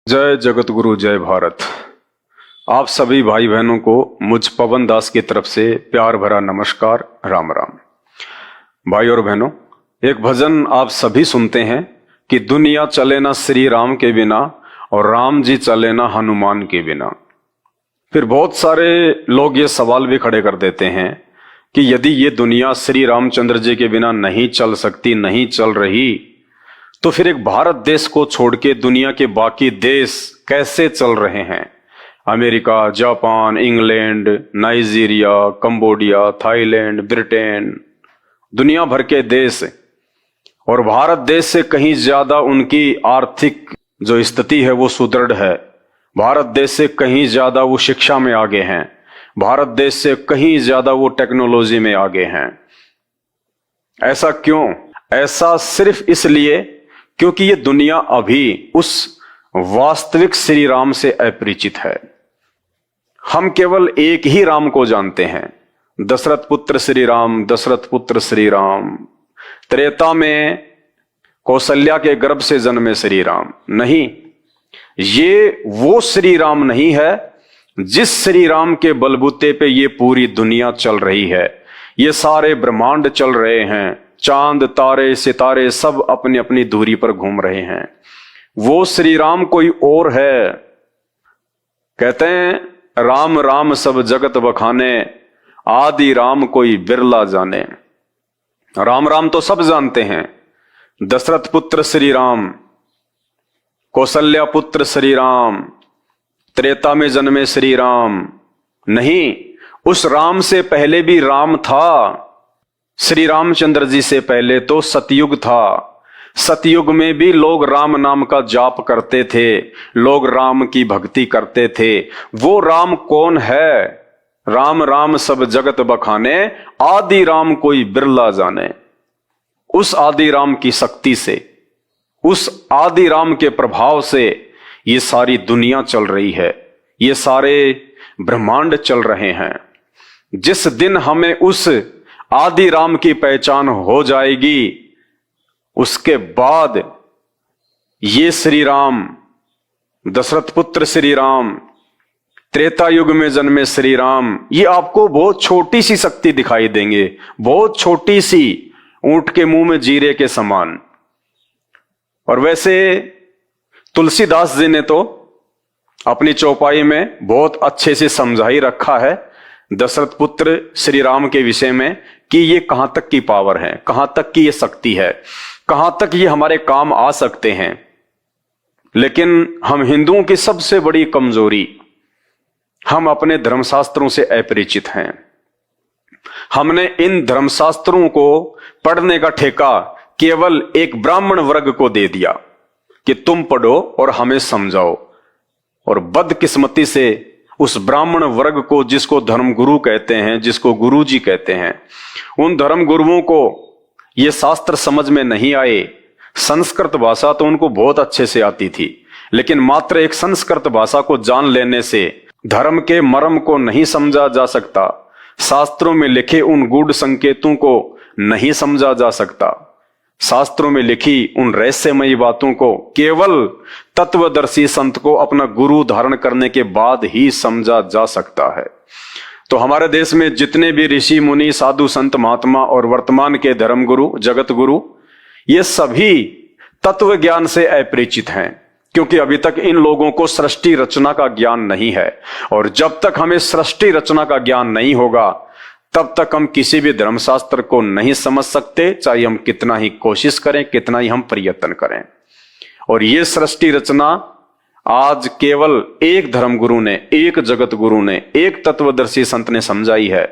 जय जगत गुरु जय भारत। आप सभी भाई बहनों को मुझ पवन दास की तरफ से प्यार भरा नमस्कार, राम राम। भाई और बहनों, एक भजन आप सभी सुनते हैं कि दुनिया चले ना श्री राम के बिना और राम जी चले ना हनुमान के बिना। फिर बहुत सारे लोग ये सवाल भी खड़े कर देते हैं कि यदि ये दुनिया श्री रामचंद्र जी के बिना नहीं चल सकती, नहीं चल रही, तो फिर एक भारत देश को छोड़ के दुनिया के बाकी देश कैसे चल रहे हैं? America, Japan, England, Nigeria, Cambodia, Thailand, Britain, दुनिया भर के देश, और भारत देश से कहीं ज्यादा उनकी आर्थिक जो स्थिति है वो सुदृढ़ है। भारत देश से कहीं ज्यादा वो शिक्षा में आगे हैं। भारत देश से कहीं ज्यादा वो टेक्नोलॉजी में आगे हैं। ऐसा क्यों? ऐसा सिर्फ इसलिए क्योंकि ये दुनिया अभी उस वास्तविक श्री राम से अपरिचित है। हम केवल एक ही राम को जानते हैं, दशरथ पुत्र श्री राम, दशरथ पुत्र श्री राम। त्रेता में कौशल्या के गर्भ से जन्मे श्री राम नहीं, ये वो श्री राम नहीं है जिस श्री राम के बलबूते पे ये पूरी दुनिया चल रही है। ये सारे ब्रह्मांड चल रहे हैं, चांद तारे सितारे सब अपनी अपनी दूरी पर घूम रहे हैं। वो श्री राम कोई और है। कहते हैं राम राम सब जगत बखाने, आदि राम कोई बिरला जाने। राम राम तो सब जानते हैं, दशरथ पुत्र श्री राम, कौशल्या पुत्र श्री राम, त्रेता में जन्मे श्री राम नहीं, उस राम से पहले भी राम था। श्री रामचंद्र जी से पहले तो सतयुग था। सतयुग में भी लोग राम नाम का जाप करते थे, लोग राम की भक्ति करते थे। वो राम कौन है? राम राम सब जगत बखाने, आदि राम कोई बिरला जाने। उस आदि राम की शक्ति से, उस आदि राम के प्रभाव से ये सारी दुनिया चल रही है, ये सारे ब्रह्मांड चल रहे हैं। जिस दिन हमें उस आदि राम की पहचान हो जाएगी, उसके बाद ये श्री राम, दशरथ पुत्र श्री राम, त्रेता युग में जन्मे श्री राम, ये आपको बहुत छोटी सी शक्ति दिखाई देंगे, बहुत छोटी सी, ऊंट के मुंह में जीरे के समान। और वैसे तुलसीदास जी ने तो अपनी चौपाई में बहुत अच्छे से समझा ही रखा है दशरथ पुत्र श्री राम के विषय में कि ये कहां तक की पावर है, कहां तक की ये शक्ति है, कहां तक ये हमारे काम आ सकते हैं। लेकिन हम हिंदुओं की सबसे बड़ी कमजोरी, हम अपने धर्मशास्त्रों से अपरिचित हैं। हमने इन धर्मशास्त्रों को पढ़ने का ठेका केवल एक ब्राह्मण वर्ग को दे दिया कि तुम पढ़ो और हमें समझाओ। और बदकिस्मती से उस ब्राह्मण वर्ग को, जिसको धर्मगुरु कहते हैं, जिसको गुरुजी कहते हैं, उन धर्मगुरुओं को ये शास्त्र समझ में नहीं आए। संस्कृत भाषा तो उनको बहुत अच्छे से आती थी, लेकिन मात्र एक संस्कृत भाषा को जान लेने से धर्म के मर्म को नहीं समझा जा सकता, शास्त्रों में लिखे उन गूढ़ संकेतों को नहीं समझा जा सकता, शास्त्रों में लिखी उन रहस्यमयी बातों को केवल तत्वदर्शी संत को अपना गुरु धारण करने के बाद ही समझा जा सकता है। तो हमारे देश में जितने भी ऋषि मुनि, साधु संत, महात्मा और वर्तमान के धर्म गुरु, जगत गुरु, ये सभी तत्व ज्ञान से अपरिचित हैं, क्योंकि अभी तक इन लोगों को सृष्टि रचना का ज्ञान नहीं है। और जब तक हमें सृष्टि रचना का ज्ञान नहीं होगा, तब तक हम किसी भी धर्मशास्त्र को नहीं समझ सकते, चाहे हम कितना ही कोशिश करें, कितना ही हम प्रयत्न करें। और ये सृष्टि रचना आज केवल एक धर्मगुरु ने, एक जगत गुरु ने, एक तत्वदर्शी संत ने समझाई है,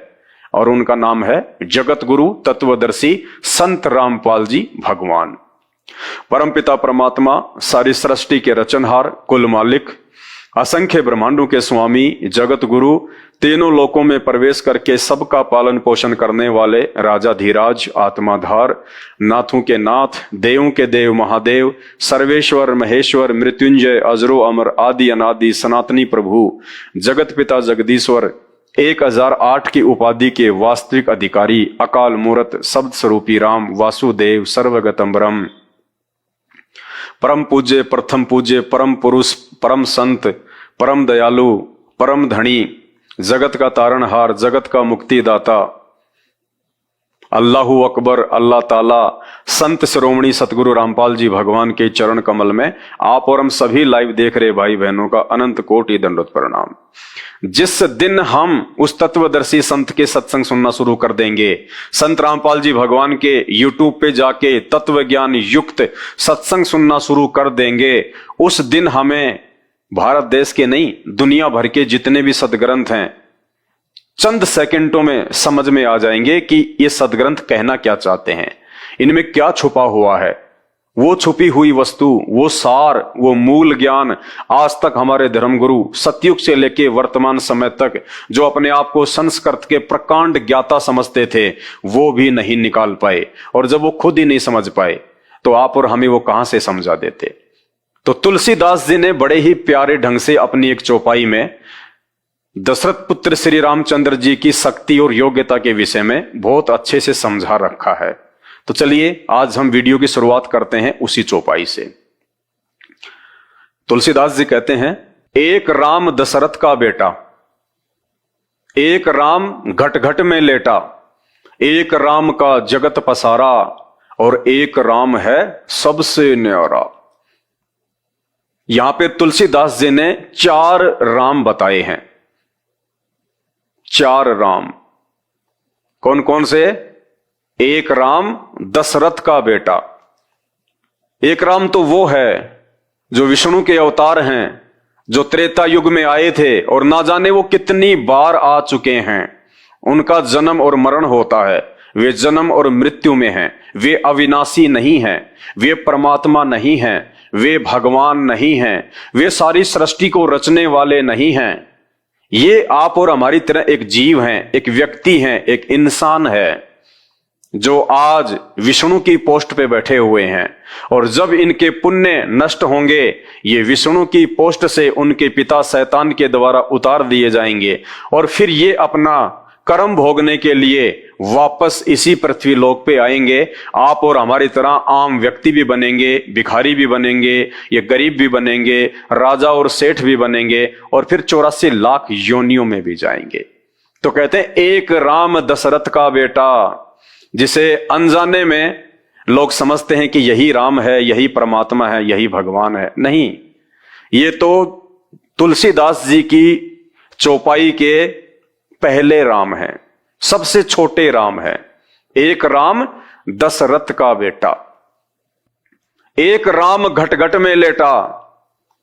और उनका नाम है जगत गुरु तत्वदर्शी संत रामपाल जी भगवान। परमपिता परमात्मा, सारी सृष्टि के रचनहार, कुल मालिक, असंख्य ब्रह्मांडों के स्वामी, जगत गुरु, तीनों लोकों में प्रवेश करके सबका पालन पोषण करने वाले राजाधिराज, आत्माधार, नाथों के नाथ, देवों के देव महादेव, सर्वेश्वर महेश्वर, मृत्युंजय, अजरो अमर, आदि अनादि, सनातनी प्रभु, जगत पिता जगदीश्वर, 1008 की उपाधि के वास्तविक अधिकारी, अकाल मूर्त, शब्द स्वरूपी राम, वासुदेव, सर्वगतम ब्रह्म, परम पूज्य, प्रथम पूज्य, परम पुरुष, परम संत, परम दयालु, परम धनी, जगत का तारणहार, जगत का मुक्तिदाता, अल्लाहू अकबर, अल्लाह ताला, संत शिरोमणि सतगुरु रामपाल जी भगवान के चरण कमल में आप और हम सभी लाइव देख रहे भाई बहनों का अनंत कोटि दंडवत प्रणाम। जिस दिन हम उस तत्वदर्शी संत के सत्संग सुनना शुरू कर देंगे, संत रामपाल जी भगवान के यूट्यूब पे जाके तत्व ज्ञान युक्त सत्संग सुनना शुरू कर देंगे, उस दिन हमें भारत देश के नहीं दुनिया भर के जितने भी सदग्रंथ हैं चंद सेकंडों में समझ में आ जाएंगे कि ये सदग्रंथ कहना क्या चाहते हैं, इनमें क्या छुपा हुआ है। वो छुपी हुई वस्तु, वो सार, वो मूल ज्ञान आज तक हमारे धर्मगुरु सतयुग से लेके वर्तमान समय तक जो अपने आप को संस्कृत के प्रकांड ज्ञाता समझते थे, वो भी नहीं निकाल पाए। और जब वो खुद ही नहीं समझ पाए तो आप और हमें वो कहां से समझा देते। तो तुलसीदास जी ने बड़े ही प्यारे ढंग से अपनी एक चौपाई में दशरथ पुत्र श्री रामचंद्र जी की शक्ति और योग्यता के विषय में बहुत अच्छे से समझा रखा है। तो चलिए आज हम वीडियो की शुरुआत करते हैं उसी चौपाई से। तुलसीदास जी कहते हैं, एक राम दशरथ का बेटा, एक राम घट घट में लेटा, एक राम का जगत पसारा, और एक राम है सबसे न्यारा। यहां पे तुलसीदास जी ने 4 राम बताए हैं। 4 राम कौन कौन से? एक राम दशरथ का बेटा। एक राम तो वो है जो विष्णु के अवतार हैं, जो त्रेता युग में आए थे और ना जाने वो कितनी बार आ चुके हैं। उनका जन्म और मरण होता है, वे जन्म और मृत्यु में हैं। वे अविनाशी नहीं हैं, वे परमात्मा नहीं हैं, वे भगवान नहीं हैं, वे सारी सृष्टि को रचने वाले नहीं हैं। ये आप और हमारी तरह एक जीव हैं, एक व्यक्ति हैं, एक इंसान है जो आज विष्णु की पोस्ट पे बैठे हुए हैं। और जब इनके पुण्य नष्ट होंगे, ये विष्णु की पोस्ट से उनके पिता शैतान के द्वारा उतार दिए जाएंगे और फिर ये अपना कर्म भोगने के लिए वापस इसी पृथ्वी लोक पे आएंगे। आप और हमारी तरह आम व्यक्ति भी बनेंगे, भिखारी भी बनेंगे, ये गरीब भी बनेंगे, राजा और सेठ भी बनेंगे और फिर 84 लाख योनियों में भी जाएंगे। तो कहते हैं एक राम दशरथ का बेटा, जिसे अनजाने में लोग समझते हैं कि यही राम है, यही परमात्मा है, यही भगवान है। नहीं, ये तो तुलसीदास जी की चौपाई के पहले राम है, सबसे छोटे राम है। एक राम दशरथ का बेटा, एक राम घट घट में लेटा,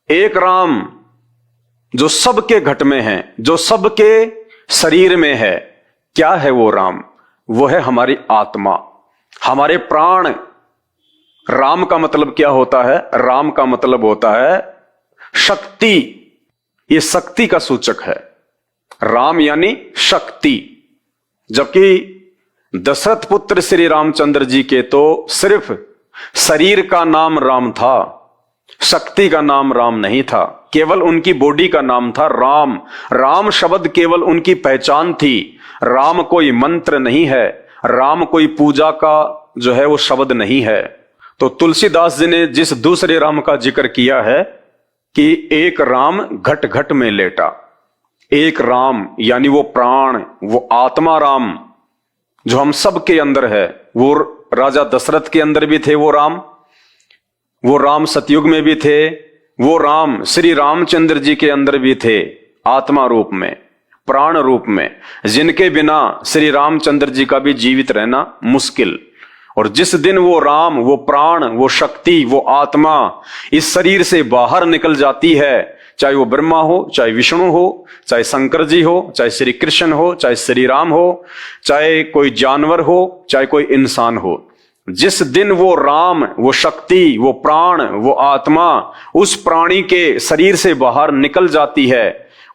एक राम जो सबके घट में है, जो सबके शरीर में है। क्या है वो राम? वो है हमारी आत्मा, हमारे प्राण। राम का मतलब क्या होता है? राम का मतलब होता है शक्ति। ये शक्ति का सूचक है, राम यानी शक्ति। जबकि दशरथ पुत्र श्री रामचंद्र जी के तो सिर्फ शरीर का नाम राम था, शक्ति का नाम राम नहीं था। केवल उनकी बॉडी का नाम था राम। राम शब्द केवल उनकी पहचान थी। राम कोई मंत्र नहीं है, राम कोई पूजा का जो है वो शब्द नहीं है। तो तुलसीदास जी ने जिस दूसरे राम का जिक्र किया है कि एक राम घट घट में लेटा, एक राम यानी वो प्राण, वो आत्मा राम जो हम सब के अंदर है। वो राजा दशरथ के अंदर भी थे वो राम सतयुग में भी थे, वो राम श्री रामचंद्र जी के अंदर भी थे, आत्मा रूप में, प्राण रूप में, जिनके बिना श्री रामचंद्र जी का भी जीवित रहना मुश्किल। और जिस दिन वो राम, वो प्राण, वो शक्ति, वो आत्मा इस शरीर से बाहर निकल जाती है, चाहे वो ब्रह्मा हो, चाहे विष्णु हो, चाहे शंकर जी हो, चाहे श्री कृष्ण हो, चाहे श्री राम हो, चाहे कोई जानवर हो, चाहे कोई इंसान हो, जिस दिन वो राम, वो शक्ति, वो प्राण, वो आत्मा उस प्राणी के शरीर से बाहर निकल जाती है,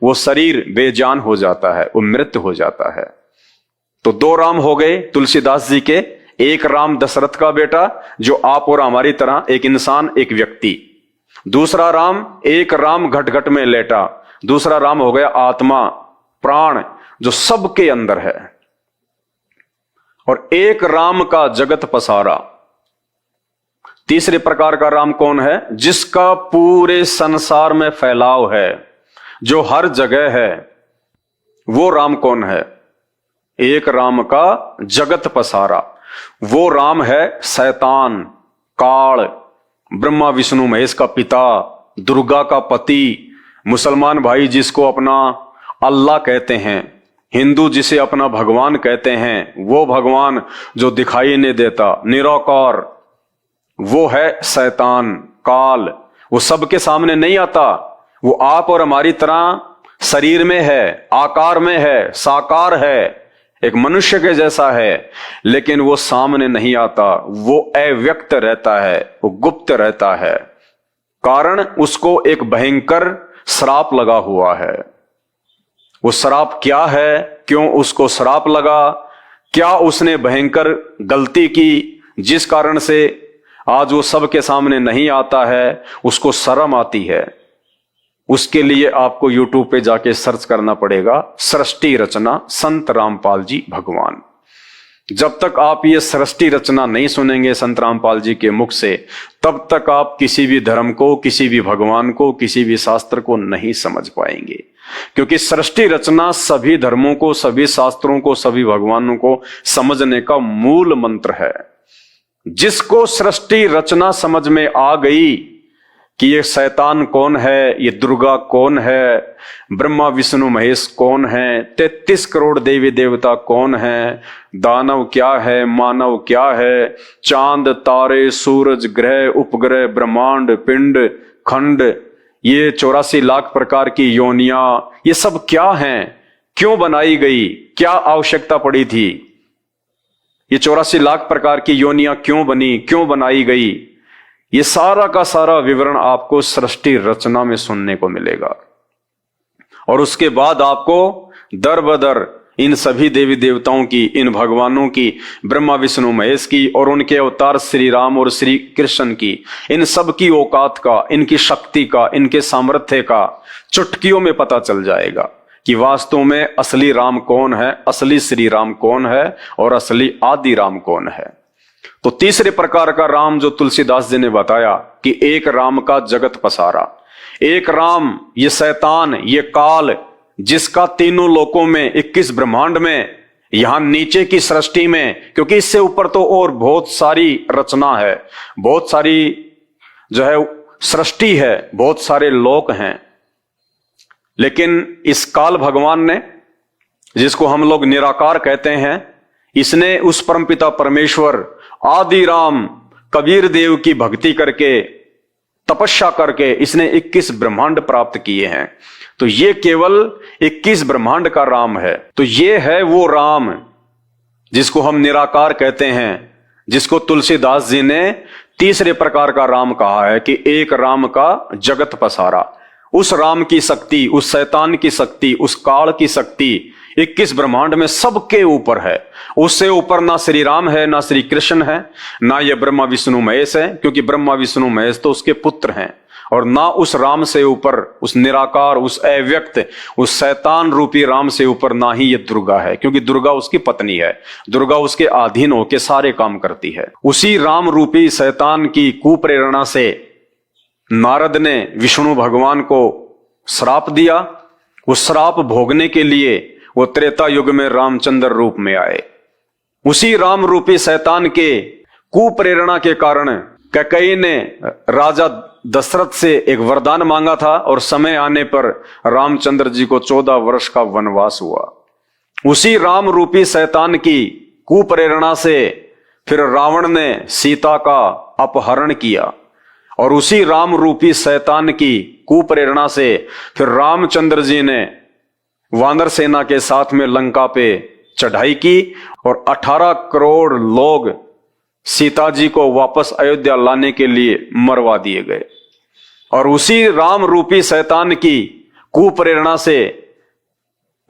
वो शरीर बेजान हो जाता है, वो मृत हो जाता है। तो 2 राम हो गए तुलसीदास जी के। एक राम दशरथ का बेटा जो आप और हमारी तरह एक इंसान, एक व्यक्ति। दूसरा राम, एक राम घट घट में लेटा। दूसरा राम हो गया आत्मा, प्राण जो सबके अंदर है। और एक राम का जगत पसारा। तीसरे प्रकार का राम कौन है? जिसका पूरे संसार में फैलाव है, जो हर जगह है। वो राम कौन है? एक राम का जगत पसारा। वो राम है शैतान, काल, ब्रह्मा विष्णु महेश का पिता, दुर्गा का पति, मुसलमान भाई जिसको अपना अल्लाह कहते हैं, हिंदू जिसे अपना भगवान कहते हैं, वो भगवान जो दिखाई नहीं देता, निराकार, वो है शैतान, काल। वो सबके सामने नहीं आता, वो आप और हमारी तरह शरीर में है, आकार में है, साकार है, एक मनुष्य के जैसा है, लेकिन वो सामने नहीं आता, वो अव्यक्त रहता है, वो गुप्त रहता है। कारण उसको एक भयंकर श्राप लगा हुआ है। वो श्राप क्या है, क्यों उसको श्राप लगा, क्या उसने भयंकर गलती की जिस कारण से आज वो सबके सामने नहीं आता है, उसको शर्म आती है। उसके लिए आपको YouTube पे जाके सर्च करना पड़ेगा, सृष्टि रचना संत रामपाल जी भगवान। जब तक आप ये सृष्टि रचना नहीं सुनेंगे संत रामपाल जी के मुख से, तब तक आप किसी भी धर्म को, किसी भी भगवान को, किसी भी शास्त्र को नहीं समझ पाएंगे। क्योंकि सृष्टि रचना सभी धर्मों को, सभी शास्त्रों को, सभी भगवानों को समझने का मूल मंत्र है। जिसको सृष्टि रचना समझ में आ गई कि ये शैतान कौन है, ये दुर्गा कौन है, ब्रह्मा विष्णु महेश कौन है, 33 करोड़ देवी देवता कौन है, दानव क्या है, मानव क्या है, चांद तारे सूरज ग्रह उपग्रह ब्रह्मांड पिंड खंड, ये 84 लाख प्रकार की योनियां, ये सब क्या हैं, क्यों बनाई गई, क्या आवश्यकता पड़ी थी, ये 84 लाख प्रकार की योनियां क्यों बनी, क्यों बनाई गई, ये सारा का सारा विवरण आपको सृष्टि रचना में सुनने को मिलेगा। और उसके बाद आपको दर बदर इन सभी देवी देवताओं की, इन भगवानों की, ब्रह्मा विष्णु महेश की और उनके अवतार श्री राम और श्री कृष्ण की, इन सब की औकात का, इनकी शक्ति का, इनके सामर्थ्य का चुटकियों में पता चल जाएगा कि वास्तव में असली राम कौन है, असली श्री राम कौन है और असली आदि राम कौन है। तो तीसरे प्रकार का राम जो तुलसीदास जी ने बताया कि एक राम का जगत पसारा, एक राम, ये शैतान, ये काल, जिसका तीनों लोकों में, 21 ब्रह्मांड में, यहां नीचे की सृष्टि में, क्योंकि इससे ऊपर तो और बहुत सारी रचना है, बहुत सारी जो है सृष्टि है, बहुत सारे लोक हैं, लेकिन इस काल भगवान ने, जिसको हम लोग निराकार कहते हैं, इसने उस परमपिता परमेश्वर आदि राम कबीर देव की भक्ति करके, तपस्या करके इसने 21 ब्रह्मांड प्राप्त किए हैं। तो ये केवल 21 ब्रह्मांड का राम है। तो ये है वो राम जिसको हम निराकार कहते हैं, जिसको तुलसीदास जी ने तीसरे प्रकार का राम कहा है कि एक राम का जगत पसारा। उस राम की शक्ति, उस शैतान की शक्ति, उस काल की शक्ति 21 ब्रह्मांड में सबके ऊपर है। उससे ऊपर ना श्री राम है, ना श्री कृष्ण है, ना ये ब्रह्मा विष्णु महेश है, क्योंकि ब्रह्मा विष्णु महेश तो उसके पुत्र हैं, और ना उस राम से ऊपर, उस निराकार, उस अव्यक्त, उस शैतान रूपी राम से ऊपर ना ही ये दुर्गा है, क्योंकि दुर्गा उसकी पत्नी है। दुर्गा उसके अधीन होकर सारे काम करती है। उसी राम रूपी शैतान की कुप्रेरणा से नारद ने विष्णु भगवान को श्राप दिया। उस श्राप भोगने के लिए वो त्रेता युग में रामचंद्र रूप में आए। उसी राम रूपी शैतान के कुप्रेरणा के कारण कैकेयी ने राजा दशरथ से एक वरदान मांगा था, और समय आने पर रामचंद्र जी को 14 वर्ष का वनवास हुआ। उसी राम रूपी शैतान की कुप्रेरणा से फिर रावण ने सीता का अपहरण किया, और उसी राम रूपी शैतान की कुप्रेरणा से फिर रामचंद्र जी ने वानर सेना के साथ में लंका पे चढ़ाई की, और 18 करोड़ लोग सीता जी को वापस अयोध्या लाने के लिए मरवा दिए गए। और उसी राम रूपी शैतान की कुप्रेरणा से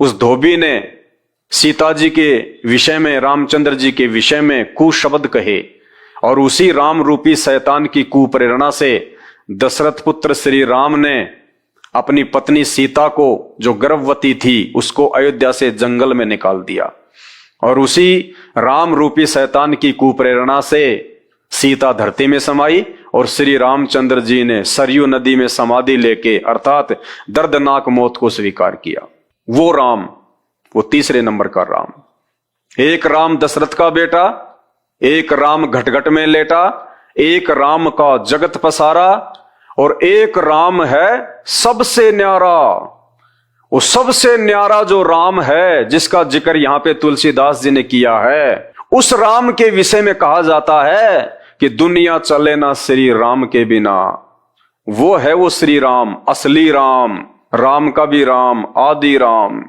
उस धोबी ने सीता जी के विषय में, रामचंद्र जी के विषय में कुशब्द कहे, और उसी राम रूपी शैतान की कुप्रेरणा से दशरथ पुत्र श्री राम ने अपनी पत्नी सीता को, जो गर्भवती थी, उसको अयोध्या से जंगल में निकाल दिया। और उसी राम रूपी शैतान की कुप्रेरणा से सीता धरती में समाई और श्री रामचंद्र जी ने सरयू नदी में समाधि लेके अर्थात दर्दनाक मौत को स्वीकार किया। वो राम, वो तीसरे नंबर का राम। एक राम दशरथ का बेटा, एक राम घटघट में लेटा, एक राम का जगत पसारा, और एक राम है सबसे न्यारा। वो सबसे न्यारा जो राम है जिसका जिक्र यहां पे तुलसीदास जी ने किया है, उस राम के विषय में कहा जाता है कि दुनिया चले ना श्री राम के बिना। वो है वो श्री राम, असली राम, राम का भी राम, आदि राम।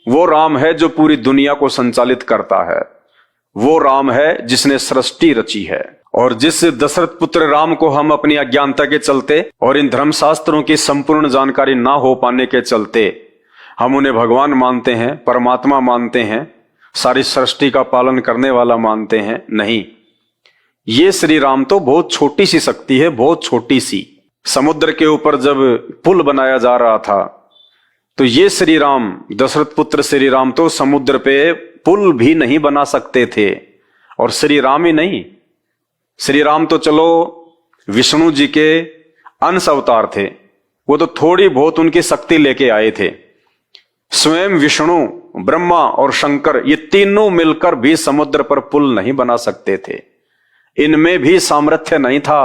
वो राम है जो पूरी दुनिया को संचालित करता है। वो राम है जिसने सृष्टि रची है। और जिस दशरथ पुत्र राम को हम अपनी अज्ञानता के चलते और इन धर्मशास्त्रों की संपूर्ण जानकारी ना हो पाने के चलते हम उन्हें भगवान मानते हैं, परमात्मा मानते हैं, सारी सृष्टि का पालन करने वाला मानते हैं, नहीं, ये श्री राम तो बहुत छोटी सी शक्ति है, बहुत छोटी सी। समुद्र के ऊपर जब पुल बनाया जा रहा था तो ये श्री राम, दशरथ पुत्र श्री राम तो समुद्र पे पुल भी नहीं बना सकते थे। और श्री राम ही नहीं, श्री राम तो चलो विष्णु जी के अंश अवतार थे, वो तो थोड़ी बहुत उनकी शक्ति लेके आए थे। स्वयं विष्णु, ब्रह्मा और शंकर ये तीनों मिलकर भी समुद्र पर पुल नहीं बना सकते थे। इनमें भी सामर्थ्य नहीं था,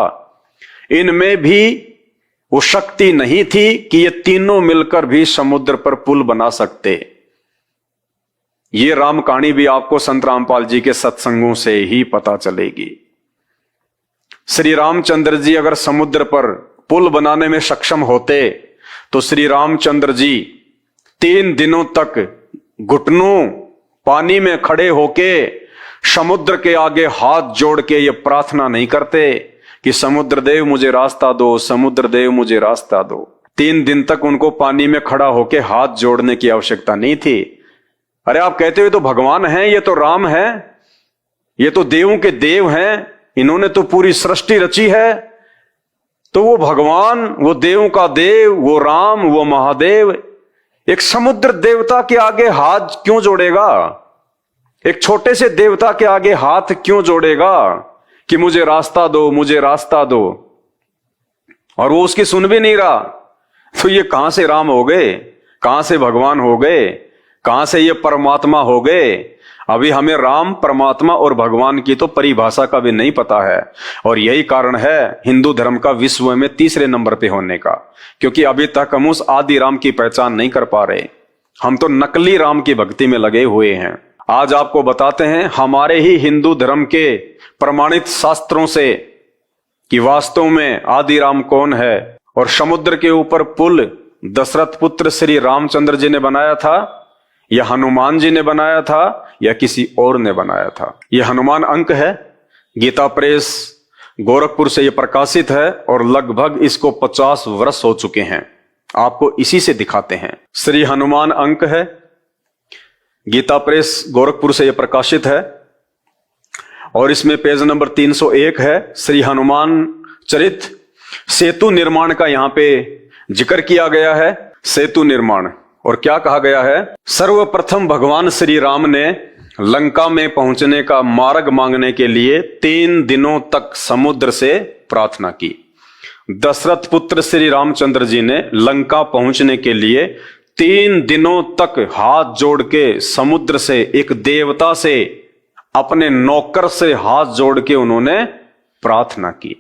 इनमें भी वो शक्ति नहीं थी कि ये तीनों मिलकर भी समुद्र पर पुल बना सकते। ये राम कहानी भी आपको संत रामपाल जी के सत्संगों से ही पता चलेगी। श्री रामचंद्र जी अगर समुद्र पर पुल बनाने में सक्षम होते तो श्री रामचंद्र जी 3 दिनों तक घुटनों पानी में खड़े होके समुद्र के आगे हाथ जोड़ के ये प्रार्थना नहीं करते कि समुद्र देव मुझे रास्ता दो, समुद्र देव मुझे रास्ता दो। 3 दिन तक उनको पानी में खड़ा होके हाथ जोड़ने की आवश्यकता नहीं थी। अरे आप कहते हो तो भगवान हैं, ये तो राम है, ये तो देवों के देव हैं, इन्होंने तो पूरी सृष्टि रची है। तो वो भगवान, वो देवों का देव, वो राम, वो महादेव एक समुद्र देवता के आगे हाथ क्यों जोड़ेगा? एक छोटे से देवता के आगे हाथ क्यों जोड़ेगा कि मुझे रास्ता दो, मुझे रास्ता दो? और वो उसकी सुन भी नहीं रहा। तो ये कहां से राम हो गए, कहां से भगवान हो गए, कहां से ये परमात्मा हो गए? अभी हमें राम, परमात्मा और भगवान की तो परिभाषा का भी नहीं पता है। और यही कारण है हिंदू धर्म का विश्व में तीसरे नंबर पे होने का, क्योंकि अभी तक हम उस आदि राम की पहचान नहीं कर पा रहे। हम तो नकली राम की भक्ति में लगे हुए हैं। आज आपको बताते हैं हमारे ही हिंदू धर्म के प्रमाणित शास्त्रों से कि वास्तव में आदि राम कौन है। और समुद्र के ऊपर पुल दशरथ पुत्र श्री रामचंद्र जी ने बनाया था, या हनुमान जी ने बनाया था, या किसी और ने बनाया था। यह हनुमान अंक है, गीता प्रेस गोरखपुर से यह प्रकाशित है और लगभग इसको 50 वर्ष हो चुके हैं। आपको इसी से दिखाते हैं। श्री हनुमान अंक है, गीता प्रेस गोरखपुर से यह प्रकाशित है और इसमें पेज नंबर 301 है। श्री हनुमान चरित सेतु निर्माण का यहां पे जिक्र किया गया है। सेतु निर्माण, और क्या कहा गया है? सर्वप्रथम भगवान श्री राम ने लंका में पहुंचने का मार्ग मांगने के लिए 3 दिनों तक समुद्र से प्रार्थना की। दशरथ पुत्र श्री रामचंद्र जी ने लंका पहुंचने के लिए 3 दिनों तक हाथ जोड़ के समुद्र से, एक देवता से, अपने नौकर से हाथ जोड़ के उन्होंने प्रार्थना की।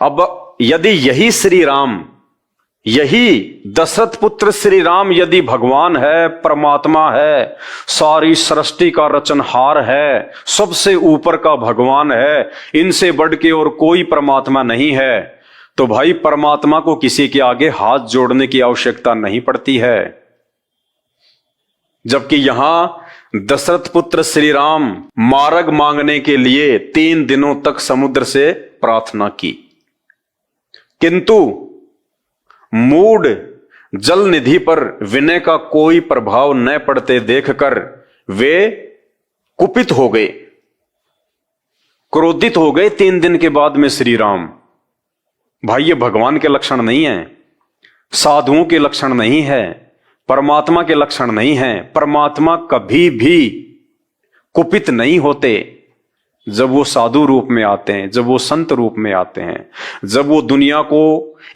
अब यदि यही श्री राम, यही दशरथ पुत्र श्री राम यदि भगवान है, परमात्मा है, सारी सृष्टि का रचनहार है, सबसे ऊपर का भगवान है, इनसे बढ़ के और कोई परमात्मा नहीं है, तो भाई परमात्मा को किसी के आगे हाथ जोड़ने की आवश्यकता नहीं पड़ती है। जबकि यहां दशरथ पुत्र श्री राम मार्ग मांगने के लिए 3 दिनों तक समुद्र से प्रार्थना की, किंतु मूढ़ जल निधि पर विनय का कोई प्रभाव न पड़ते देखकर वे कुपित हो गए, क्रोधित हो गए 3 दिन के बाद में श्री राम। भाई ये भगवान के लक्षण नहीं है, साधुओं के लक्षण नहीं है, परमात्मा के लक्षण नहीं है। परमात्मा कभी भी कुपित नहीं होते, जब वो साधु रूप में आते हैं, जब वो संत रूप में आते हैं, जब वो दुनिया को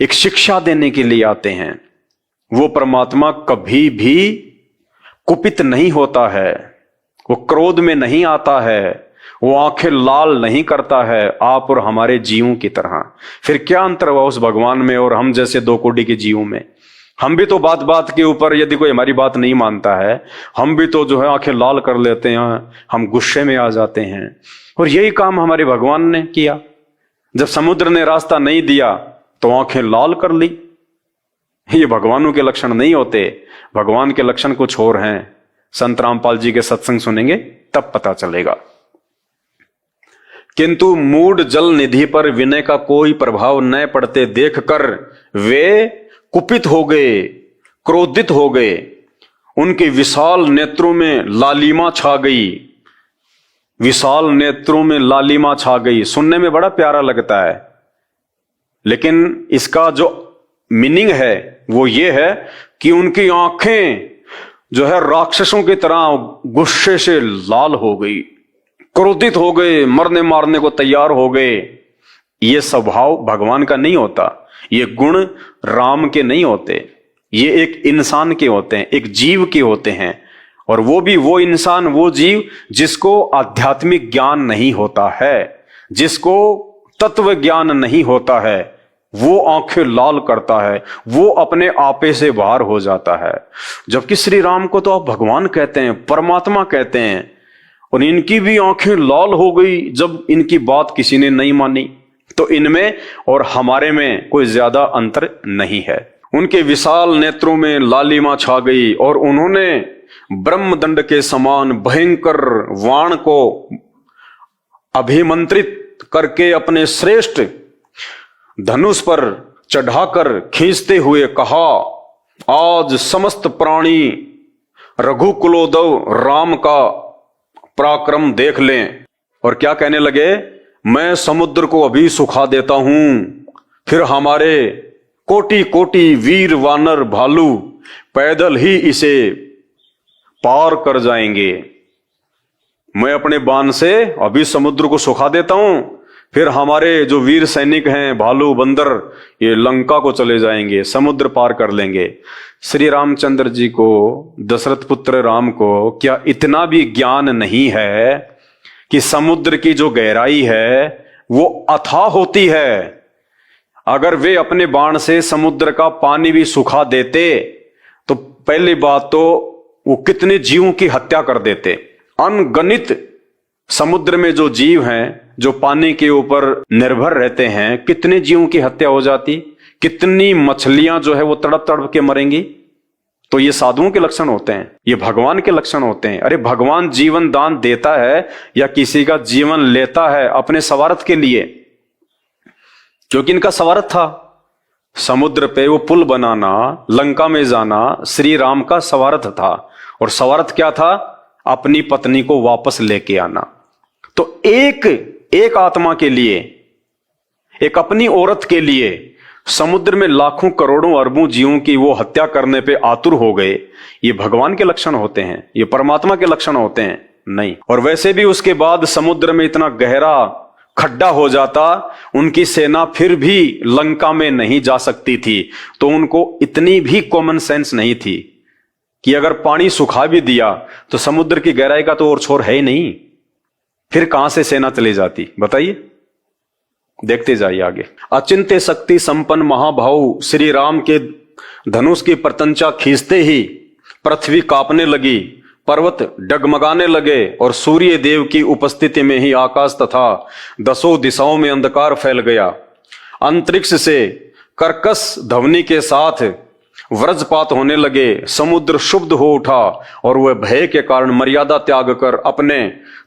एक शिक्षा देने के लिए आते हैं, वो परमात्मा कभी भी कुपित नहीं होता है, वो क्रोध में नहीं आता है, वो आंखें लाल नहीं करता है आप और हमारे जीवों की तरह। फिर क्या अंतर हुआ उस भगवान में और हम जैसे दो कोटि के जीवों में? हम भी तो बात बात के ऊपर यदि कोई हमारी बात नहीं मानता है, हम भी तो जो है आंखें लाल कर लेते हैं, हम गुस्से में आ जाते हैं। और यही काम हमारे भगवान ने किया। जब समुद्र ने रास्ता नहीं दिया तो आंखें लाल कर ली। ये भगवानों के लक्षण नहीं होते, भगवान के लक्षण कुछ और हैं। संत रामपाल जी के सत्संग सुनेंगे तब पता चलेगा। किंतु मूढ़ जल निधि पर विनय का कोई प्रभाव न पड़ते देखकर वे कुपित हो गए, क्रोधित हो गए। उनके विशाल नेत्रों में लालिमा छा गई, विशाल नेत्रों में लालिमा छा गई। सुनने में बड़ा प्यारा लगता है, लेकिन इसका जो मीनिंग है वो ये है कि उनकी आंखें जो है राक्षसों की तरह गुस्से से लाल हो गई, क्रोधित हो गए, मरने मारने को तैयार हो गए। ये स्वभाव भगवान का नहीं होता, ये गुण राम के नहीं होते, ये एक इंसान के होते हैं, एक जीव के होते हैं। और वो भी वो इंसान, वो जीव जिसको आध्यात्मिक ज्ञान नहीं होता है, जिसको तत्व ज्ञान नहीं होता है, वो आंखें लाल करता है, वो अपने आपे से बाहर हो जाता है। जबकि श्री राम को तो आप भगवान कहते हैं, परमात्मा कहते हैं, और इनकी भी आंखें लाल हो गई जब इनकी बात किसी ने नहीं मानी। तो इनमें और हमारे में कोई ज्यादा अंतर नहीं है। उनके विशाल नेत्रों में लालिमा छा गई और उन्होंने ब्रह्मदंड के समान भयंकर वाण को अभिमंत्रित करके अपने श्रेष्ठ धनुष पर चढ़ाकर खींचते हुए कहा, आज समस्त प्राणी रघुकुलोदव राम का पराक्रम देख लें। और क्या कहने लगे, मैं समुद्र को अभी सुखा देता हूं, फिर हमारे कोटि कोटि वीर वानर भालू पैदल ही इसे पार कर जाएंगे। मैं अपने बाण से अभी समुद्र को सुखा देता हूं, फिर हमारे जो वीर सैनिक हैं, भालू बंदर, ये लंका को चले जाएंगे, समुद्र पार कर लेंगे। श्री रामचंद्र जी को, दशरथ पुत्र राम को क्या इतना भी ज्ञान नहीं है कि समुद्र की जो गहराई है वो अथाह होती है? अगर वे अपने बाण से समुद्र का पानी भी सुखा देते तो पहली बात तो वो कितने जीवों की हत्या कर देते। अनगणित समुद्र में जो जीव हैं, जो पानी के ऊपर निर्भर रहते हैं, कितने जीवों की हत्या हो जाती, कितनी मछलियां जो है वो तड़प तड़प के मरेंगी। तो ये साधुओं के लक्षण होते हैं, ये भगवान के लक्षण होते हैं। अरे भगवान जीवन दान देता है या किसी का जीवन लेता है अपने स्वार्थ के लिए, क्योंकि इनका स्वार्थ था समुद्र पे वो पुल बनाना, लंका में जाना, श्री राम का स्वार्थ था। और स्वार्थ क्या था? अपनी पत्नी को वापस लेके आना। तो एक आत्मा के लिए, एक अपनी औरत के लिए समुद्र में लाखों करोड़ों अरबों जीवों की वो हत्या करने पे आतुर हो गए। ये भगवान के लक्षण होते हैं, ये परमात्मा के लक्षण होते हैं? नहीं। और वैसे भी उसके बाद समुद्र में इतना गहरा खड्डा हो जाता, उनकी सेना फिर भी लंका में नहीं जा सकती थी। तो उनको इतनी भी कॉमन सेंस नहीं थी कि अगर पानी सुखा भी दिया तो समुद्र की गहराई का तो और छोर है ही नहीं, फिर कहां से सेना चली जाती? बताइए, देखते जाइए आगे। अचिंत्य शक्ति संपन्न महाभाव श्री राम के धनुष की प्रतंचा खींचते ही पृथ्वी कांपने लगी, पर्वत डगमगाने लगे और सूर्य देव की उपस्थिति में ही आकाश तथा दसों दिशाओं में अंधकार फैल गया। अंतरिक्ष से कर्कश ध्वनि के साथ वज्रपात होने लगे, समुद्र क्षुब्ध हो उठा और वह भय के कारण मर्यादा त्याग कर अपने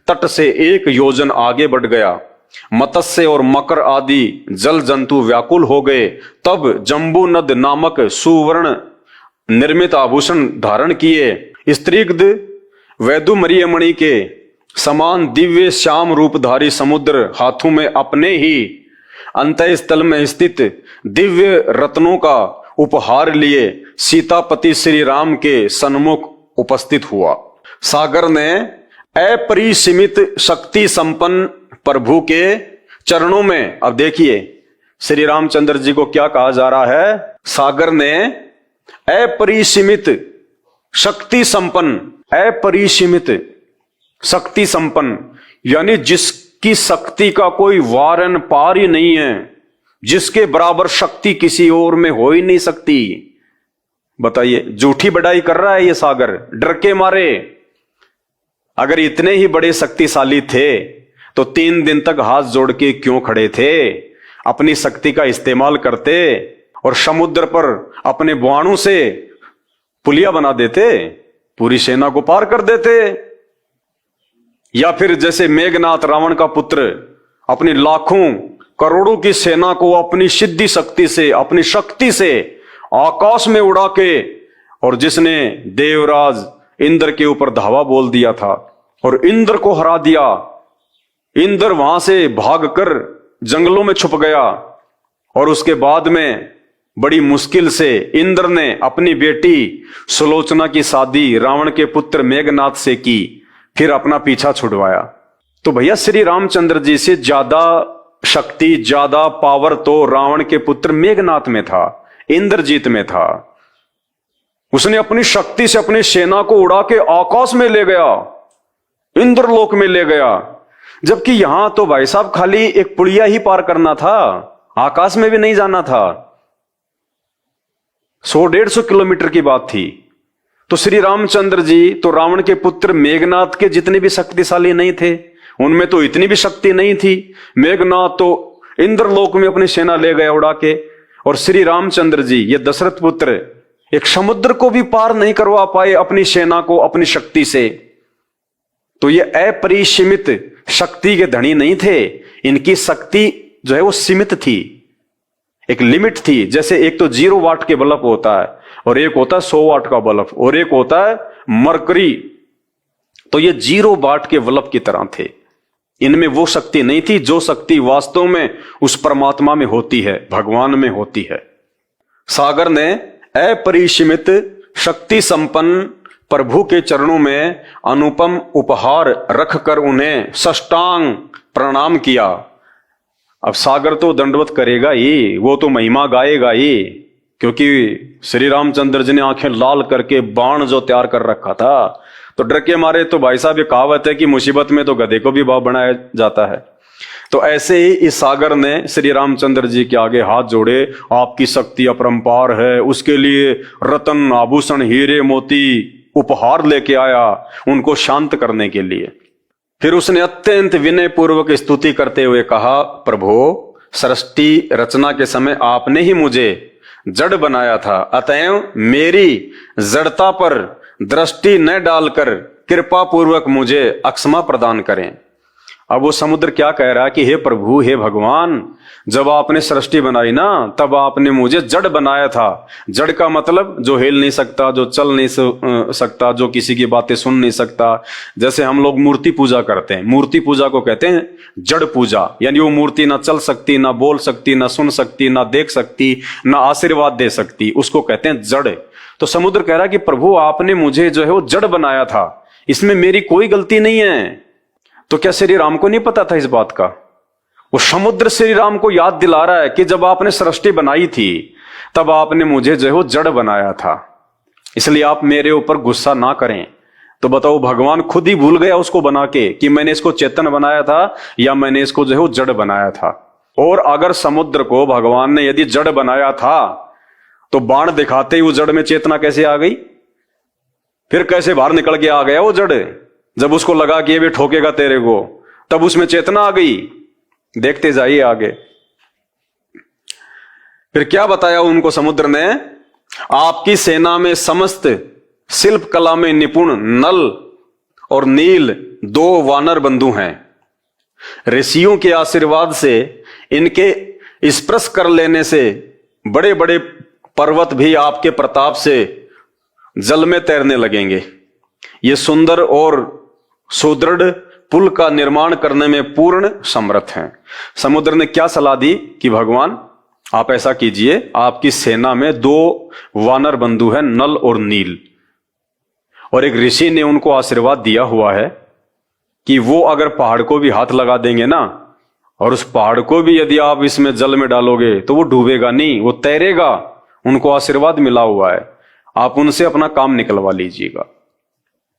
तट से 1 योजन आगे बढ़ गया। मत्स्य और मकर आदि जल जंतु व्याकुल हो गए। तब जम्बू नद नामक सुवर्ण निर्मित आभूषण धारण किए स्त्रीग्ध वैदुमरियमणि के समान दिव्य श्याम रूपधारी समुद्र हाथों में अपने ही अंतःस्थल में स्थित दिव्य रत्नों का उपहार लिए सीतापति श्री राम के सन्मुख उपस्थित हुआ। सागर ने अपरिसीमित शक्ति संपन्न प्रभु के चरणों में। अब देखिए श्री रामचंद्र जी को क्या कहा जा रहा है, सागर ने अपरिसीमित शक्ति संपन्न, अपरिसीमित शक्ति संपन्न यानी जिसकी शक्ति का कोई वारन पार ही नहीं है, जिसके बराबर शक्ति किसी और में हो ही नहीं सकती। बताइए, झूठी बड़ाई कर रहा है ये सागर डर के मारे। अगर इतने ही बड़े शक्तिशाली थे तो 3 दिन तक हाथ जोड़ के क्यों खड़े थे? अपनी शक्ति का इस्तेमाल करते और समुद्र पर अपने बाणों से पुलिया बना देते, पूरी सेना को पार कर देते। या फिर जैसे मेघनाथ रावण का पुत्र अपनी लाखों करोड़ों की सेना को अपनी सिद्धि शक्ति से, अपनी शक्ति से आकाश में उड़ा के, और जिसने देवराज इंद्र के ऊपर धावा बोल दिया था और इंद्र को हरा दिया। इंद्र वहां से भागकर जंगलों में छुप गया और उसके बाद में बड़ी मुश्किल से इंद्र ने अपनी बेटी सुलोचना की शादी रावण के पुत्र मेघनाथ से की, फिर अपना पीछा छुड़वाया। तो भैया श्री रामचंद्र जी से ज्यादा शक्ति, ज्यादा पावर तो रावण के पुत्र मेघनाथ में था, इंद्रजीत में था। उसने अपनी शक्ति से अपनी सेना को उड़ा के आकाश में ले गया, इंद्रलोक में ले गया। जबकि यहां तो भाई साहब खाली एक पुड़िया ही पार करना था, आकाश में भी नहीं जाना था। 100-150 किलोमीटर की बात थी। तो श्री रामचंद्र जी तो रावण के पुत्र मेघनाथ के जितने भी शक्तिशाली नहीं थे, उनमें तो इतनी भी शक्ति नहीं थी। मेघनाथ तो इंद्रलोक में अपनी सेना ले गया उड़ा के, और श्री रामचंद्र जी ये दशरथ पुत्र एक समुद्र को भी पार नहीं करवा पाए अपनी सेना को अपनी शक्ति से। तो ये अपरिसीमित शक्ति के धनी नहीं थे। इनकी शक्ति जो है वो सीमित थी, एक लिमिट थी। जैसे एक तो 0 वाट के बल्ब होता है और एक होता है 100 वाट का बल्ब और एक होता है मरकरी। तो ये 0 वाट के बल्ब की तरह थे। इनमें वो शक्ति नहीं थी जो शक्ति वास्तव में उस परमात्मा में होती है, भगवान में होती है। सागर ने अपरिसीमित शक्ति संपन्न प्रभु के चरणों में अनुपम उपहार रखकर उन्हें साष्टांग प्रणाम किया। अब सागर तो दंडवत करेगा ही, वो तो महिमा गाएगा ही, क्योंकि श्री रामचंद्र जी ने आंखें लाल करके बाण जो तैयार कर रखा था, तो डर के मारे तो भाई साहब ये कहावत है कि मुसीबत में तो गधे को भी बाप बनाया जाता है। तो ऐसे ही इस सागर ने श्री रामचंद्र जी के आगे हाथ जोड़े, आपकी शक्ति अपरंपार है, उसके लिए रतन आभूषण हीरे मोती उपहार लेके आया उनको शांत करने के लिए। फिर उसने अत्यंत विनय पूर्वक स्तुति करते हुए कहा, प्रभु सृष्टि रचना के समय आपने ही मुझे जड़ बनाया था, अतएव मेरी जड़ता पर दृष्टि न डालकर कृपा पूर्वक मुझे अक्षमा प्रदान करें। अब वो समुद्र क्या कह रहा है कि हे प्रभु, हे भगवान, जब आपने सृष्टि बनाई ना तब आपने मुझे जड़ बनाया था। जड़ का मतलब जो हिल नहीं सकता, जो चल नहीं सकता, जो किसी की बातें सुन नहीं सकता। जैसे हम लोग मूर्ति पूजा करते हैं, मूर्ति पूजा को कहते हैं जड़ पूजा। यानी वो मूर्ति ना चल सकती, ना बोल सकती, ना सुन सकती, ना देख सकती, ना आशीर्वाद दे सकती, उसको कहते हैं जड़। तो समुद्र कह रहा है कि प्रभु आपने मुझे जो है वो जड़ बनाया था, इसमें मेरी कोई गलती नहीं है। तो क्या श्री राम को नहीं पता था इस बात का? वो समुद्र श्री राम को याद दिला रहा है कि जब आपने सृष्टि बनाई थी तब आपने मुझे जो है वो जड़ बनाया था, इसलिए आप मेरे ऊपर गुस्सा ना करें। तो बताओ, भगवान खुद ही भूल गया उसको बना के कि मैंने इसको चेतन बनाया था या मैंने इसको जो है वो जड़ बनाया था। और अगर समुद्र को भगवान ने यदि जड़ बनाया था तो बाण दिखाते ही वो जड़ में चेतना कैसे आ गई? फिर कैसे बाहर निकल के आ गया वो जड़? जब उसको लगा कि ये भी ठोकेगा तेरे को, तब उसमें चेतना आ गई। देखते जाइए आगे। फिर क्या बताया उनको समुद्र ने? आपकी सेना में समस्त शिल्प कला में निपुण नल और नील 2 वानर बंधु हैं। ऋषियों के आशीर्वाद से इनके स्पर्श कर लेने से बड़े बड़े पर्वत भी आपके प्रताप से जल में तैरने लगेंगे। ये सुंदर और सुदृढ़ पुल का निर्माण करने में पूर्ण समर्थ हैं। समुद्र ने क्या सलाह दी कि भगवान आप ऐसा कीजिए, आपकी सेना में 2 वानर बंधु हैं, नल और नील, और एक ऋषि ने उनको आशीर्वाद दिया हुआ है कि वो अगर पहाड़ को भी हाथ लगा देंगे ना, और उस पहाड़ को भी यदि आप इसमें जल में डालोगे तो वो डूबेगा नहीं, वो तैरेगा। उनको आशीर्वाद मिला हुआ है, आप उनसे अपना काम निकलवा लीजिएगा।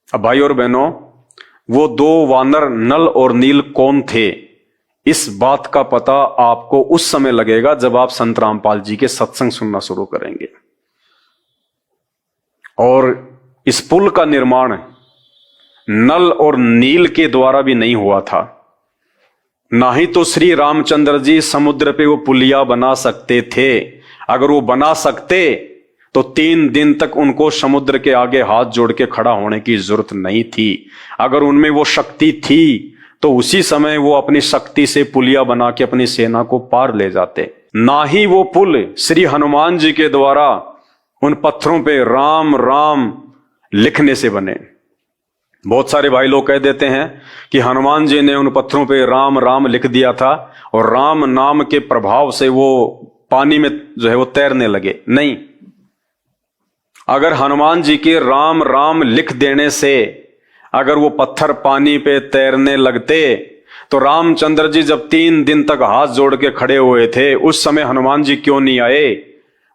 अब भाई और बहनों, वो दो वानर नल और नील कौन थे, इस बात का पता आपको उस समय लगेगा जब आप संत रामपाल जी के सत्संग सुनना शुरू करेंगे। और इस पुल का निर्माण नल और नील के द्वारा भी नहीं हुआ था। ना ही तो श्री रामचंद्र जी समुद्र पे वो पुलिया बना सकते थे। अगर वो बना सकते तो 3 दिन तक उनको समुद्र के आगे हाथ जोड़ के खड़ा होने की जरूरत नहीं थी। अगर उनमें वो शक्ति थी तो उसी समय वो अपनी शक्ति से पुलिया बना के अपनी सेना को पार ले जाते। ना ही वो पुल श्री हनुमान जी के द्वारा उन पत्थरों पे राम राम लिखने से बने। बहुत सारे भाई लोग कह देते हैं कि हनुमान जी ने उन पत्थरों पे राम राम लिख दिया था और राम नाम के प्रभाव से वो पानी में जो है वो तैरने लगे। नहीं, अगर हनुमान जी के राम राम लिख देने से अगर वो पत्थर पानी पे तैरने लगते तो रामचंद्र जी जब 3 दिन तक हाथ जोड़ के खड़े हुए थे उस समय हनुमान जी क्यों नहीं आए?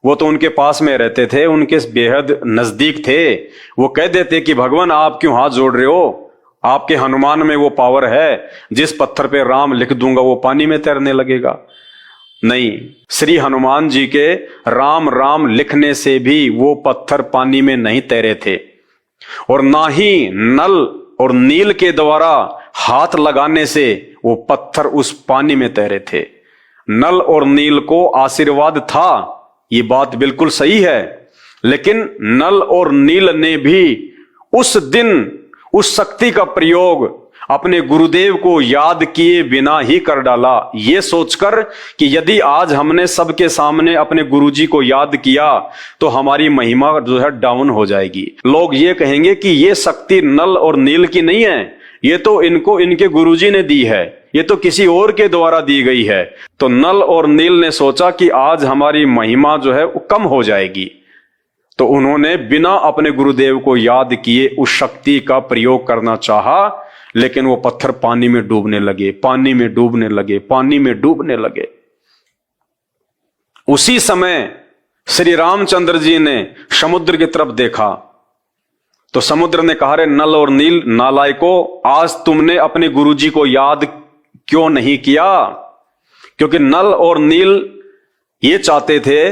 वो तो उनके पास में रहते थे, उनके बेहद नजदीक थे। वो कह देते कि भगवान आप क्यों हाथ जोड़ रहे हो, आपके हनुमान में वो पावर है, जिस पत्थर पे राम लिख दूंगा वो पानी में तैरने लगेगा। नहीं, श्री हनुमान जी के राम राम लिखने से भी वो पत्थर पानी में नहीं तैरे थे, और ना ही नल और नील के द्वारा हाथ लगाने से वो पत्थर उस पानी में तैरे थे। नल और नील को आशीर्वाद था, ये बात बिल्कुल सही है, लेकिन नल और नील ने भी उस दिन उस शक्ति का प्रयोग अपने गुरुदेव को याद किए बिना ही कर डाला, ये सोचकर कि यदि आज हमने सबके सामने अपने गुरुजी को याद किया तो हमारी महिमा जो है डाउन हो जाएगी। लोग ये कहेंगे कि ये शक्ति नल और नील की नहीं है, ये तो इनको इनके गुरुजी ने दी है, ये तो किसी और के द्वारा दी गई है। तो नल और नील ने सोचा कि आज हमारी महिमा जो है वो कम हो जाएगी, तो उन्होंने बिना अपने गुरुदेव को याद किए उस शक्ति का प्रयोग करना चाहा, लेकिन वो पत्थर पानी में डूबने लगे, पानी में डूबने लगे, पानी में डूबने लगे। उसी समय श्री रामचंद्र जी ने समुद्र की तरफ देखा तो समुद्र ने कहा, रे नल और नील नालायको, आज तुमने अपने गुरुजी को याद क्यों नहीं किया? क्योंकि नल और नील ये चाहते थे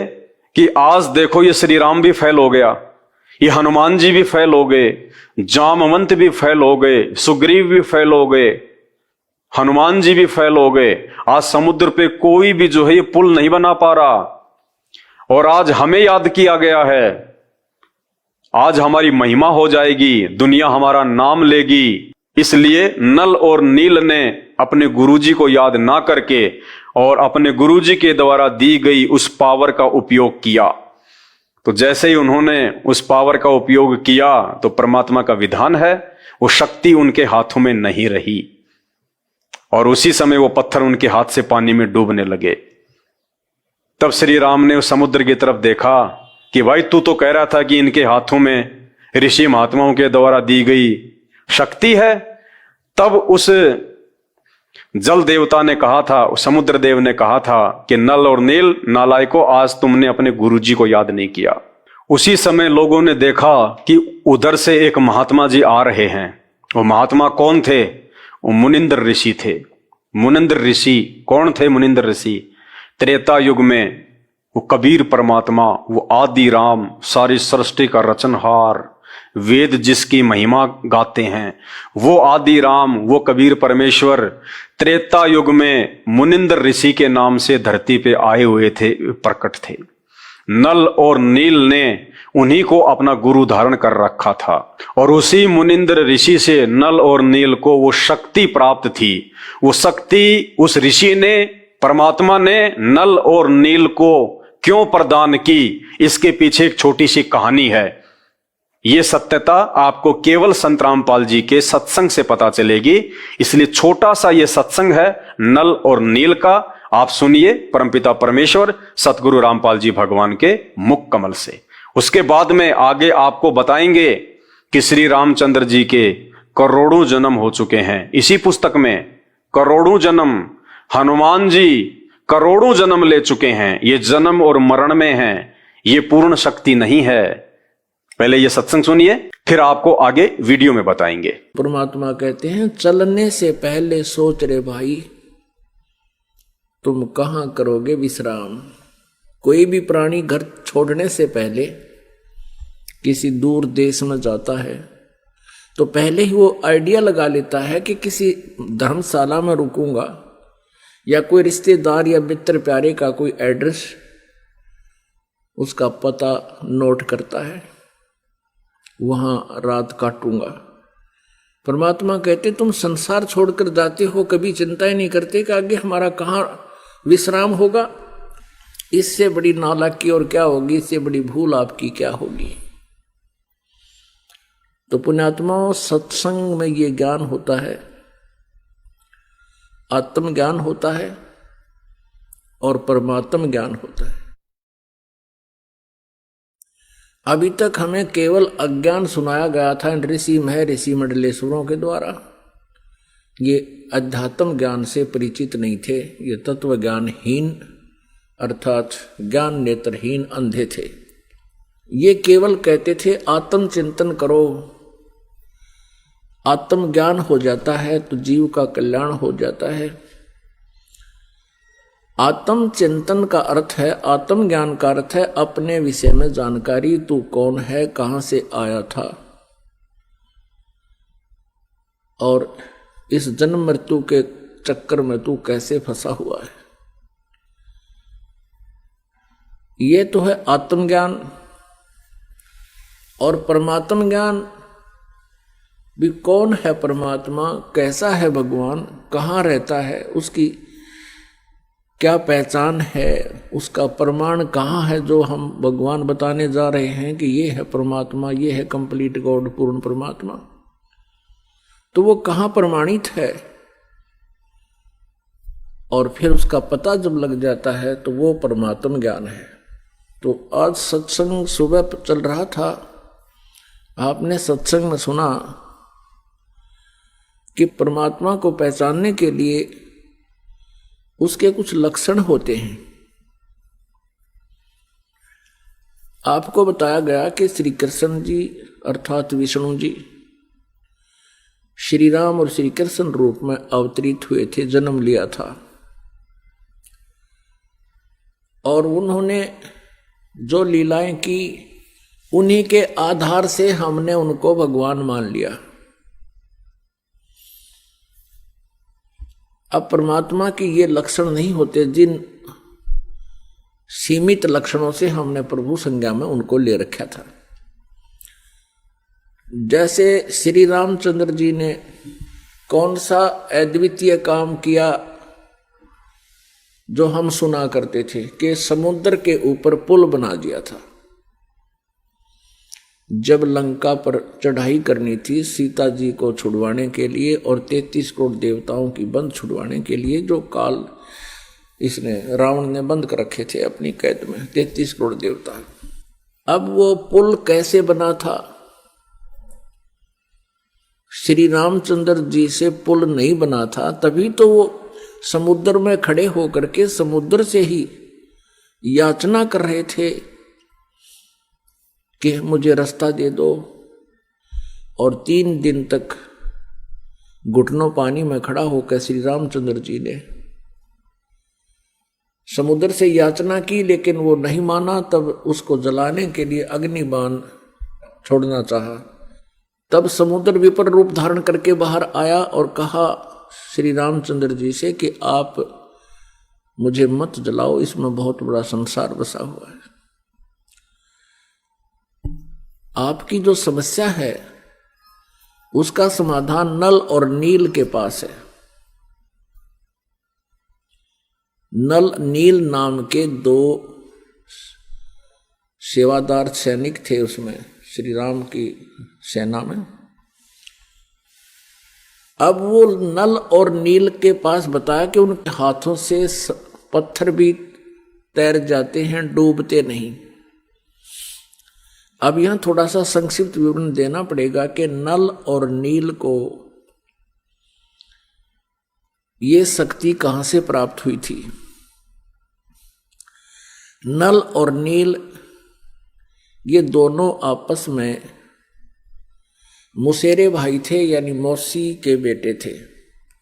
कि आज देखो ये श्री राम भी फेल हो गया, ये हनुमान जी भी फेल हो गए, जामवंत भी फेल हो गए, सुग्रीव भी फेल हो गए, हनुमान जी भी फेल हो गए। आज समुद्र पे कोई भी जो है ये पुल नहीं बना पा रहा, और आज हमें याद किया गया है, आज हमारी महिमा हो जाएगी, दुनिया हमारा नाम लेगी। इसलिए नल और नील ने अपने गुरुजी को याद ना करके और अपने गुरुजी के द्वारा दी गई उस पावर का उपयोग किया। तो जैसे ही उन्होंने उस पावर का उपयोग किया तो परमात्मा का विधान है, वो शक्ति उनके हाथों में नहीं रही, और उसी समय वो पत्थर उनके हाथ से पानी में डूबने लगे। तब श्री राम ने उस समुद्र की तरफ देखा कि भाई तू तो कह रहा था कि इनके हाथों में ऋषि महात्माओं के द्वारा दी गई शक्ति है। तब उस जल देवता ने कहा था, समुद्र देव ने कहा था कि नल और नील नालायको, आज तुमने अपने गुरुजी को याद नहीं किया। उसी समय लोगों ने देखा कि उधर से एक महात्मा जी आ रहे हैं। वो महात्मा कौन थे? वो मुनिंद्र ऋषि थे। मुनिंद्र ऋषि कौन थे? मुनिंद्र ऋषि त्रेता युग में वो कबीर परमात्मा, वो आदि राम, सारी सृष्टि का रचनहार, वेद जिसकी महिमा गाते हैं, वो आदि राम, वो कबीर परमेश्वर त्रेता युग में मुनिंद्र ऋषि के नाम से धरती पे आए हुए थे, प्रकट थे। नल और नील ने उन्हीं को अपना गुरु धारण कर रखा था, और उसी मुनिंद्र ऋषि से नल और नील को वो शक्ति प्राप्त थी। वो शक्ति उस ऋषि ने, परमात्मा ने नल और नील को क्यों प्रदान की, इसके पीछे एक छोटी सी कहानी है। ये सत्यता आपको केवल संत रामपाल जी के सत्संग से पता चलेगी। इसलिए छोटा सा ये सत्संग है नल और नील का, आप सुनिए परमपिता परमेश्वर सतगुरु रामपाल जी भगवान के मुख कमल से। उसके बाद में आगे आपको बताएंगे कि श्री रामचंद्र जी के करोड़ों जन्म हो चुके हैं। इसी पुस्तक में करोड़ों जन्म, हनुमान जी करोड़ों जन्म ले चुके हैं। ये जन्म और मरण में है, ये पूर्ण शक्ति नहीं है। पहले ये सत्संग सुनिए, फिर आपको आगे वीडियो में बताएंगे। परमात्मा कहते हैं, चलने से पहले सोच रे भाई, तुम कहां करोगे विश्राम। कोई भी प्राणी घर छोड़ने से पहले किसी दूर देश में जाता है तो पहले ही वो आइडिया लगा लेता है कि किसी धर्मशाला में रुकूंगा, या कोई रिश्तेदार या मित्र प्यारे का कोई एड्रेस, उसका पता नोट करता है, वहां रात काटूंगा। परमात्मा कहते तुम संसार छोड़कर जाते हो, कभी चिंता ही नहीं करते कि आगे हमारा कहाँ विश्राम होगा। इससे बड़ी नालायकी और क्या होगी, इससे बड़ी भूल आपकी क्या होगी। तो पुण्यात्माओं, सत्संग में ये ज्ञान होता है, आत्म ज्ञान होता है और परमात्म ज्ञान होता है। अभी तक हमें केवल अज्ञान सुनाया गया था ऋषि मंडलेश्वरों के द्वारा। ये अध्यात्म ज्ञान से परिचित नहीं थे, ये तत्व ज्ञानहीन अर्थात ज्ञान नेत्रहीन अंधे थे। ये केवल कहते थे आत्म चिंतन करो, आत्म ज्ञान हो जाता है तो जीव का कल्याण हो जाता है। आत्म चिंतन का अर्थ है, आत्म ज्ञान का अर्थ है अपने विषय में जानकारी, तू कौन है, कहां से आया था और इस जन्म मृत्यु के चक्कर में तू कैसे फंसा हुआ है। ये तो है आत्मज्ञान। और परमात्म ज्ञान भी, कौन है परमात्मा, कैसा है भगवान, कहाँ रहता है, उसकी क्या पहचान है, उसका प्रमाण कहाँ है जो हम भगवान बताने जा रहे हैं कि ये है परमात्मा, ये है कंप्लीट गॉड, पूर्ण परमात्मा। तो वो कहाँ प्रमाणित है, और फिर उसका पता जब लग जाता है तो वो परमात्म ज्ञान है। तो आज सत्संग सुबह चल रहा था, आपने सत्संग में सुना कि परमात्मा को पहचानने के लिए उसके कुछ लक्षण होते हैं। आपको बताया गया कि श्री कृष्ण जी अर्थात विष्णु जी श्री राम और श्री कृष्ण रूप में अवतरित हुए थे, जन्म लिया था, और उन्होंने जो लीलाएं की उन्हीं के आधार से हमने उनको भगवान मान लिया। अब परमात्मा के ये लक्षण नहीं होते जिन सीमित लक्षणों से हमने प्रभु संज्ञा में उनको ले रखा था। जैसे श्री रामचंद्र जी ने कौन सा अद्वितीय काम किया जो हम सुना करते थे कि समुद्र के ऊपर पुल बना दिया था। जब लंका पर चढ़ाई करनी थी सीता जी को छुड़वाने के लिए और 33 करोड़ देवताओं की बंद छुड़वाने के लिए, जो काल इसने रावण ने बंद कर रखे थे अपनी कैद में 33 करोड़ देवता। अब वो पुल कैसे बना था? श्री रामचंद्र जी से पुल नहीं बना था, तभी तो वो समुद्र में खड़े होकर के समुद्र से ही याचना कर रहे थे कि मुझे रास्ता दे दो, और 3 दिन तक घुटनों पानी में खड़ा होकर श्री रामचंद्र जी ने समुद्र से याचना की, लेकिन वो नहीं माना। तब उसको जलाने के लिए अग्निबाण छोड़ना चाहा। तब समुद्र विपर रूप धारण करके बाहर आया और कहा श्री रामचंद्र जी से कि आप मुझे मत जलाओ, इसमें बहुत बड़ा संसार बसा हुआ है। आपकी जो समस्या है उसका समाधान नल और नील के पास है। नल नील नाम के 2 सेवादार सैनिक थे उसमें, श्री राम की सेना में। अब वो नल और नील के पास बताया कि उनके हाथों से पत्थर भी तैर जाते हैं, डूबते नहीं। अब यहां थोड़ा सा संक्षिप्त विवरण देना पड़ेगा कि नल और नील को ये शक्ति कहां से प्राप्त हुई थी। नल और नील ये दोनों आपस में मुसेरे भाई थे, यानी मौसी के बेटे थे।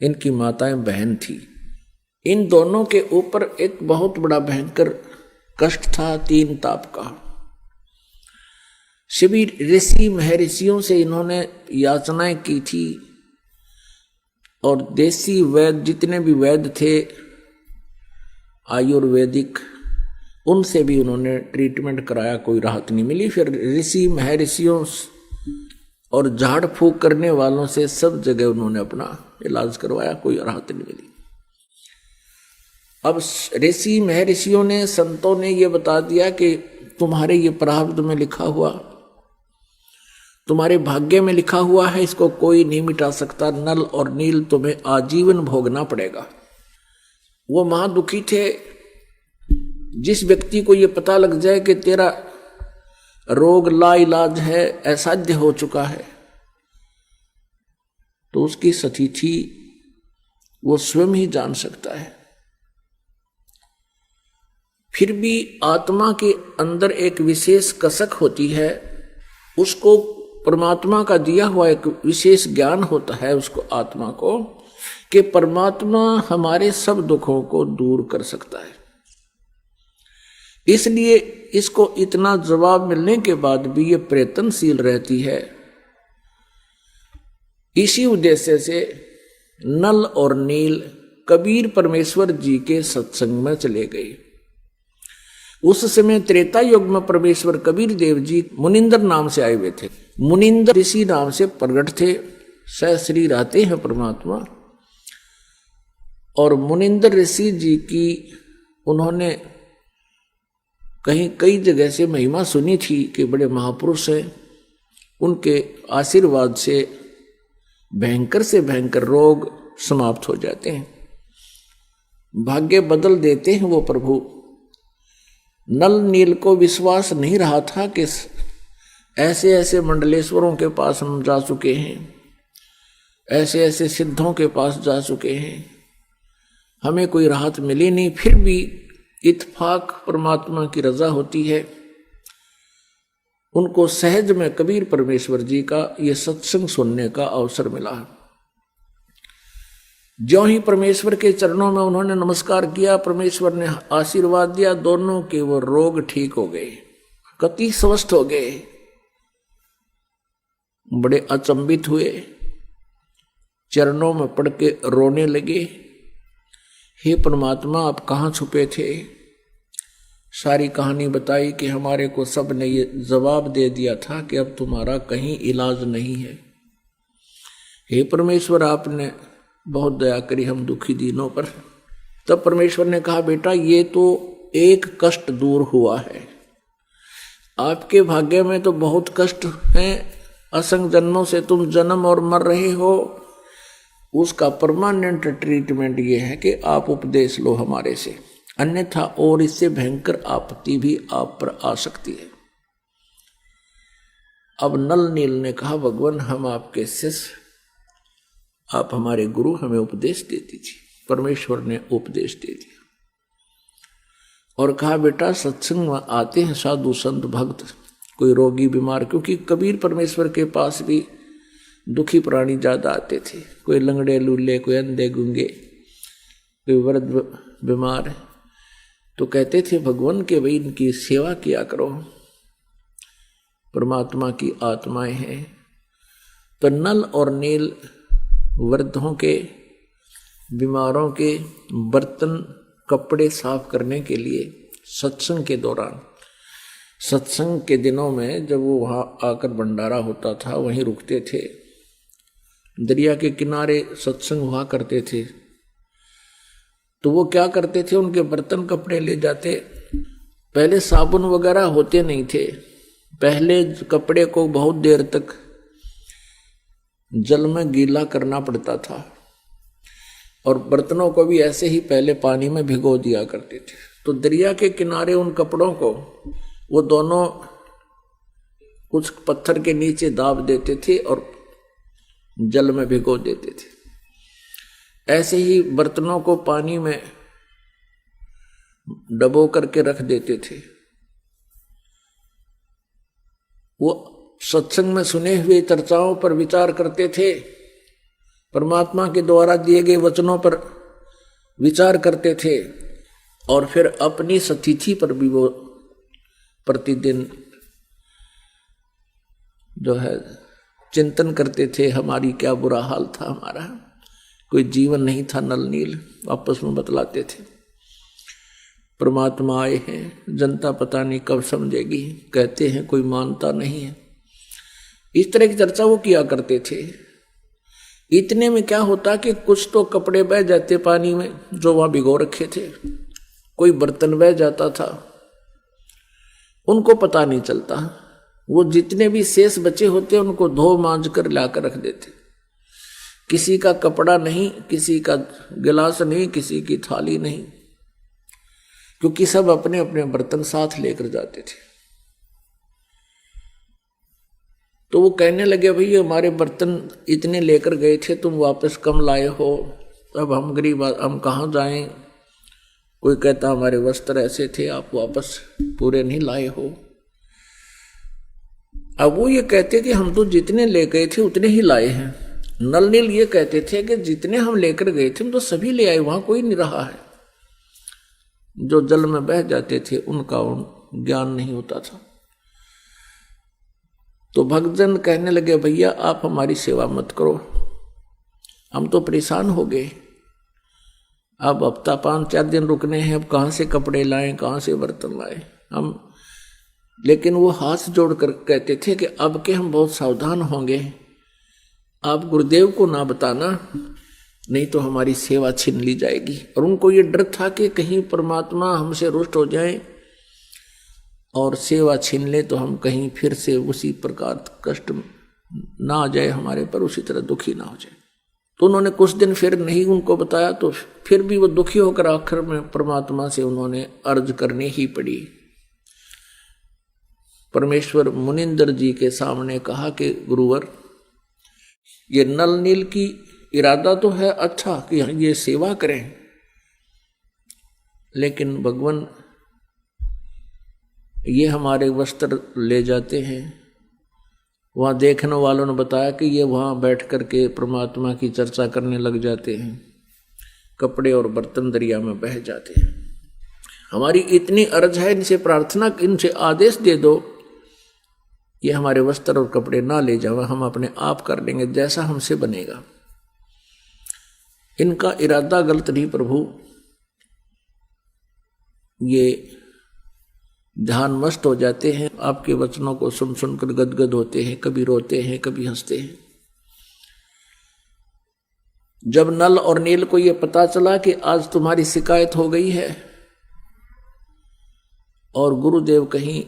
इनकी माताएं बहन थी। इन दोनों के ऊपर एक बहुत बड़ा भयंकर कष्ट था, 3 ताप का। सभी ऋषि महर्षियों से इन्होंने याचनाएं की थी और देसी वैद्य जितने भी वैद्य थे आयुर्वेदिक, उनसे भी उन्होंने ट्रीटमेंट कराया, कोई राहत नहीं मिली। फिर ऋषि महर्षियों और झाड़ फूक करने वालों से सब जगह उन्होंने अपना इलाज करवाया, कोई राहत नहीं मिली। अब ऋषि महर्षियों ने, संतों ने ये बता दिया कि तुम्हारे ये प्रारब्ध में लिखा हुआ, तुम्हारे भाग्य में लिखा हुआ है, इसको कोई नहीं मिटा सकता। नल और नील तुम्हें आजीवन भोगना पड़ेगा। वो महादुखी थे। जिस व्यक्ति को ये पता लग जाए कि तेरा रोग लाइलाज है, असाध्य हो चुका है, तो उसकी स्थिति वो स्वयं ही जान सकता है। फिर भी आत्मा के अंदर एक विशेष कसक होती है, उसको परमात्मा का दिया हुआ एक विशेष ज्ञान होता है उसको, आत्मा को, कि परमात्मा हमारे सब दुखों को दूर कर सकता है। इसलिए इसको इतना जवाब मिलने के बाद भी ये प्रयत्नशील रहती है। इसी उद्देश्य से नल और नील कबीर परमेश्वर जी के सत्संग में चले गए। उस समय त्रेता युग में परमेश्वर कबीर देव जी मुनिंदर नाम से आए हुए थे। मुनिंदर ऋषि नाम से प्रकट थे, सहस्री रहते हैं परमात्मा। और मुनिंदर ऋषि जी की उन्होंने कहीं कई जगह से महिमा सुनी थी कि बड़े महापुरुष हैं, उनके आशीर्वाद से भयंकर से भयंकर रोग समाप्त हो जाते हैं, भाग्य बदल देते हैं वो प्रभु। नल नील को विश्वास नहीं रहा था कि ऐसे ऐसे मंडलेश्वरों के पास हम जा चुके हैं, ऐसे ऐसे सिद्धों के पास जा चुके हैं, हमें कोई राहत मिली नहीं। फिर भी इत्फाक परमात्मा की रजा होती है। उनको सहज में कबीर परमेश्वर जी का ये सत्संग सुनने का अवसर मिला। ज्यों ही परमेश्वर के चरणों में उन्होंने नमस्कार किया, परमेश्वर ने आशीर्वाद दिया, दोनों के वो रोग ठीक हो गए, कति स्वस्थ हो गए। बड़े अचंभित हुए, चरणों में पड़ के रोने लगे, हे परमात्मा आप कहाँ छुपे थे। सारी कहानी बताई कि हमारे को सब ने ये जवाब दे दिया था कि अब तुम्हारा कहीं इलाज नहीं है। हे परमेश्वर आपने बहुत दया करी हम दुखी दिनों पर। तब परमेश्वर ने कहा बेटा ये तो एक कष्ट दूर हुआ है, आपके भाग्य में तो बहुत कष्ट हैं, असंख्य जन्मों से तुम जन्म और मर रहे हो। उसका परमानेंट ट्रीटमेंट ये है कि आप उपदेश लो हमारे से, अन्यथा और इससे भयंकर आपत्ति भी आप पर आ सकती है। अब नल नील ने कहा भगवान हम आपके शिष्य, आप हमारे गुरु, हमें उपदेश दे दीजिए। परमेश्वर ने उपदेश दे दिया और कहा बेटा सत्संग में आते हैं साधु संत भक्त, कोई रोगी बीमार, क्योंकि कबीर परमेश्वर के पास भी दुखी प्राणी ज्यादा आते थे, कोई लंगड़े लूले, कोई अंधे गूंगे, कोई वृद्ध बीमार, तो कहते थे भगवान के भाई इनकी सेवा किया करो, परमात्मा की आत्माएं हैं। तो नल और नील वृद्धों के, बीमारों के बर्तन कपड़े साफ करने के लिए सत्संग के दौरान, सत्संग के दिनों में जब वो वहाँ आकर भंडारा होता था वहीं रुकते थे, दरिया के किनारे सत्संग हुआ करते थे। तो वो क्या करते थे, उनके बर्तन कपड़े ले जाते। पहले साबुन वगैरह होते नहीं थे, पहले कपड़े को बहुत देर तक जल में गीला करना पड़ता था और बर्तनों को भी ऐसे ही पहले पानी में भिगो दिया करते थे। तो दरिया के किनारे उन कपड़ों को वो दोनों कुछ पत्थर के नीचे दाब देते थे और जल में भिगो देते थे। ऐसे ही बर्तनों को पानी में डबो करके रख देते थे। वो सत्संग में सुने हुए चर्चाओं पर विचार करते थे, परमात्मा के द्वारा दिए गए वचनों पर विचार करते थे और फिर अपनी सतिथि पर भी वो प्रतिदिन जो है चिंतन करते थे। हमारी क्या बुरा हाल था, हमारा कोई जीवन नहीं था, नल नील आपस में बतलाते थे। परमात्मा आए हैं, जनता पता नहीं कब समझेगी, कहते हैं कोई मानता नहीं है। इस तरह की चर्चा वो किया करते थे। इतने में क्या होता कि कुछ तो कपड़े बह जाते पानी में जो वहां भिगो रखे थे, कोई बर्तन बह जाता था, उनको पता नहीं चलता। वो जितने भी शेष बचे होते उनको धो मांज कर लाकर रख देते। किसी का कपड़ा नहीं, किसी का गिलास नहीं, किसी की थाली नहीं, क्योंकि सब अपने अपने बर्तन साथ लेकर जाते थे। तो वो कहने लगे, भाई हमारे बर्तन इतने लेकर गए थे, तुम वापस कम लाए हो, अब हम गरीब, हम कहाँ जाएं। कोई कहता हमारे वस्त्र ऐसे थे, आप वापस पूरे नहीं लाए हो। अब वो ये कहते कि हम तो जितने ले गए थे उतने ही लाए हैं। नल नील ये कहते थे कि जितने हम लेकर गए थे हम तो सभी ले आए, वहां कोई नहीं रहा है। जो जल में बह जाते थे उनका ज्ञान नहीं होता था। तो भक्तजन कहने लगे, भैया आप हमारी सेवा मत करो, हम तो परेशान हो गए। अब हफ्ता 5-4 दिन रुकने हैं, अब कहाँ से कपड़े लाएं, कहाँ से बर्तन लाएं हम। लेकिन वो हाथ जोड़कर कहते थे कि अब के हम बहुत सावधान होंगे, आप गुरुदेव को ना बताना, नहीं तो हमारी सेवा छीन ली जाएगी। और उनको ये डर था कि कहीं परमात्मा हमसे रुष्ट हो जाए और सेवा छीन ले तो हम कहीं फिर से उसी प्रकार कष्ट ना आ जाए हमारे पर, उसी तरह दुखी ना हो जाए। तो उन्होंने कुछ दिन फिर नहीं उनको बताया, तो फिर भी वो दुखी होकर आखिर में परमात्मा से उन्होंने अर्ज करनी ही पड़ी। परमेश्वर मुनिंदर जी के सामने कहा कि गुरुवर, ये नल नील की इरादा तो है अच्छा कि ये सेवा करें, लेकिन भगवान ये हमारे वस्त्र ले जाते हैं। वहाँ देखने वालों ने बताया कि ये वहाँ बैठ कर के परमात्मा की चर्चा करने लग जाते हैं, कपड़े और बर्तन दरिया में बह जाते हैं। हमारी इतनी अर्ज है, इनसे प्रार्थना, इनसे आदेश दे दो, ये हमारे वस्त्र और कपड़े ना ले जाओ, हम अपने आप कर लेंगे जैसा हमसे बनेगा। इनका इरादा गलत नहीं प्रभु, ये ध्यान मस्त हो जाते हैं, आपके वचनों को सुन सुनकर गदगद होते हैं, कभी रोते हैं, कभी हंसते हैं। जब नल और नील को ये पता चला कि आज तुम्हारी शिकायत हो गई है और गुरुदेव कहीं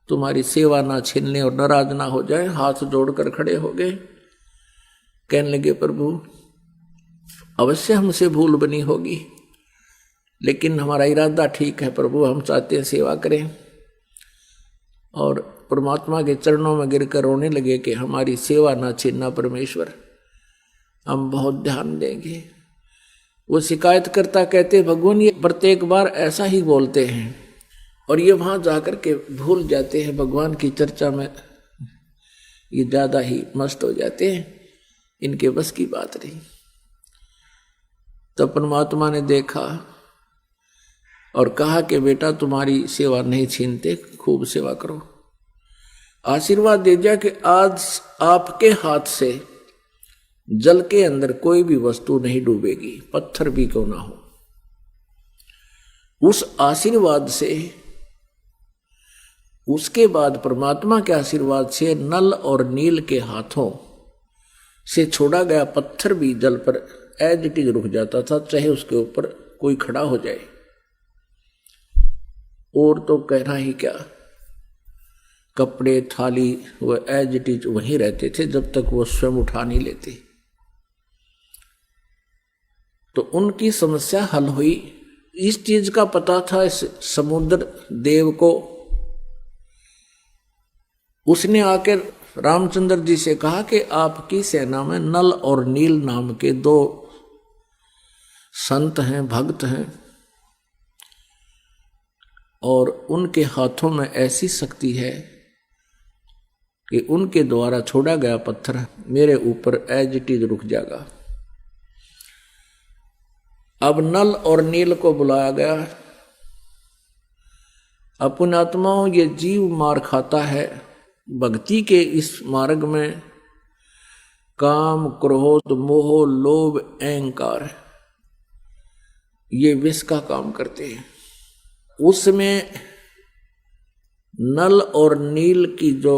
तुम्हारी सेवा ना छीन ले और नाराज ना हो जाए, हाथ जोड़कर खड़े हो गए। कहने लगे, प्रभु अवश्य हमसे भूल बनी होगी, लेकिन हमारा इरादा ठीक है प्रभु, हम चाहते हैं सेवा करें। और परमात्मा के चरणों में गिरकर रोने लगे कि हमारी सेवा ना छीनना परमेश्वर, हम बहुत ध्यान देंगे। वो शिकायत करता कहते, भगवान ये प्रत्येक बार ऐसा ही बोलते हैं और ये वहां जाकर के भूल जाते हैं, भगवान की चर्चा में ये ज्यादा ही मस्त हो जाते हैं, इनके बस की बात नहीं। तब परमात्मा ने देखा और कहा कि बेटा तुम्हारी सेवा नहीं छीनते, खूब सेवा करो। आशीर्वाद दे दिया कि आज आपके हाथ से जल के अंदर कोई भी वस्तु नहीं डूबेगी, पत्थर भी क्यों ना हो। उस आशीर्वाद से, उसके बाद परमात्मा के आशीर्वाद से नल और नील के हाथों से छोड़ा गया पत्थर भी जल पर एज इट इज रुक जाता था, चाहे उसके ऊपर कोई खड़ा हो जाए। और तो कहना ही क्या, कपड़े थाली वह एज इट इज वहीं रहते थे जब तक वो स्वयं उठा नहीं लेते। तो उनकी समस्या हल हुई। इस चीज का पता था इस समुद्र देव को उसने आकर रामचंद्र जी से कहा कि आपकी सेना में नल और नील नाम के दो संत हैं, भक्त हैं, और उनके हाथों में ऐसी शक्ति है कि उनके द्वारा छोड़ा गया पत्थर मेरे ऊपर एज इट इज रुक जाएगा। अब नल और नील को बुलाया गया। अपन आत्माओं, ये जीव मार खाता है भक्ति के इस मार्ग में। काम, क्रोध, मोह, लोभ, अहंकार, ये विष का काम करते हैं। उसमें नल और नील की जो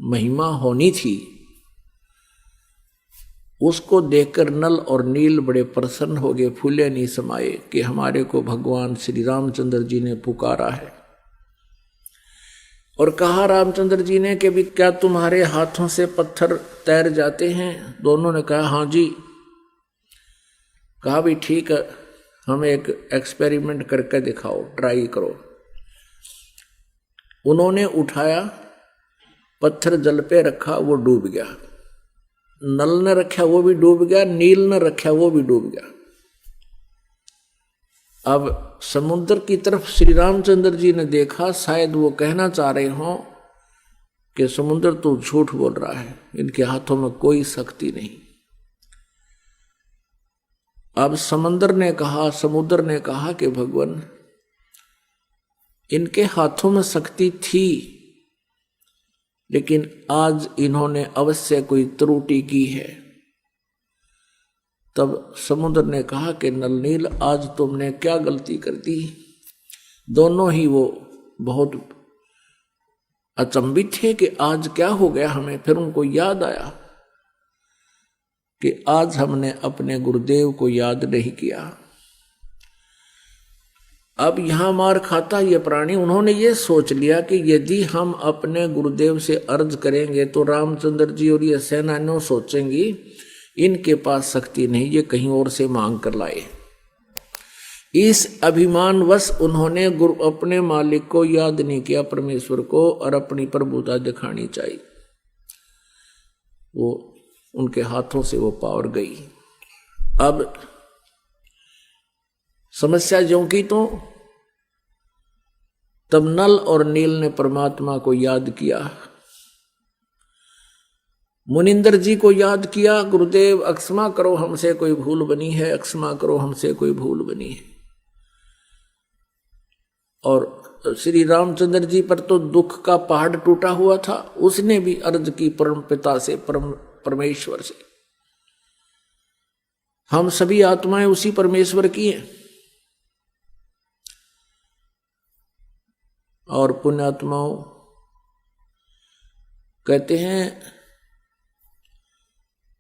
महिमा होनी थी, उसको देखकर नल और नील बड़े प्रसन्न हो गए, फूले नहीं समाये कि हमारे को भगवान श्री रामचंद्र जी ने पुकारा है। और कहा रामचंद्र जी ने कि भी क्या तुम्हारे हाथों से पत्थर तैर जाते हैं? दोनों ने कहा हाँ जी। कहा भी ठीक है, हमें एक एक्सपेरिमेंट करके दिखाओ, ट्राई करो। उन्होंने उठाया, पत्थर जल पे रखा, वो डूब गया। नल ने रखा वो भी डूब गया, नील ने रखा वो भी डूब गया। अब समुद्र की तरफ श्री रामचंद्र जी ने देखा, शायद वो कहना चाह रहे हों कि समुद्र तो झूठ बोल रहा है, इनके हाथों में कोई शक्ति नहीं। अब समुद्र ने कहा कि भगवान, इनके हाथों में शक्ति थी, लेकिन आज इन्होंने अवश्य कोई त्रुटि की है। तब समुद्र ने कहा कि नल नील, आज तुमने क्या गलती कर दी? दोनों ही वो बहुत अचंभित थे कि आज क्या हो गया हमें। फिर उनको याद आया कि आज हमने अपने गुरुदेव को याद नहीं किया। अब यहां मार खाता ये प्राणी, उन्होंने ये सोच लिया कि यदि हम अपने गुरुदेव से अर्ज करेंगे तो रामचंद्र जी और ये सेनानियों सोचेंगी इनके पास शक्ति नहीं, ये कहीं और से मांग कर लाए। इस अभिमानवश उन्होंने अपने मालिक को याद नहीं किया, परमेश्वर को, और अपनी प्रभुता दिखानी चाहिए। वो उनके हाथों से वो पावर गई। अब समस्या ज्यों की तो तब नल और नील ने परमात्मा को याद किया, मुनिंदर जी को याद किया। गुरुदेव अक्षमा करो, हमसे कोई भूल बनी है, अक्षमा करो, हमसे कोई भूल बनी है। और श्री रामचंद्र जी पर तो दुख का पहाड़ टूटा हुआ था, उसने भी अर्ज की परम पिता से, परमेश्वर से। हम सभी आत्माएं उसी परमेश्वर की हैं। और पुण्यात्माओं कहते हैं,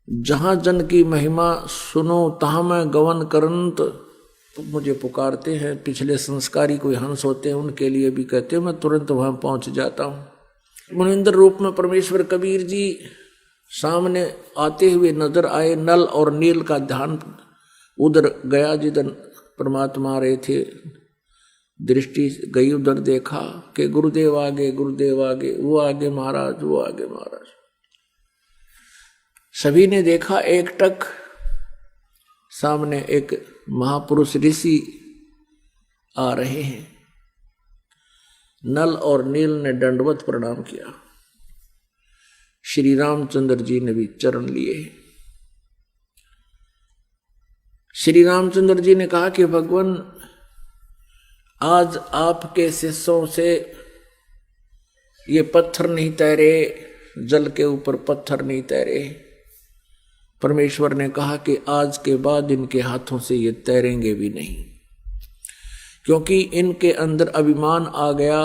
जहां जन की महिमा सुनो तहां मैं गवन करंत, तो मुझे पुकारते हैं। पिछले संस्कारी कोई हंस होते हैं, उनके लिए भी कहते हैं, मैं तुरंत वहां पहुंच जाता हूं। मुनिंद्र रूप में परमेश्वर कबीर जी सामने आते हुए नजर आए। नल और नील का ध्यान उधर गया जिधर परमात्मा रहे थे, दृष्टि गई उधर, देखा कि गुरुदेव आगे, गुरुदेव आगे, वो आगे महाराज, वो आगे महाराज। सभी ने देखा एकटक सामने एक महापुरुष ऋषि आ रहे हैं। नल और नील ने दंडवत प्रणाम किया। श्री रामचंद्र जी ने भी चरण लिए। श्री रामचंद्र जी ने कहा कि भगवान, आज आपके शिष्यों से ये पत्थर नहीं तैरे, जल के ऊपर पत्थर नहीं तैरे। परमेश्वर ने कहा कि आज के बाद इनके हाथों से ये तैरेंगे भी नहीं, क्योंकि इनके अंदर अभिमान आ गया,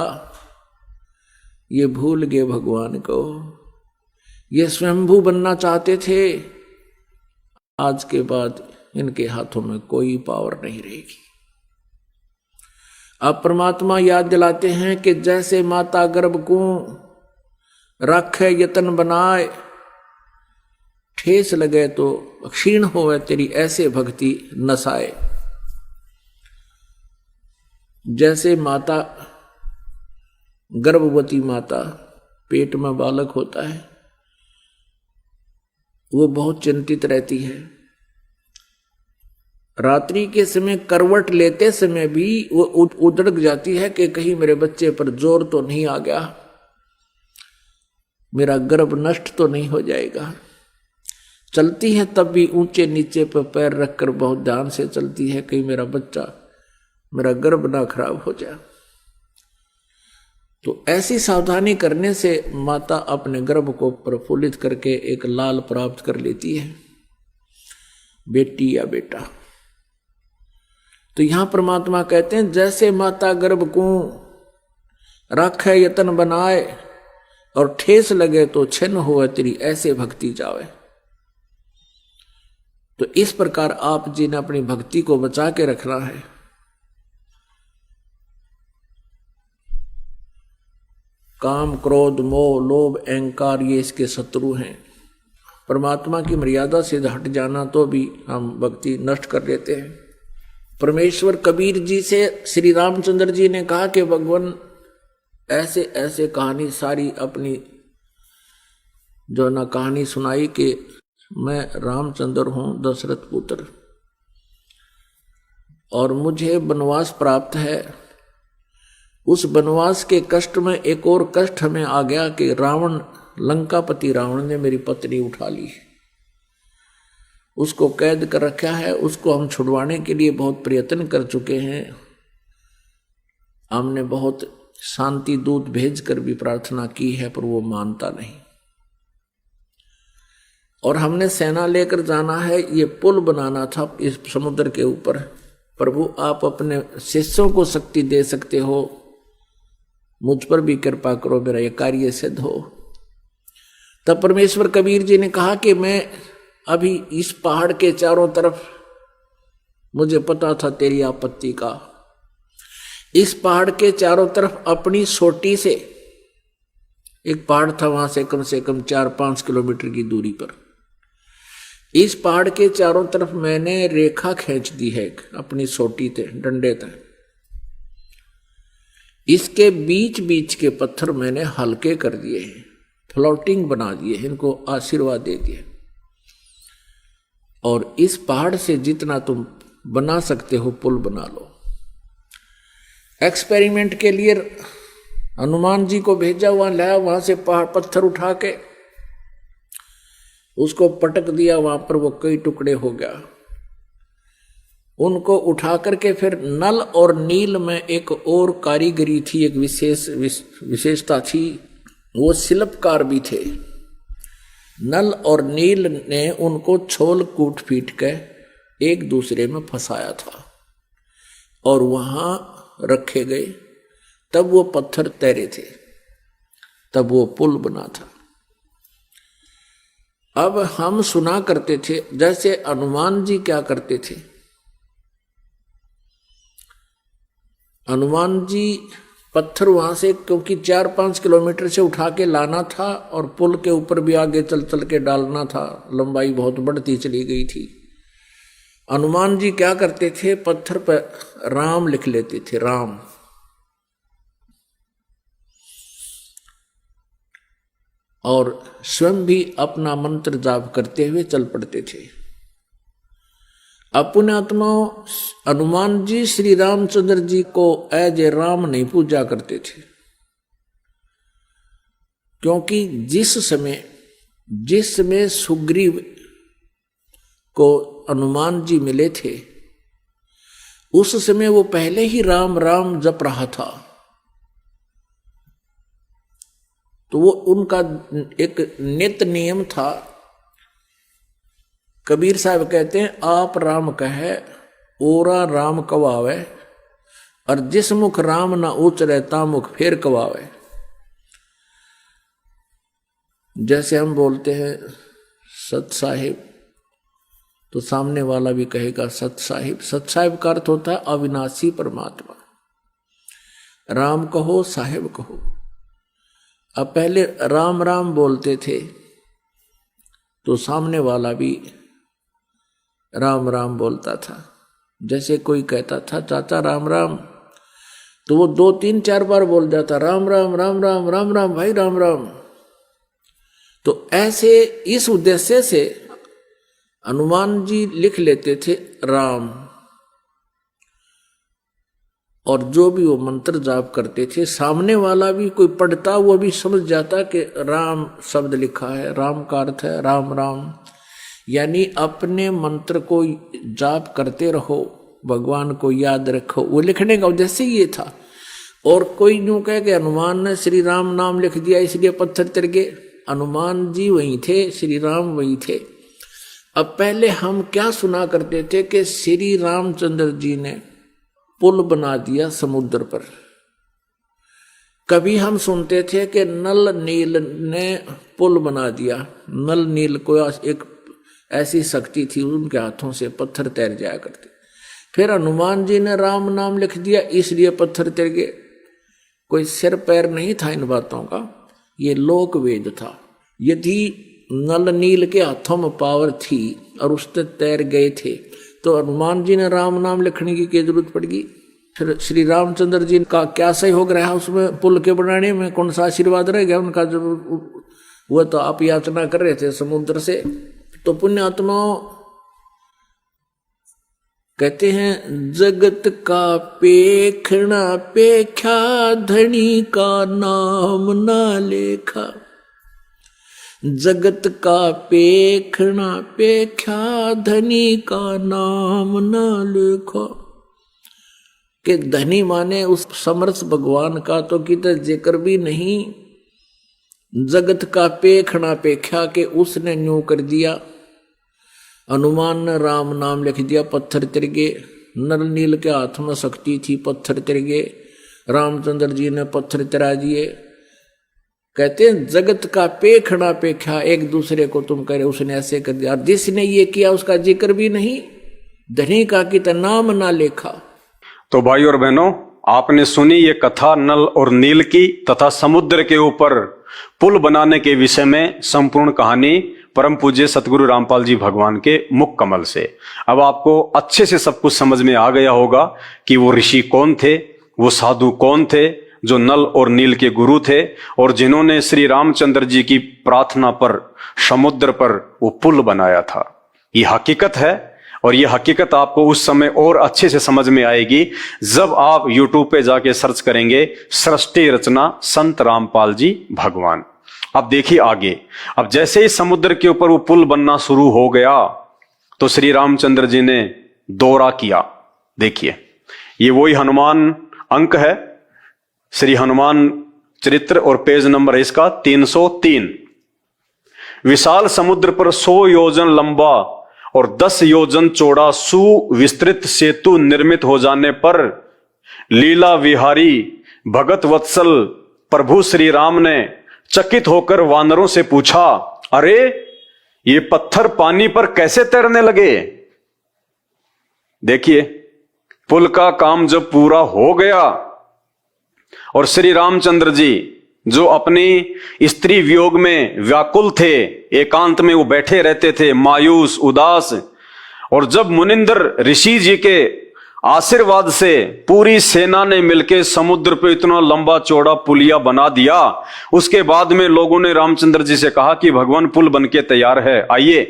ये भूल गए भगवान को। ये स्वयंभू बनना चाहते थे, आज के बाद इनके हाथों में कोई पावर नहीं रहेगी। अब परमात्मा याद दिलाते हैं कि जैसे माता गर्भ को रखे यतन बनाए, ठेस लगे तो क्षीण होवे तेरी ऐसे भक्ति नसाए। जैसे माता, गर्भवती माता पेट में बालक होता है, वो बहुत चिंतित रहती है। रात्रि के समय करवट लेते समय भी वो उधड़क जाती है कि कहीं मेरे बच्चे पर जोर तो नहीं आ गया, मेरा गर्भ नष्ट तो नहीं हो जाएगा। चलती है तब भी ऊंचे नीचे पर पैर रखकर बहुत ध्यान से चलती है, कहीं मेरा बच्चा, मेरा गर्भ ना खराब हो जाए। तो ऐसी सावधानी करने से माता अपने गर्भ को प्रफुल्लित करके एक लाल प्राप्त कर लेती है, बेटी या बेटा। तो यहां परमात्मा कहते हैं जैसे माता गर्भ को राखे यतन बनाए और ठेस लगे तो छिन्न होवे तेरी, ऐसे भक्ति जावे। तो इस प्रकार आप जी ने अपनी भक्ति को बचा के रखना है। काम, क्रोध, मोह, लोभ, अहंकार ये इसके शत्रु हैं। परमात्मा की मर्यादा से हट जाना तो भी हम भक्ति नष्ट कर देते हैं। परमेश्वर कबीर जी से श्री रामचंद्र जी ने कहा कि भगवान ऐसे ऐसे कहानी सारी अपनी जो ना कहानी सुनाई कि मैं रामचंद्र हूं, दशरथ पुत्र, और मुझे वनवास प्राप्त है। उस वनवास के कष्ट में एक और कष्ट हमें आ गया कि रावण, लंकापति रावण ने मेरी पत्नी उठा ली, उसको कैद कर रखा है। उसको हम छुड़वाने के लिए बहुत प्रयत्न कर चुके हैं। हमने बहुत शांति दूत भेजकर भी प्रार्थना की है, पर वो मानता नहीं। और हमने सेना लेकर जाना है, ये पुल बनाना था इस समुद्र के ऊपर। प्रभु आप अपने शिष्यों को शक्ति दे सकते हो, मुझ पर भी कृपा करो, मेरा ये कार्य सिद्ध हो। तब परमेश्वर कबीर जी ने कहा कि मैं अभी इस पहाड़ के चारों तरफ, मुझे पता था तेरी आपत्ति का, इस पहाड़ के चारों तरफ अपनी सोटी से, एक पहाड़ था वहां से कम 4-5 किलोमीटर की दूरी पर, इस पहाड़ के चारों तरफ मैंने रेखा खींच दी है अपनी सोटी से, डंडे से। इसके बीच बीच के पत्थर मैंने हल्के कर दिए हैं, फ्लोटिंग बना दिए, इनको आशीर्वाद दे दिए। और इस पहाड़ से जितना तुम बना सकते हो पुल बना लो। एक्सपेरिमेंट के लिए हनुमान जी को भेजा, वहां लाया, वहां से पहाड़ पत्थर उठा के उसको पटक दिया, वहां पर वो कई टुकड़े हो गया। उनको उठा करके फिर नल और नील में एक और कारीगरी थी, एक विशेषता थी, वो शिल्पकार भी थे। नल और नील ने उनको छोल कूट पीट के एक दूसरे में फंसाया था और वहां रखे गए, तब वो पत्थर तैरे थे, तब वो पुल बना था। अब हम सुना करते थे जैसे हनुमान जी क्या करते थे। हनुमान जी पत्थर वहां से, क्योंकि 4-5 किलोमीटर से उठा के लाना था और पुल के ऊपर भी आगे चल चल के डालना था, लंबाई बहुत बढ़ती चली गई थी। हनुमान जी क्या करते थे, पत्थर पर राम लिख लेते थे, राम, और स्वयं भी अपना मंत्र जाप करते हुए चल पड़ते थे। अपने आत्मा हनुमान जी श्री रामचंद्र जी को एज ए राम नहीं पूजा करते थे, क्योंकि जिस समय सुग्रीव को हनुमान जी मिले थे, उस समय वो पहले ही राम राम जप रहा था। तो वो उनका एक नित्य नियम था। कबीर साहब कहते हैं, आप राम कहे ओरा राम कवावे, और जिस मुख राम ना उचरे ता मुख फेर कवावे। जैसे हम बोलते हैं सत साहिब, तो सामने वाला भी कहेगा सत साहिब। सत साहिब का अर्थ होता है अविनाशी परमात्मा। राम कहो साहिब कहो। अब पहले राम राम बोलते थे तो सामने वाला भी राम राम बोलता था। जैसे कोई कहता था चाचा राम राम, तो वो 2-3-4 बार बोल जाता राम राम राम राम राम राम भाई राम राम। तो ऐसे इस उद्देश्य से हनुमान जी लिख लेते थे राम, और जो भी वो मंत्र जाप करते थे सामने वाला भी कोई पढ़ता वो भी समझ जाता कि राम शब्द लिखा है, राम का अर्थ है राम राम। यानी अपने मंत्र को जाप करते रहो, भगवान को याद रखो, वो लिखने का उद्देश्य ये था। और कोई यूं कहे कि हनुमान ने श्री राम नाम लिख दिया इसलिए पत्थर तिर गए, हनुमान जी वही थे, श्री राम वही थे। अब पहले हम क्या सुना करते थे कि श्री रामचंद्र जी ने पुल बना दिया समुद्र पर। कभी हम सुनते थे कि नल नील ने पुल बना दिया। नल नील को एक ऐसी शक्ति थी, उनके हाथों से पत्थर तैर जाया करते। फिर हनुमान जी ने राम नाम लिख दिया इसलिए पत्थर तैर गए। कोई सिर पैर नहीं था इन बातों का, ये लोक वेद था। यदि नल नील के हाथों में पावर थी और उससे तैर गए थे तो हनुमान जी ने राम नाम लिखने की क्या जरूरत पड़गी। फिर श्री रामचंद्र जी का क्या सहयोग रहा उसमें, पुल के बनाने में कौन सा आशीर्वाद रह गया उनका, जब वो तो आप याचना कर रहे थे समुद्र से। तो पुण्य आत्माओं कहते हैं जगत का पेखना पेख्या धनी का नाम ना लेखा। जगत का पेखना पेख्या धनी का नाम न लेखा। कि धनी माने उस समर्थ भगवान का तो कितना जिक्र भी नहीं। जगत का पेखना पेख्या के उसने न्यू कर दिया। हनुमान ने राम नाम लिख दिया, पत्थर तिर गए। नल नील के हाथ में शक्ति थी, पत्थर तिर गए। रामचंद्र जी ने पत्थर तिरा दिए। कहते हैं जगत का पेखना पेख्या, एक दूसरे को तुम कह रहे उसने ऐसे कर दिया, और जिसने ये किया उसका जिक्र भी नहीं। धनी का कि नाम ना लेखा। तो भाई और बहनों, आपने सुनी ये कथा नल और नील की तथा समुद्र के ऊपर पुल बनाने के विषय में संपूर्ण कहानी परम पूज्य सतगुरु रामपाल जी भगवान के मुख कमल से। अब आपको अच्छे से सब कुछ समझ में आ गया होगा कि वो ऋषि कौन थे, वो साधु कौन थे जो नल और नील के गुरु थे, और जिन्होंने श्री रामचंद्र जी की प्रार्थना पर समुद्र पर वो पुल बनाया था। ये हकीकत है, और ये हकीकत आपको उस समय और अच्छे से समझ में आएगी जब आप YouTube पे जाके सर्च करेंगे सृष्टि रचना संत रामपाल जी भगवान। अब देखिए आगे, अब जैसे ही समुद्र के ऊपर वो पुल बनना शुरू हो गया तो श्री रामचंद्र जी ने दौरा किया। देखिए ये वही हनुमान अंक है, श्री हनुमान चरित्र, और पेज नंबर है इसका 303। विशाल समुद्र पर 100 योजन लंबा और 10 योजन चौड़ा सुविस्तृत सेतु निर्मित हो जाने पर लीला विहारी भगत वत्सल प्रभु श्री राम ने चकित होकर वानरों से पूछा, अरे ये पत्थर पानी पर कैसे तैरने लगे। देखिए पुल का काम जब पूरा हो गया और श्री रामचंद्र जी जो अपनी स्त्री वियोग में व्याकुल थे, एकांत में वो बैठे रहते थे मायूस उदास, और जब मुनिंदर ऋषि जी के आशीर्वाद से पूरी सेना ने मिलकर समुद्र पे इतना लंबा चौड़ा पुलिया बना दिया, उसके बाद में लोगों ने रामचंद्र जी से कहा कि भगवान पुल बनके तैयार है, आइए।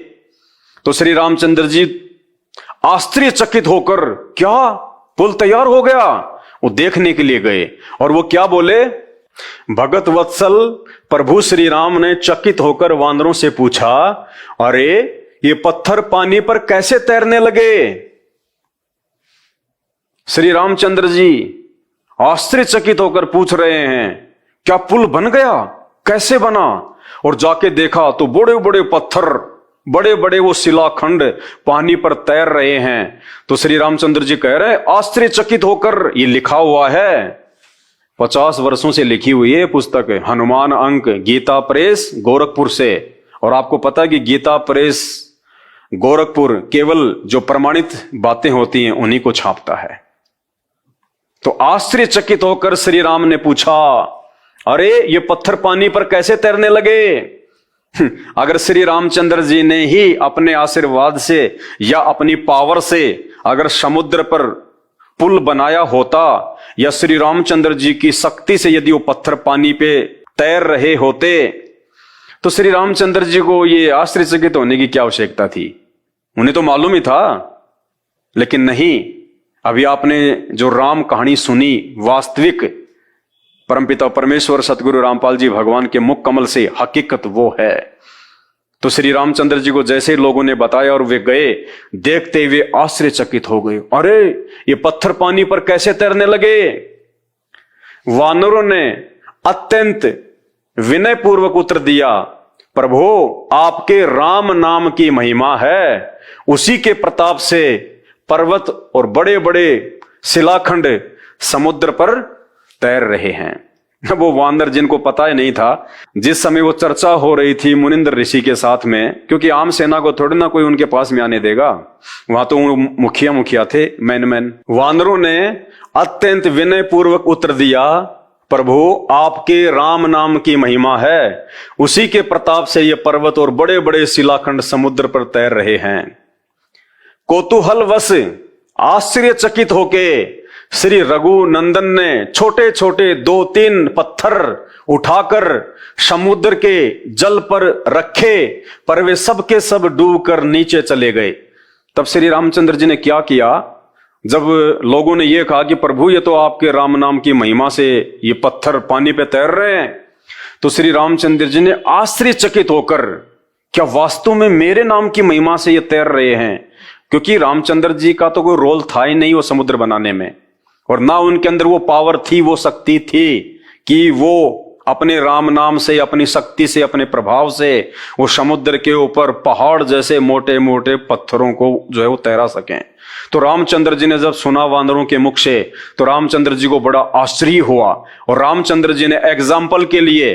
तो श्री रामचंद्र जी आश्चर्यचकित होकर, क्या पुल तैयार हो गया, वो देखने के लिए गए। और वो क्या बोले, भगत वत्सल प्रभु श्री राम ने चकित होकर वानरों से पूछा, अरे ये पत्थर पानी पर कैसे तैरने लगे। श्री रामचंद्र जी आश्चर्यचकित होकर पूछ रहे हैं, क्या पुल बन गया, कैसे बना। और जाके देखा तो बड़े बड़े पत्थर, बड़े बड़े वो शिलाखंड पानी पर तैर रहे हैं। तो श्री रामचंद्र जी कह रहे आश्चर्यचकित होकर, ये लिखा हुआ है, 50 वर्षों से लिखी हुई है पुस्तक, हनुमान अंक, गीता प्रेस गोरखपुर से। और आपको पता है कि गीता प्रेस गोरखपुर केवल जो प्रमाणित बातें होती हैं उन्हीं को छापता है। तो आश्चर्यचकित होकर श्री राम ने पूछा, अरे ये पत्थर पानी पर कैसे तैरने लगे। अगर श्री रामचंद्र जी ने ही अपने आशीर्वाद से या अपनी पावर से अगर समुद्र पर पुल बनाया होता, या श्री रामचंद्र जी की शक्ति से यदि वो पत्थर पानी पे तैर रहे होते, तो श्री रामचंद्र जी को ये आश्चर्यचकित होने की क्या आवश्यकता थी? उन्हें तो मालूम ही था। लेकिन नहीं, अभी आपने जो राम कहानी सुनी, वास्तविक परमपिता परमेश्वर सतगुरु रामपाल जी भगवान के मुख कमल से हकीकत वो है। तो श्री रामचंद्र जी को जैसे लोगों ने बताया और वे गए, देखते हुए आश्चर्यचकित हो गए। अरे ये पत्थर पानी पर कैसे तैरने लगे? वानरों ने अत्यंत विनय पूर्वक उत्तर दिया, प्रभु आपके राम नाम की महिमा है, उसी के प्रताप से पर्वत और बड़े बड़े शिलाखंड समुद्र पर तैर रहे हैं। वो वानर जिनको पता ही नहीं था, जिस समय वो चर्चा हो रही थी मुनिंद्र ऋषि के साथ में, क्योंकि आम सेना को थोड़ी ना कोई उनके पास में आने देगा, वहां तो मुखिया थे, मैन। वानरों ने अत्यंत विनय पूर्वक उत्तर दिया, प्रभु आपके राम नाम की महिमा है, उसी के प्रताप से ये पर्वत और बड़े बड़े शिलाखंड समुद्र पर तैर रहे हैं। कौतूहलवश आश्चर्यचकित होके श्री रघुनंदन ने छोटे छोटे 2-3 पत्थर उठाकर समुद्र के जल पर रखे, पर वे सब के सब डूबकर नीचे चले गए। तब श्री रामचंद्र जी ने क्या किया, जब लोगों ने यह कहा कि प्रभु ये तो आपके राम नाम की महिमा से ये पत्थर पानी पे तैर रहे हैं, तो श्री रामचंद्र जी ने आश्चर्यचकित होकर, क्या वास्तव में मेरे नाम की महिमा से ये तैर रहे हैं? क्योंकि रामचंद्र जी का तो कोई रोल था ही नहीं वो समुद्र बनाने में, और ना उनके अंदर वो पावर थी, वो शक्ति थी कि वो अपने राम नाम से, अपनी शक्ति से, अपने प्रभाव से वो समुद्र के ऊपर पहाड़ जैसे मोटे मोटे पत्थरों को जो है वो तैरा सकें। तो रामचंद्र जी ने जब सुना वानरों के मुख से, तो रामचंद्र जी को बड़ा आश्चर्य हुआ, और रामचंद्र जी ने एग्जाम्पल के लिए,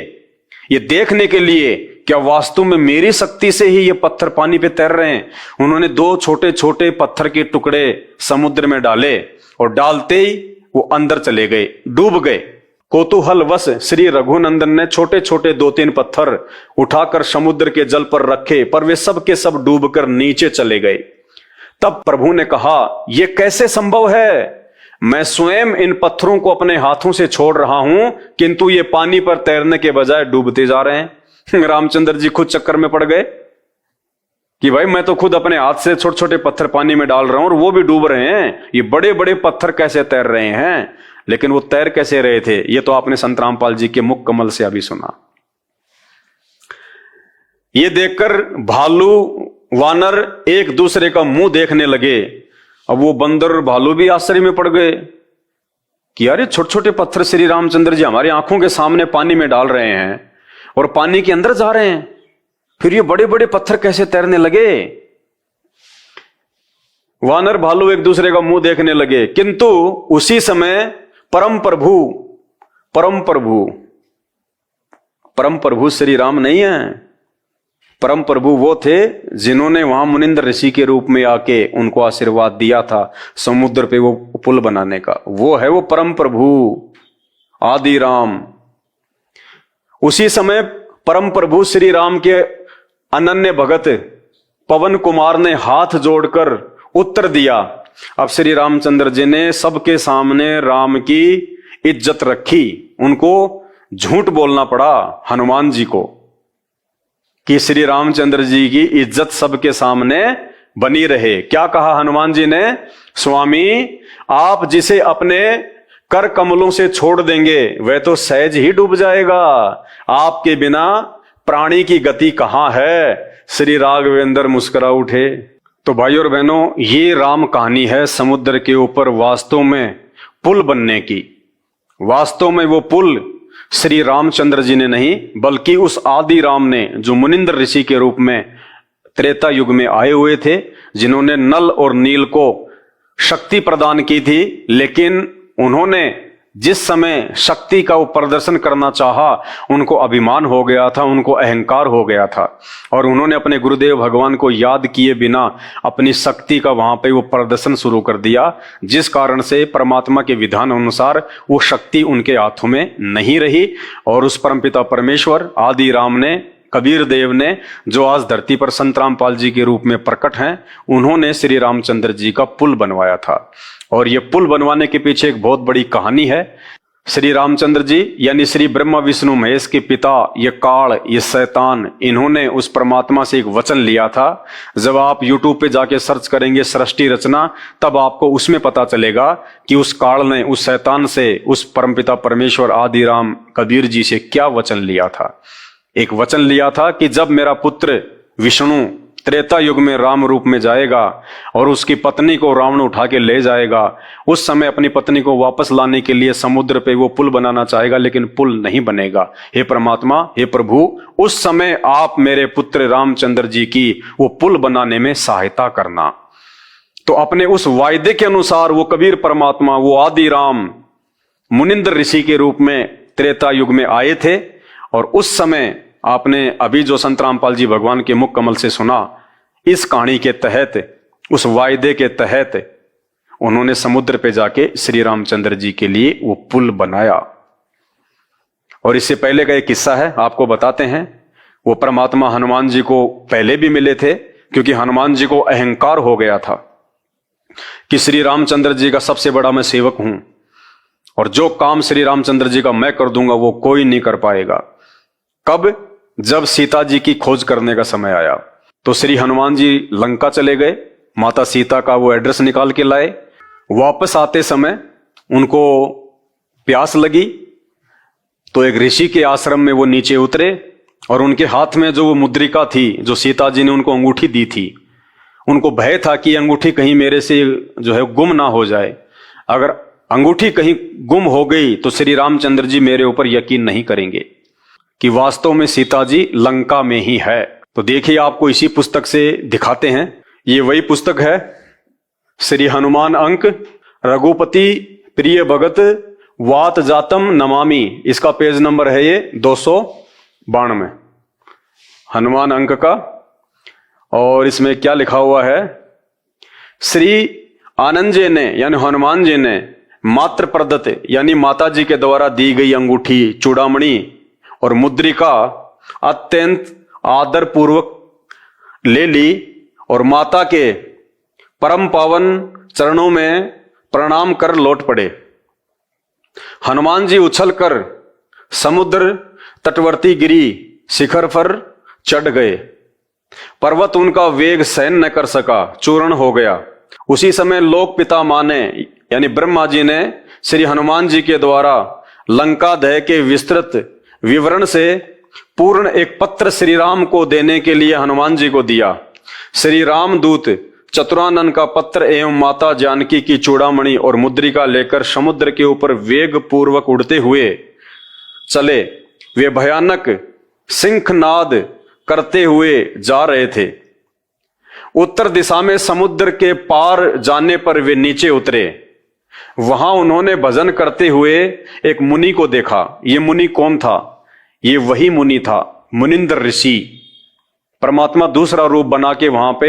ये देखने के लिए क्या वास्तव में मेरी शक्ति से ही ये पत्थर पानी पे तैर रहे हैं, उन्होंने 2 छोटे छोटे पत्थर के टुकड़े समुद्र में डाले, और डालते ही वो अंदर चले गए, डूब गए। कौतूहलवश श्री रघुनंदन ने छोटे छोटे 2-3 पत्थर उठाकर समुद्र के जल पर रखे, पर वे सब के सब डूबकर नीचे चले गए। तब प्रभु ने कहा, यह कैसे संभव है? मैं स्वयं इन पत्थरों को अपने हाथों से छोड़ रहा हूं, किंतु ये पानी पर तैरने के बजाय डूबते जा रहे हैं। रामचंद्र जी खुद चक्कर में पड़ गए कि भाई मैं तो खुद अपने हाथ से छोटे छोटे पत्थर पानी में डाल रहा हूं और वो भी डूब रहे हैं, ये बड़े बड़े पत्थर कैसे तैर रहे हैं? लेकिन वो तैर कैसे रहे थे, ये तो आपने संत रामपाल जी के मुख कमल से अभी सुना। ये देखकर भालू वानर एक दूसरे का मुंह देखने लगे। अब वो बंदर और भालू भी आश्चर्य में पड़ गए कि यार ये छोटे छोटे पत्थर श्री रामचंद्र जी हमारी आंखों के सामने पानी में डाल रहे हैं और पानी के अंदर जा रहे हैं, फिर ये बड़े बड़े पत्थर कैसे तैरने लगे? वानर भालू एक दूसरे का मुंह देखने लगे, किंतु उसी समय परम प्रभु श्री राम नहीं है। परम प्रभु वो थे जिन्होंने वहां मुनिंद्र ऋषि के रूप में आके उनको आशीर्वाद दिया था समुद्र पे वो पुल बनाने का। वो है वो परम प्रभु आदि राम। उसी समय परम प्रभु श्री राम के अनन्य भगत पवन कुमार ने हाथ जोड़कर उत्तर दिया। अब श्री रामचंद्र जी ने सबके सामने राम की इज्जत रखी। उनको झूठ बोलना पड़ा हनुमान जी को कि श्री रामचंद्र जी की इज्जत सबके सामने बनी रहे। क्या कहा हनुमान जी ने? स्वामी आप जिसे अपने कर कमलों से छोड़ देंगे वह तो सहज ही डूब जाएगा, आपके बिना प्राणी की गति कहां है। श्री राघवेंद्र मुस्कुरा उठे। तो भाइयों और बहनों, ये राम कहानी है समुद्र के ऊपर वास्तव में पुल बनने की। वास्तव में वो पुल श्री रामचंद्र जी ने नहीं बल्कि उस आदि राम ने, जो मुनिंद्र ऋषि के रूप में त्रेता युग में आए हुए थे, जिन्होंने नल और नील को शक्ति प्रदान की थी, लेकिन उन्होंने जिस समय शक्ति का वो प्रदर्शन करना चाहा उनको अभिमान हो गया था, उनको अहंकार हो गया था, और उन्होंने अपने गुरुदेव भगवान को याद किए बिना अपनी शक्ति का वहां पे वो प्रदर्शन शुरू कर दिया, जिस कारण से परमात्मा के विधान अनुसार वो शक्ति उनके हाथों में नहीं रही। और उस परमपिता परमेश्वर आदि राम ने, कबीर देव ने, जो आज धरती पर संत रामपाल जी के रूप में प्रकट हैं, उन्होंने श्री रामचंद्र जी का पुल बनवाया था। और ये पुल बनवाने के पीछे एक बहुत बड़ी कहानी है। श्री रामचंद्र जी यानी श्री ब्रह्मा विष्णु महेश के पिता, ये काल, ये शैतान, इन्होंने उस परमात्मा से एक वचन लिया था। जब आप YouTube पे जाके सर्च करेंगे सृष्टि रचना, तब आपको उसमें पता चलेगा कि उस काल ने उस शैतान से उस परमपिता परमेश्वर आदि राम कबीर जी से क्या वचन लिया था। एक वचन लिया था कि जब मेरा पुत्र विष्णु त्रेता युग में राम रूप में जाएगा और उसकी पत्नी को रावण उठा के ले जाएगा, उस समय अपनी पत्नी को वापस लाने के लिए समुद्र पे वो पुल बनाना चाहेगा, लेकिन पुल नहीं बनेगा। हे परमात्मा, हे प्रभु, उस समय आप मेरे पुत्र रामचंद्र जी की वो पुल बनाने में सहायता करना। तो अपने उस वायदे के अनुसार वो कबीर परमात्मा, वो आदि राम मुनिंद्र ऋषि के रूप में त्रेता युग में आए थे। और उस समय आपने अभी जो संत रामपाल जी भगवान के मुख कमल से सुना, इस कहानी के तहत, उस वायदे के तहत उन्होंने समुद्र पे जाके श्री रामचंद्र जी के लिए वो पुल बनाया। और इससे पहले का एक किस्सा है, आपको बताते हैं। वो परमात्मा हनुमान जी को पहले भी मिले थे, क्योंकि हनुमान जी को अहंकार हो गया था कि श्री रामचंद्र जी का सबसे बड़ा मैं सेवक हूं और जो काम श्री रामचंद्र जी का मैं कर दूंगा वो कोई नहीं कर पाएगा। कब? जब सीता जी की खोज करने का समय आया तो श्री हनुमान जी लंका चले गए, माता सीता का वो एड्रेस निकाल के लाए। वापस आते समय उनको प्यास लगी तो एक ऋषि के आश्रम में वो नीचे उतरे और उनके हाथ में जो वो मुद्रिका थी, जो सीता जी ने उनको अंगूठी दी थी, उनको भय था कि अंगूठी कहीं मेरे से जो है गुम ना हो जाए। अगर अंगूठी कहीं गुम हो गई तो श्री रामचंद्र जी मेरे ऊपर यकीन नहीं करेंगे कि वास्तव में सीता जी लंका में ही है। तो देखिए, आपको इसी पुस्तक से दिखाते हैं। ये वही पुस्तक है, श्री हनुमान अंक रघुपति प्रिय भगत वात जातम नमामि। इसका पेज नंबर है ये 292 हनुमान अंक का। और इसमें क्या लिखा हुआ है? श्री आनंद जी ने यानी हनुमान जी ने मात्र प्रदत्त यानी माता जी के द्वारा दी गई अंगूठी, चूड़ामणि और मुद्रिका अत्यंत आदर पूर्वक ले ली और माता के परम पावन चरणों में प्रणाम कर लौट पड़े। हनुमान जी उछलकर समुद्र तटवर्ती गिरी शिखर पर चढ़ गए। पर्वत उनका वेग सहन न कर सका, चूर्ण हो गया। उसी समय लोक पिता माने यानी ब्रह्मा जी ने श्री हनुमान जी के द्वारा लंका दह के विस्तृत विवरण से पूर्ण एक पत्र श्री राम को देने के लिए हनुमान जी को दिया। श्री राम दूत चतुरानन का पत्र एवं माता जानकी की चूड़ामणि और मुद्रिका लेकर समुद्र के ऊपर वेग पूर्वक उड़ते हुए चले। वे भयानक सिंहनाद करते हुए जा रहे थे। उत्तर दिशा में समुद्र के पार जाने पर वे नीचे उतरे। वहां उन्होंने भजन करते हुए एक मुनि को देखा। ये मुनि कौन था? ये वही मुनि था, मुनिंद्र ऋषि। परमात्मा दूसरा रूप बना के वहां पे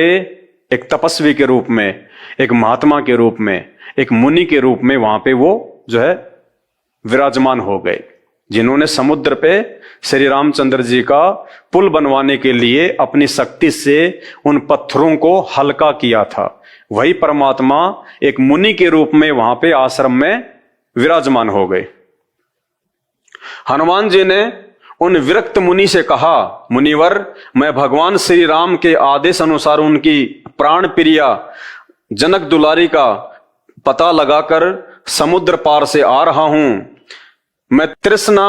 एक तपस्वी के रूप में, एक महात्मा के रूप में, एक मुनि के रूप में वहां पे वो जो है विराजमान हो गए, जिन्होंने समुद्र पे श्री रामचंद्र जी का पुल बनवाने के लिए अपनी शक्ति से उन पत्थरों को हल्का किया था। वही परमात्मा एक मुनि के रूप में वहां पे आश्रम में विराजमान हो गए। हनुमान जी ने उन विरक्त मुनि से कहा, मुनिवर, मैं भगवान श्री राम के आदेश अनुसार उनकी प्राण प्रिया जनक दुलारी का पता लगाकर समुद्र पार से आ रहा हूं। मैं तृष्णा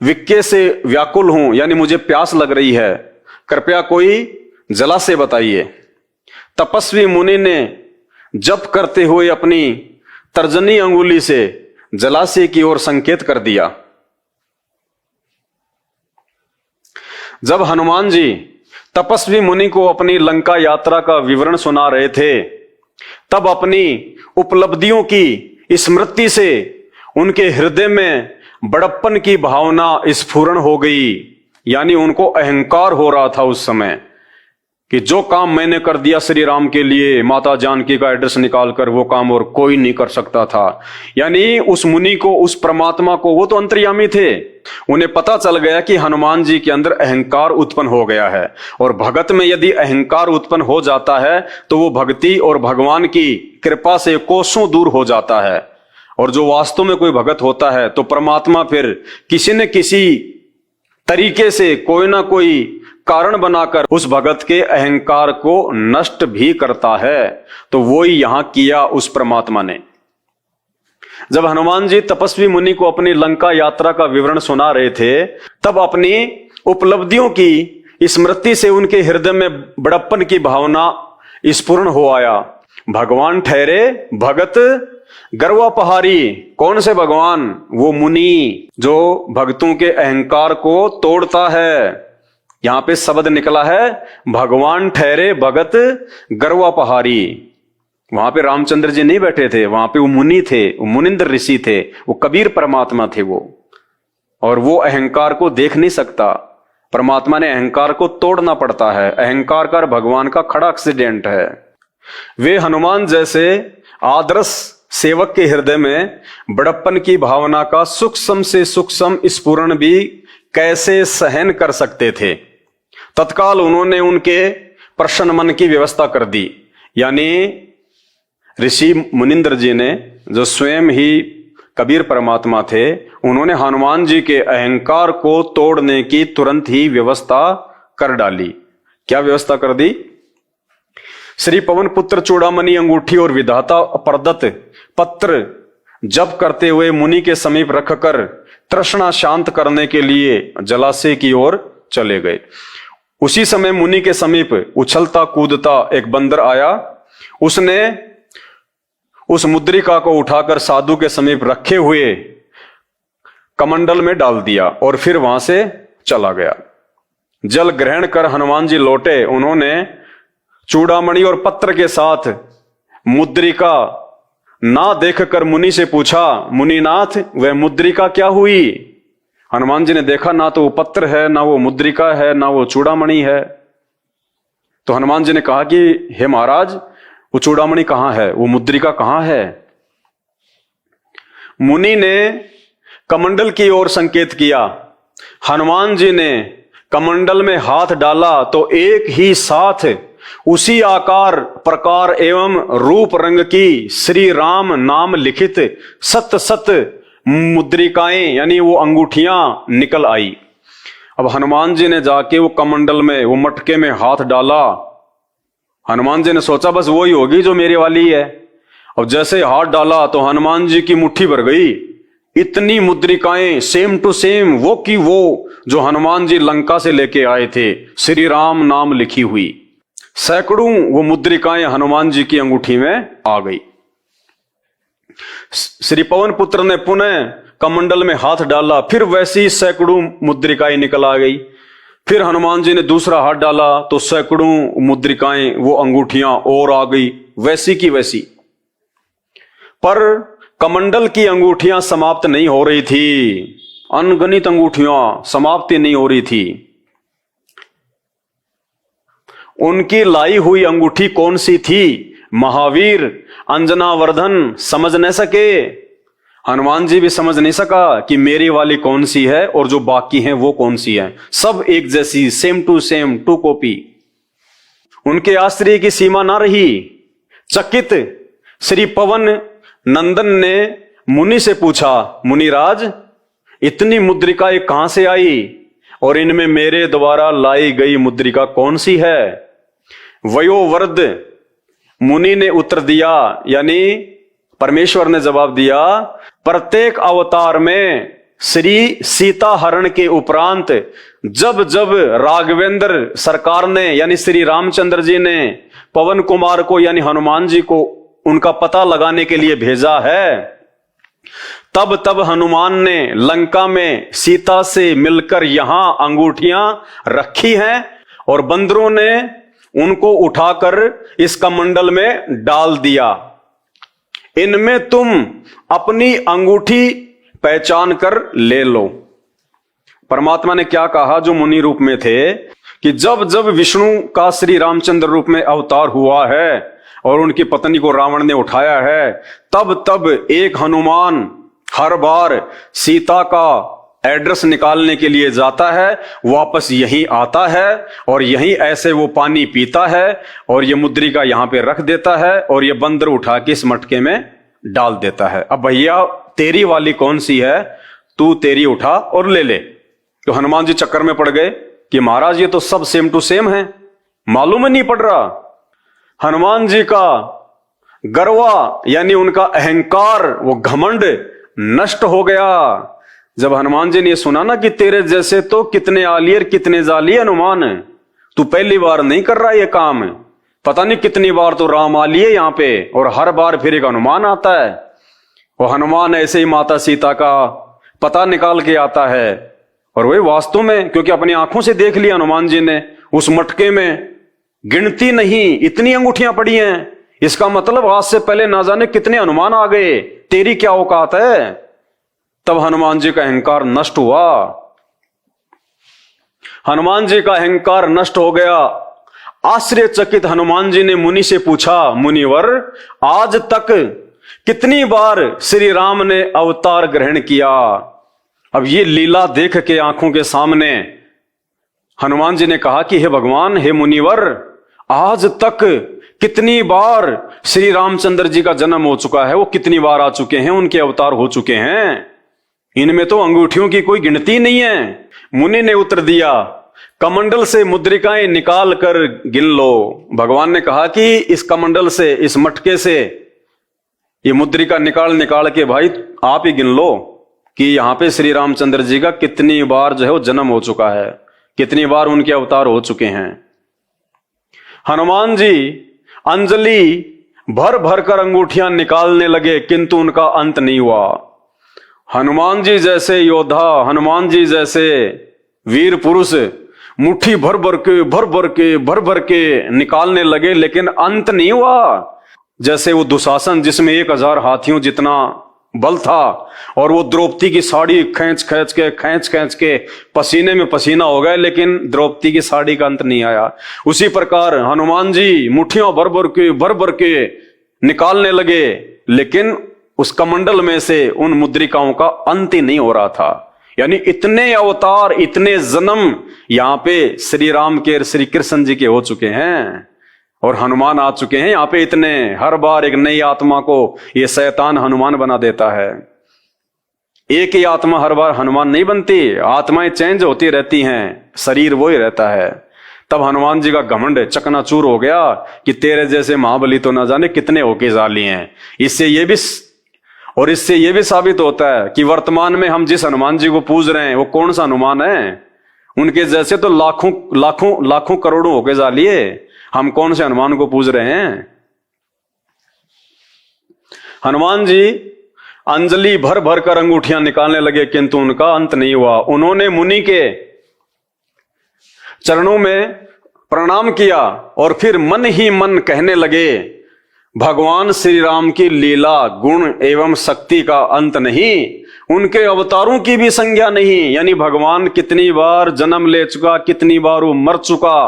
विक्के से व्याकुल हूं, यानी मुझे प्यास लग रही है, कृपया कोई जलाशय बताइए। तपस्वी मुनि ने जप करते हुए अपनी तर्जनी अंगुली से जलाशय की ओर संकेत कर दिया। जब हनुमान जी तपस्वी मुनि को अपनी लंका यात्रा का विवरण सुना रहे थे, तब अपनी उपलब्धियों की स्मृति से उनके हृदय में बड़प्पन की भावना स्फुरण हो गई। यानी उनको अहंकार हो रहा था उस समय कि जो काम मैंने कर दिया श्री राम के लिए, माता जानकी का एड्रेस निकालकर, वो काम और कोई नहीं कर सकता था। यानी उस मुनि को, उस परमात्मा को, वो तो अंतर्यामी थे, उन्हें पता चल गया कि हनुमान जी के अंदर अहंकार उत्पन्न हो गया है। और भगत में यदि अहंकार उत्पन्न हो जाता है तो वो भक्ति और भगवान की कृपा से कोसों दूर हो जाता है। और जो वास्तव में कोई भगत होता है तो परमात्मा फिर किसी न किसी तरीके से कोई ना कोई कारण बनाकर उस भगत के अहंकार को नष्ट भी करता है। तो वो ही यहां किया उस परमात्मा ने। जब हनुमान जी तपस्वी मुनि को अपनी लंका यात्रा का विवरण सुना रहे थे, तब अपनी उपलब्धियों की स्मृति से उनके हृदय में बड़प्पन की भावना स्फुरण हो आया। भगवान ठहरे भगत गर्वापहारी। कौन से भगवान? वो मुनि जो भक्तों के अहंकार को तोड़ता है। यहां पे शब्द निकला है भगवान ठहरे भगत गर्वापहारी। वहां पे रामचंद्र जी नहीं बैठे थे, वहां पे वो मुनि थे, वो मुनिंद्र ऋषि थे, वो कबीर परमात्मा थे वो। और वो अहंकार को देख नहीं सकता। परमात्मा ने अहंकार को तोड़ना पड़ता है। अहंकार का भगवान का खड़ा एक्सीडेंट है। वे हनुमान जैसे आदर्श सेवक के हृदय में बड़प्पन की भावना का सूक्ष्म से सूक्ष्म स्फुरण भी कैसे सहन कर सकते थे। तत्काल उन्होंने उनके प्रसन्न मन की व्यवस्था कर दी। यानी ऋषि मुनिंद्र जी ने, जो स्वयं ही कबीर परमात्मा थे, उन्होंने हनुमान जी के अहंकार को तोड़ने की तुरंत ही व्यवस्था कर डाली। क्या व्यवस्था कर दी? श्री पवन पुत्र चूड़ामणि अंगूठी और विधाता प्रदत्त पत्र जप करते हुए मुनि के समीप रखकर तृष्णा शांत करने के लिए जलाशय की ओर चले गए। उसी समय मुनि के समीप उछलता कूदता एक बंदर आया। उसने उस मुद्रिका को उठाकर साधु के समीप रखे हुए कमंडल में डाल दिया और फिर वहां से चला गया। जल ग्रहण कर हनुमान जी लौटे। उन्होंने चूड़ामणि और पत्र के साथ मुद्रिका ना देखकर मुनि से पूछा, मुनिनाथ वह मुद्रिका क्या हुई? हनुमान जी ने देखा ना तो वो पत्र है, ना वो मुद्रिका है, ना वो चूड़ामणि है। तो हनुमान जी ने कहा कि हे महाराज, वो चूड़ामणि कहां है, वो मुद्रिका कहां है? मुनि ने कमंडल की ओर संकेत किया। हनुमान जी ने कमंडल में हाथ डाला तो एक ही साथ उसी आकार प्रकार एवं रूप रंग की श्री राम नाम लिखित सत सत मुद्रिकाएं यानी वो अंगूठियां निकल आई। अब हनुमान जी ने जाके वो कमंडल में, वो मटके में हाथ डाला। हनुमान जी ने सोचा बस वो ही होगी जो मेरे वाली है। अब जैसे हाथ डाला तो हनुमान जी की मुट्ठी भर गई। इतनी मुद्रिकाएं सेम टू सेम वो की वो जो हनुमान जी लंका से लेके आए थे, श्री राम नाम लिखी हुई। सैकड़ों वो मुद्रिकाएं हनुमान जी की अंगूठी में आ गई। श्री पवन पुत्र ने पुनः कमंडल में हाथ डाला, फिर वैसी सैकड़ों मुद्रिकाएं निकल आ गई। फिर हनुमान जी ने दूसरा हाथ डाला तो सैकड़ों मुद्रिकाएं वो अंगूठियां और आ गई, वैसी की वैसी। पर कमंडल की अंगूठियां समाप्त नहीं हो रही थी। अनगणित अंगूठियां समाप्ति नहीं हो रही थी। उनकी लाई हुई अंगूठी कौन सी थी? महावीर अंजनावर्धन समझ न सके। हनुमान जी भी समझ नहीं सका कि मेरी वाली कौन सी है और जो बाकी हैं वो कौन सी है। सब एक जैसी, same to same, to copy. उनके आश्चर्य की सीमा ना रही। चकित श्री पवन नंदन ने मुनि से पूछा, मुनिराज इतनी मुद्रिकाएं कहां से आई और इनमें मेरे द्वारा लाई गई मुद्रिका कौन सी है? वयोवृद्ध मुनि ने उत्तर दिया, यानी परमेश्वर ने जवाब दिया, प्रत्येक अवतार में श्री सीता हरण के उपरांत जब जब राघवेंद्र सरकार ने यानी श्री रामचंद्र जी ने पवन कुमार को यानी हनुमान जी को उनका पता लगाने के लिए भेजा है, तब तब हनुमान ने लंका में सीता से मिलकर यहां अंगूठियां रखी हैं और बंदरों ने उनको उठाकर इस कमंडल में डाल दिया। इनमें तुम अपनी अंगूठी पहचान कर ले लो। परमात्मा ने क्या कहा जो मुनि रूप में थे कि जब जब विष्णु का श्री रामचंद्र रूप में अवतार हुआ है और उनकी पत्नी को रावण ने उठाया है, तब तब एक हनुमान हर बार सीता का एड्रेस निकालने के लिए जाता है, वापस यहीं आता है और यहीं ऐसे वो पानी पीता है और ये मुद्रिका यहां पे रख देता है और ये बंदर उठा के इस मटके में डाल देता है। अब भैया तेरी वाली कौन सी है, तू तेरी उठा और ले ले। तो हनुमान जी चक्कर में पड़ गए कि महाराज ये तो सब सेम टू सेम है, मालूम ही नहीं पड़ रहा। हनुमान जी का गर्वा यानी उनका अहंकार, वो घमंड नष्ट हो गया। जब हनुमान जी ने सुना ना कि तेरे जैसे तो कितने आलिए और कितने जाली हनुमान, तू पहली बार नहीं कर रहा ये काम, पता नहीं कितनी बार तो राम आलिए यहां पे और हर बार फिर एक हनुमान आता है। वो हनुमान ऐसे ही माता सीता का पता निकाल के आता है और वही वास्तव में, क्योंकि अपनी आंखों से देख लिया हनुमान जी ने, उस मटके में गिनती नहीं इतनी अंगूठियां पड़ी हैं। इसका मतलब आज से पहले ना जाने कितने हनुमान आ गए, तेरी क्या औकात है। तब हनुमान जी का अहंकार नष्ट हुआ। हनुमान जी का अहंकार नष्ट हो गया। आश्चर्यचकित हनुमान जी ने मुनि से पूछा, मुनिवर आज तक कितनी बार श्री राम ने अवतार ग्रहण किया। अब ये लीला देख के आंखों के सामने हनुमान जी ने कहा कि हे भगवान, हे मुनिवर, आज तक कितनी बार श्री रामचंद्र जी का जन्म हो चुका है, वो कितनी बार आ चुके हैं, उनके अवतार हो चुके हैं, इनमें तो अंगूठियों की कोई गिनती नहीं है। मुनि ने उत्तर दिया, कमंडल से मुद्रिकाएं निकाल कर गिन लो। भगवान ने कहा कि इस कमंडल से, इस मटके से ये मुद्रिका निकाल निकाल के भाई आप ही गिन लो कि यहां पे श्री रामचंद्र जी का कितनी बार जो है वो जन्म हो चुका है, कितनी बार उनके अवतार हो चुके हैं। हनुमान जी अंजलि भर भर कर अंगूठियां निकालने लगे, किंतु उनका अंत नहीं हुआ। हनुमान जी जैसे योद्धा, हनुमान जी जैसे वीर पुरुष मुट्ठी भर भर के निकालने लगे, लेकिन अंत नहीं हुआ। जैसे वो दुशासन जिसमें 1000 हाथियों जितना बल था और वो द्रौपदी की साड़ी खींच खींच के पसीने में पसीना हो गए, लेकिन द्रौपदी की साड़ी का अंत नहीं आया। उसी प्रकार हनुमान जी मुट्ठियों भर भर के निकालने लगे, लेकिन उस कमंडल में से उन मुद्रिकाओं का अंत ही नहीं हो रहा था। यानी इतने अवतार, इतने जन्म यहां पे श्री राम के, श्री कृष्ण जी के हो चुके हैं और हनुमान आ चुके हैं यहां पे इतने। हर बार एक नई आत्मा को ये शैतान हनुमान बना देता है। एक ही आत्मा हर बार हनुमान नहीं बनती, आत्माएं चेंज होती रहती हैं, शरीर वो ही रहता है। तब हनुमान जी का घमंड चकनाचूर हो गया कि तेरे जैसे महाबली तो ना जाने कितने होके जाली हैं। इससे ये भी साबित होता है कि वर्तमान में हम जिस हनुमान जी को पूज रहे हैं वो कौन सा हनुमान है। उनके जैसे तो लाखों करोड़ों होके जालिए, हम कौन से हनुमान को पूज रहे हैं। हनुमान जी अंजलि भर भर कर अंगूठियां निकालने लगे, किंतु उनका अंत नहीं हुआ। उन्होंने मुनि के चरणों में प्रणाम किया और फिर मन ही मन कहने लगे, भगवान श्री राम की लीला, गुण एवं शक्ति का अंत नहीं, उनके अवतारों की भी संज्ञा नहीं। यानी भगवान कितनी बार जन्म ले चुका, कितनी बार वो मर चुका,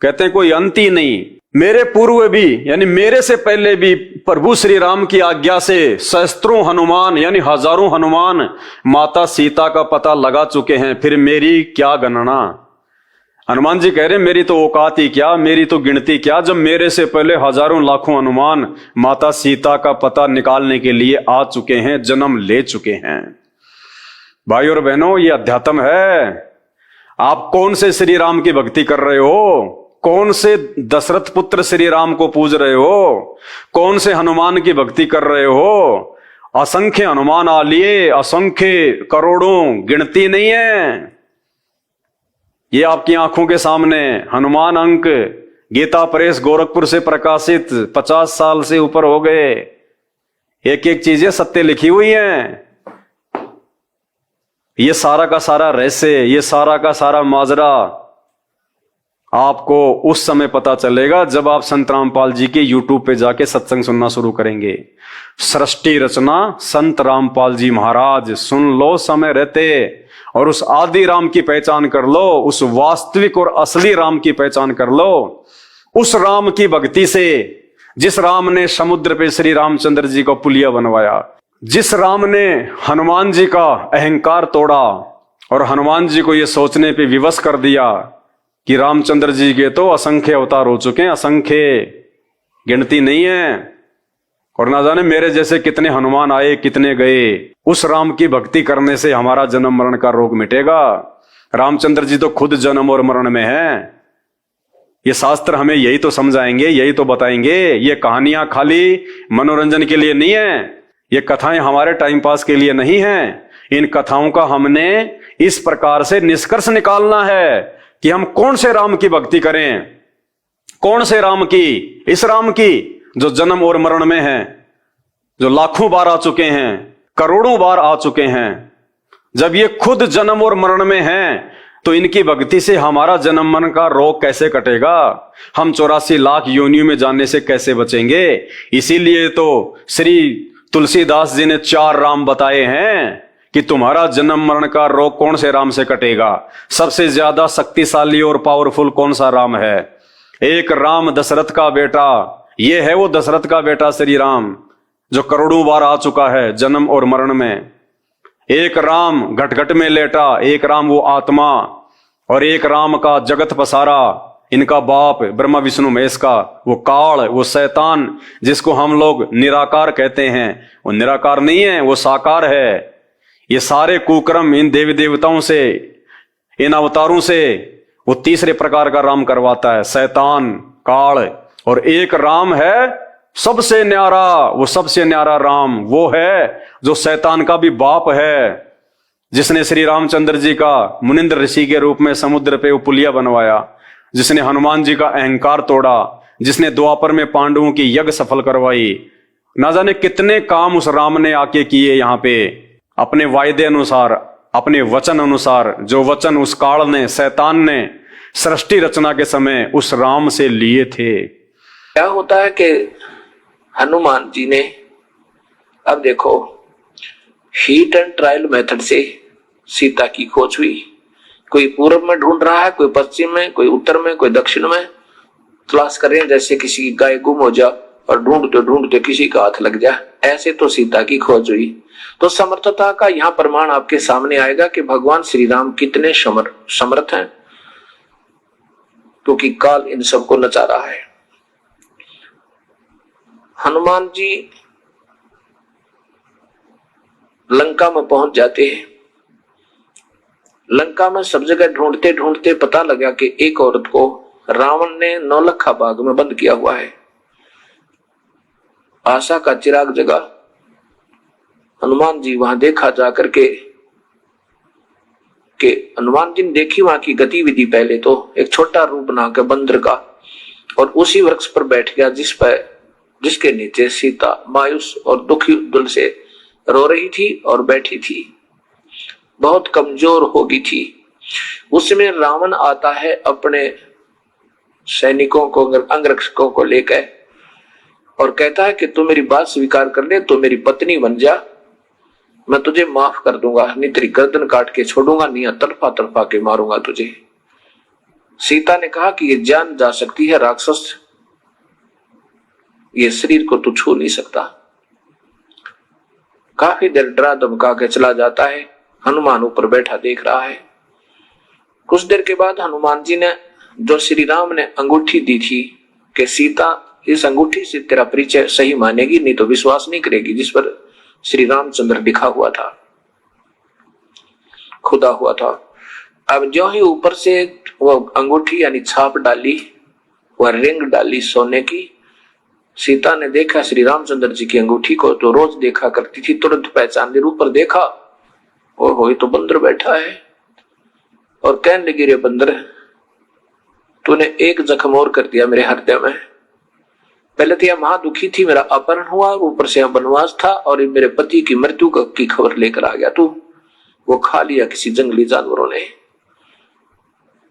कहते हैं कोई अंत ही नहीं। मेरे पूर्व भी यानी मेरे से पहले भी प्रभु श्री राम की आज्ञा से सहस्त्रों हनुमान यानी हजारों हनुमान माता सीता का पता लगा चुके हैं, फिर मेरी क्या गणना। हनुमान जी कह रहे मेरी तो औकात ही क्या, मेरी तो गिनती क्या, जब मेरे से पहले हजारों लाखों हनुमान माता सीता का पता निकालने के लिए आ चुके हैं, जन्म ले चुके हैं। भाई और बहनों, ये अध्यात्म है। आप कौन से श्री राम की भक्ति कर रहे हो? कौन से दशरथ पुत्र श्री राम को पूज रहे हो? कौन से हनुमान की भक्ति कर रहे हो? असंख्य हनुमान आ लिए, असंख्य करोड़ों, गिनती नहीं है। ये आपकी आंखों के सामने हनुमान अंक गीता प्रेस गोरखपुर से प्रकाशित 50 साल से ऊपर हो गए, एक एक चीजें सत्य लिखी हुई हैं। ये सारा का सारा रहस्य, ये सारा का सारा माजरा आपको उस समय पता चलेगा जब आप संत रामपाल जी के YouTube पे जाके सत्संग सुनना शुरू करेंगे। सृष्टि रचना संत रामपाल जी महाराज, सुन लो समय रहते और उस आदि राम की पहचान कर लो, उस वास्तविक और असली राम की पहचान कर लो। उस राम की भक्ति से जिस राम ने समुद्र पे श्री रामचंद्र जी को पुलिया बनवाया, जिस राम ने हनुमान जी का अहंकार तोड़ा और हनुमान जी को यह सोचने पे विवश कर दिया कि रामचंद्र जी के तो असंख्य अवतार हो चुके हैं, असंख्य, गिनती नहीं है। और ना जाने मेरे जैसे कितने हनुमान आए, कितने गए। उस राम की भक्ति करने से हमारा जन्म मरण का रोग मिटेगा। रामचंद्र जी तो खुद जन्म और मरण में हैं। ये शास्त्र हमें यही तो समझाएंगे, यही तो बताएंगे। ये कहानियां खाली मनोरंजन के लिए नहीं है, ये कथाएं हमारे टाइम पास के लिए नहीं है। इन कथाओं का हमने इस प्रकार से निष्कर्ष निकालना है कि हम कौन से राम की भक्ति करें। कौन से राम की? इस राम की जो जन्म और मरण में है, जो लाखों बार आ चुके हैं, करोड़ों बार आ चुके हैं। जब ये खुद जन्म और मरण में हैं, तो इनकी भक्ति से हमारा जन्म मरण का रोग कैसे कटेगा? हम 84 लाख योनियों में जाने से कैसे बचेंगे? इसीलिए तो श्री तुलसीदास जी ने 4 राम बताए हैं कि तुम्हारा जन्म मरण का रोग कौन से राम से कटेगा। सबसे ज्यादा शक्तिशाली और पावरफुल कौन सा राम है? एक राम दशरथ का बेटा, ये है वो दशरथ का बेटा श्री राम, जो करोड़ों बार आ चुका है जन्म और मरण में। एक राम घट घट में लेटा, एक राम वो आत्मा, और एक राम का जगत पसारा, इनका बाप ब्रह्मा विष्णु महेश का वो काल, वो शैतान जिसको हम लोग निराकार कहते हैं, वो निराकार नहीं है, वो साकार है। ये सारे कुकर्म इन देवी देवताओं से, इन अवतारों से वो तीसरे प्रकार का राम करवाता है, शैतान, काल। और एक राम है सबसे न्यारा, वो सबसे न्यारा राम वो है जो शैतान का भी बाप है, जिसने श्री रामचंद्र जी का मुनिंद्र ऋषि के रूप में समुद्र पे वो पुलिया बनवाया, जिसने हनुमान जी का अहंकार तोड़ा, जिसने द्वापर में पांडवों की यज्ञ सफल करवाई। ना जाने कितने काम उस राम ने आके किए यहाँ पे, अपने वायदे अनुसार, अपने वचन अनुसार, जो वचन उस काल ने, शैतान ने सृष्टि रचना के समय उस राम से लिए थे। क्या होता है कि हनुमान जी ने, अब देखो, हीट एंड ट्रायल मेथड से सीता की खोज हुई। कोई पूर्व में ढूंढ रहा है, कोई पश्चिम में, कोई उत्तर में, कोई दक्षिण में तलाश कर रहे हैं, जैसे किसी की गाय गुम हो जा और ढूंढते ढूंढते किसी का हाथ लग जाए, ऐसे तो सीता की खोज हुई। तो समर्थता का यहाँ प्रमाण आपके सामने आएगा कि भगवान श्री राम कितने समर्थ हैं, क्योंकि काल इन सबको नचा रहा है। हनुमान जी लंका में पहुंच जाते हैं। लंका में सब जगह ढूंढते ढूंढते पता लगा कि एक औरत को रावण ने नौलखा बाग में बंद किया हुआ है। आशा का चिराग जगा। हनुमान जी वहां देखा जाकर के हनुमान जी ने देखी वहां की गतिविधि। पहले तो एक छोटा रूप बनाकर बंदर का, और उसी वृक्ष पर बैठ गया जिसके नीचे सीता मायूस और दुखी दिल से रो रही थी और बैठी थी, बहुत कमजोर हो गई थी। उसमें रावण आता है अपने सैनिकों को, अंगरक्षकों को लेकर, और कहता है कि तू मेरी बात स्वीकार कर ले, तो मेरी पत्नी बन जा, मैं तुझे माफ कर दूंगा, नहीं तेरी गर्दन काट के छोड़ूंगा, नहीं तड़पा तड़पा के मारूंगा तुझे। सीता ने कहा कि ये जान जा सकती है राक्षस, ये शरीर को तू छू नहीं सकता। काफी देर डरा धमका के चला जाता है। हनुमान ऊपर बैठा देख रहा है। कुछ देर के बाद हनुमान जी ने, जो श्री राम ने अंगूठी दी थी कि सीता इस अंगूठी से तेरा परिचय सही मानेगी, नहीं तो विश्वास नहीं करेगी, जिस पर श्री रामचंद्र लिखा हुआ था, खुदा हुआ था। अब जो ही ऊपर से वो अंगूठी यानी छाप डाली, वह रिंग डाली सोने की, सीता ने देखा श्री रामचंद्र जी की अंगूठी को, तो रोज देखा करती थी, तुरंत पहचान ली। ऊपर देखा, ओहो ये तो बंदर बैठा है, और कहने लगी, रे बंदर, तूने एक जख्म और कर दिया मेरे हृदय में। पहले तो यह महादुखी थी, मेरा अपहरण हुआ, ऊपर से वनवास था, और मेरे पति की मृत्यु की खबर लेकर आ गया तू, वो खा लिया किसी जंगली जानवरों ने।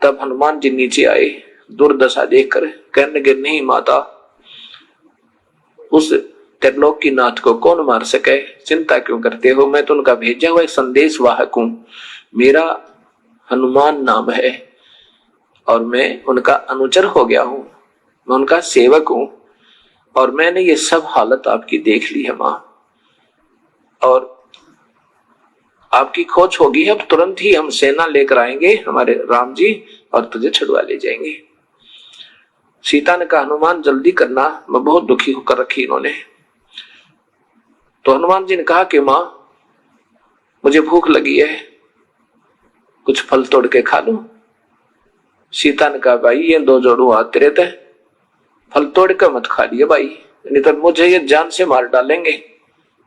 तब हनुमान जी नीचे आए, दुर्दशा देखकर, कहने लगे, नहीं माता, उस त्रिलोक की नाथ को कौन मार सके, चिंता क्यों करते हो, मैं तो उनका भेजा हुआ एक संदेश वाहक हूं, मेरा हनुमान नाम है, और मैं उनका अनुचर हो गया हूं, मैं उनका सेवक हूं, और मैंने ये सब हालत आपकी देख ली है मां, और आपकी खोज होगी, अब तुरंत ही हम सेना लेकर आएंगे, हमारे राम जी, और तुझे छुड़वा ले जाएंगे। सीता ने कहा, हनुमान जल्दी करना, मैं बहुत दुखी होकर रखी इन्होंने। तो हनुमान जी ने कहा कि मां मुझे भूख लगी है, कुछ फल तोड़ के खा लूं। सीता ने कहा भाई ये दो जोड़ू हाथ तेरे थे, फल तोड़ के मत खा लिए भाई, नहीं तो मुझे ये जान से मार डालेंगे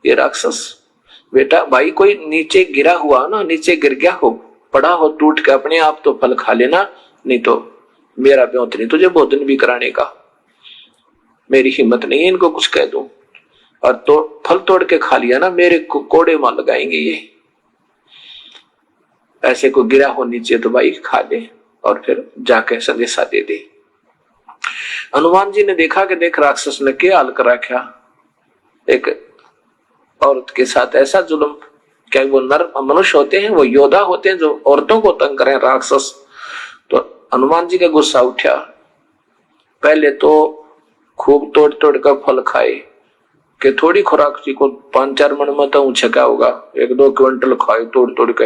ये राक्षस। बेटा भाई कोई नीचे गिरा हुआ ना, नीचे गिर गया हो, पड़ा हो टूट के अपने आप तो फल खा लेना, नहीं तो मेरा ब्योत नहीं तुझे भोजन भी कराने का, मेरी हिम्मत नहीं है इनको कुछ कह दूं। और तो फल तोड़ के खा लिया ना मेरे कोड़े मार लगाएंगे ये, ऐसे को गिरा हो नीचे तो भाई खा ले और फिर जाके संदेशा दे दे। हनुमान जी ने देखा कि देख राक्षस ने क्या हाल कर रखा, एक औरत के साथ ऐसा जुल्म, क्या वो नर मनुष्य होते हैं, वो योद्धा होते हैं जो औरतों को तंग करें राक्षस। तो हनुमान जी का गुस्सा उठा, पहले तो खूब तोड़ तोड़ कर फल खाए कि थोड़ी खुराक जी को 5-4 मन में तो छका होगा, 1-2 क्विंटल खाए तोड़ तोड़ के,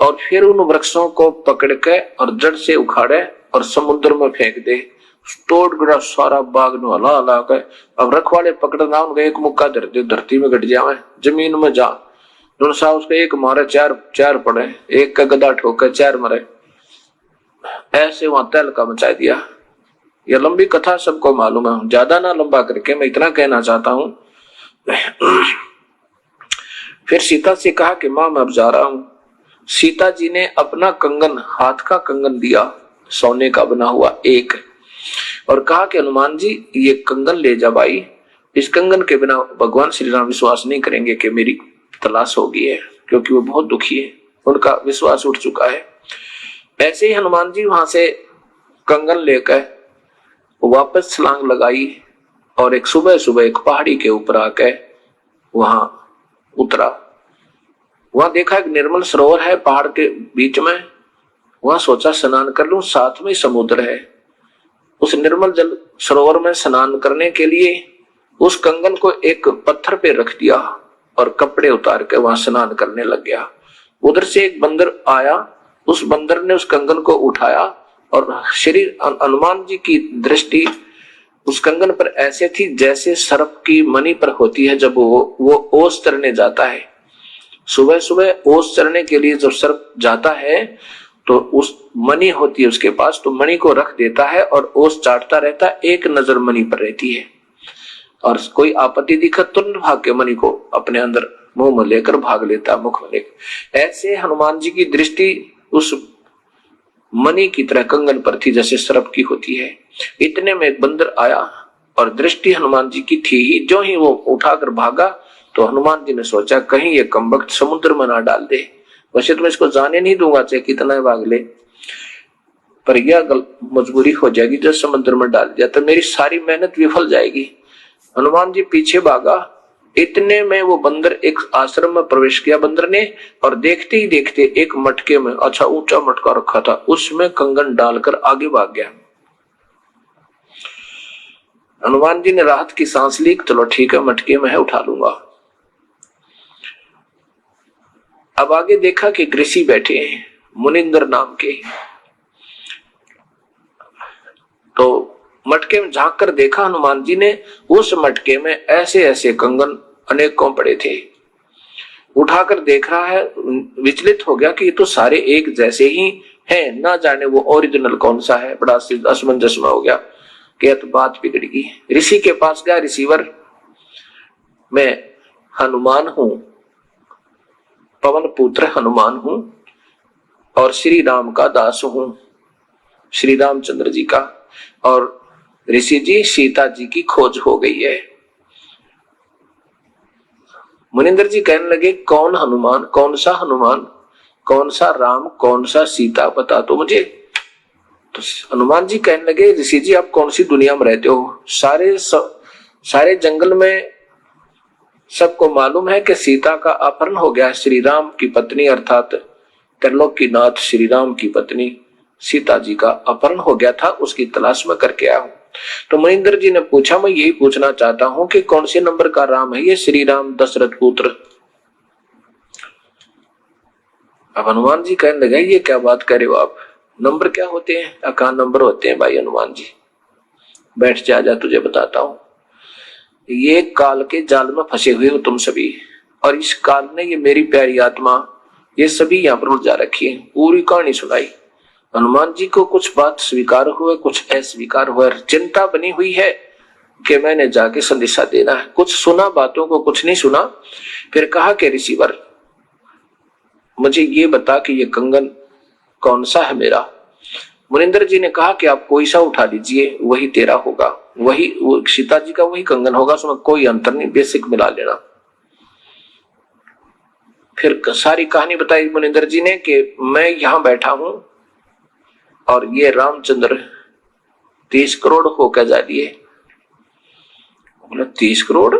और फिर उन वृक्षों को पकड़ के और जड़ से उखाड़े और समुद्र में फेंक दे, तोड़ गिरा सारा बाग नु हला हला के। अब रखवाले पकड़ना उनका एक मुक्का धरती में गट जावे, जमीन में जा सा उसको एक मारे 4 पड़े, एक का गदा ठोकर 4 मरे, ऐसे वहां तहलका मचा दिया। यह लंबी कथा सबको मालूम है, ज्यादा ना लंबा करके मैं इतना कहना चाहता हूं। फिर सीता से कहा कि मां मैं अब जा रहा हूं। सीता जी ने अपना कंगन, हाथ का कंगन दिया, सोने का बना हुआ एक, और कहा कि हनुमान जी ये कंगन ले जा भाई, इस कंगन के बिना भगवान श्री राम विश्वास नहीं करेंगे कि मेरी तलाश होगी है, क्योंकि वो बहुत दुखी है, उनका विश्वास उठ चुका है। ऐसे ही हनुमान जी वहां से कंगन लेकर वापस छलांग लगाई और एक सुबह एक पहाड़ी के ऊपर आके वहां उतरा। वहां देखा एक निर्मल सरोवर है पहाड़ के बीच में, वहां सोचा स्नान कर लूं, साथ में समुद्र है। उस निर्मल जल सरोवर में स्नान करने के लिए उस कंगन को एक पत्थर पे रख दिया और कपड़े उतार के वहां स्नान करने लग गया। उधर से एक बंदर आया, उस बंदर ने उस कंगन को उठाया और श्री हनुमान जी की दृष्टि उस कंगन पर ऐसे थी जैसे सर्प की मणि पर होती है जब वो ओस चरने जाता है। सुबह ओस चरने के लिए जब सर्प जाता है तो उस मणि होती है उसके पास, तो मणि को रख देता है और ओस चाटता रहता है, एक नजर मणि पर रहती है, और कोई आपत्ति दिखा तुरंत भाग के मणि को अपने अंदर मुंह में लेकर भाग लेता, मुख में लेकर। ऐसे हनुमान जी की दृष्टि उस मणि की तरह कंगन पर थी जैसे सर्प की होती है। इतने में एक बंदर आया और दृष्टि हनुमान जी की थी ही, जो ही वो उठाकर भागा तो हनुमान जी ने सोचा कहीं ये कमबख्त समुद्र में ना डाल दे, वैसे तो मैं इसको जाने नहीं दूंगा चाहे कितना भाग ले, पर यह मजबूरी हो जाएगी, जब समुद्र में डाल दिया तो मेरी सारी मेहनत विफल जाएगी। हनुमान जी पीछे भागा, इतने में वो बंदर एक आश्रम में प्रवेश किया बंदर ने, और देखते ही देखते एक मटके में, अच्छा ऊंचा मटका रखा था, उसमें कंगन डालकर आगे भाग गया। हनुमान जी ने राहत की सांस ली, चलो ठीक है मटके में है उठा लूंगा। अब आगे देखा कि ऋषि बैठे हैं मुनिंदर नाम के, तो मटके में झांक कर देखा हनुमान जी ने, उस मटके में ऐसे ऐसे कंगन अनेकों पड़े थे। उठाकर देख रहा है, विचलित हो गया कि ये तो सारे एक जैसे ही हैं, ना जाने वो ओरिजिनल कौन सा है, बड़ा असमंजस में हो गया कि तो बात बिगड़ गई। ऋषि के पास गया, ऋषिवर मैं हनुमान हूं, पवन पुत्र हनुमान हूं और श्री राम का दास हूं, श्री रामचंद्र जी का, और ऋषि जी सीता जी की खोज हो गई है। मुनिंदर जी कहने लगे कौन हनुमान, कौन सा हनुमान, कौन सा राम, कौन सा सीता, बता तो मुझे। तो हनुमान जी कहने लगे ऋषि जी आप कौन सी दुनिया में रहते हो, सारे जंगल में सबको मालूम है कि सीता का अपहरण हो गया, श्री राम की पत्नी अर्थात त्रिलोक की नाथ श्री राम की पत्नी सीता जी का अपहरण हो गया था, उसकी तलाश में करके आया हूं। तो महेंद्र जी ने पूछा मैं यही पूछना चाहता हूं कि कौन से नंबर का राम है ये श्री राम दशरथ पुत्र। अब हनुमान जी कहने लगे ये क्या बात कर रहे हो आप, नंबर क्या होते हैं, कहां नंबर होते हैं भाई हनुमान जी, बैठ जा तुझे बताता हूं। ये काल के जाल में फंसे हुए हो तुम सभी, और इस काल ने ये मेरी प्यारी आत्मा ये सभी यहाँ पर उलझा रखी है। पूरी कहानी सुनाई। हनुमान जी को कुछ बात स्वीकार हुआ, कुछ अस्वीकार हुआ, चिंता बनी हुई है कि मैंने जाके संदेशा देना है। कुछ सुना बातों को, कुछ नहीं सुना। फिर कहा कि ऋषिवर मुझे ये बता कि ये कंगन कौन सा है मेरा। मुनिंदर जी ने कहा कि आप कोई सा उठा लीजिए, वही तेरा होगा, वही सीता जी का वही कंगन होगा, उसमें कोई अंतर नहीं, बेसिक मिला लेना। फिर सारी कहानी बताई मुनिंदर जी ने कि मैं यहां बैठा हूं और ये रामचंद्र 30 करोड़ होकर जा दिए। 30 करोड़?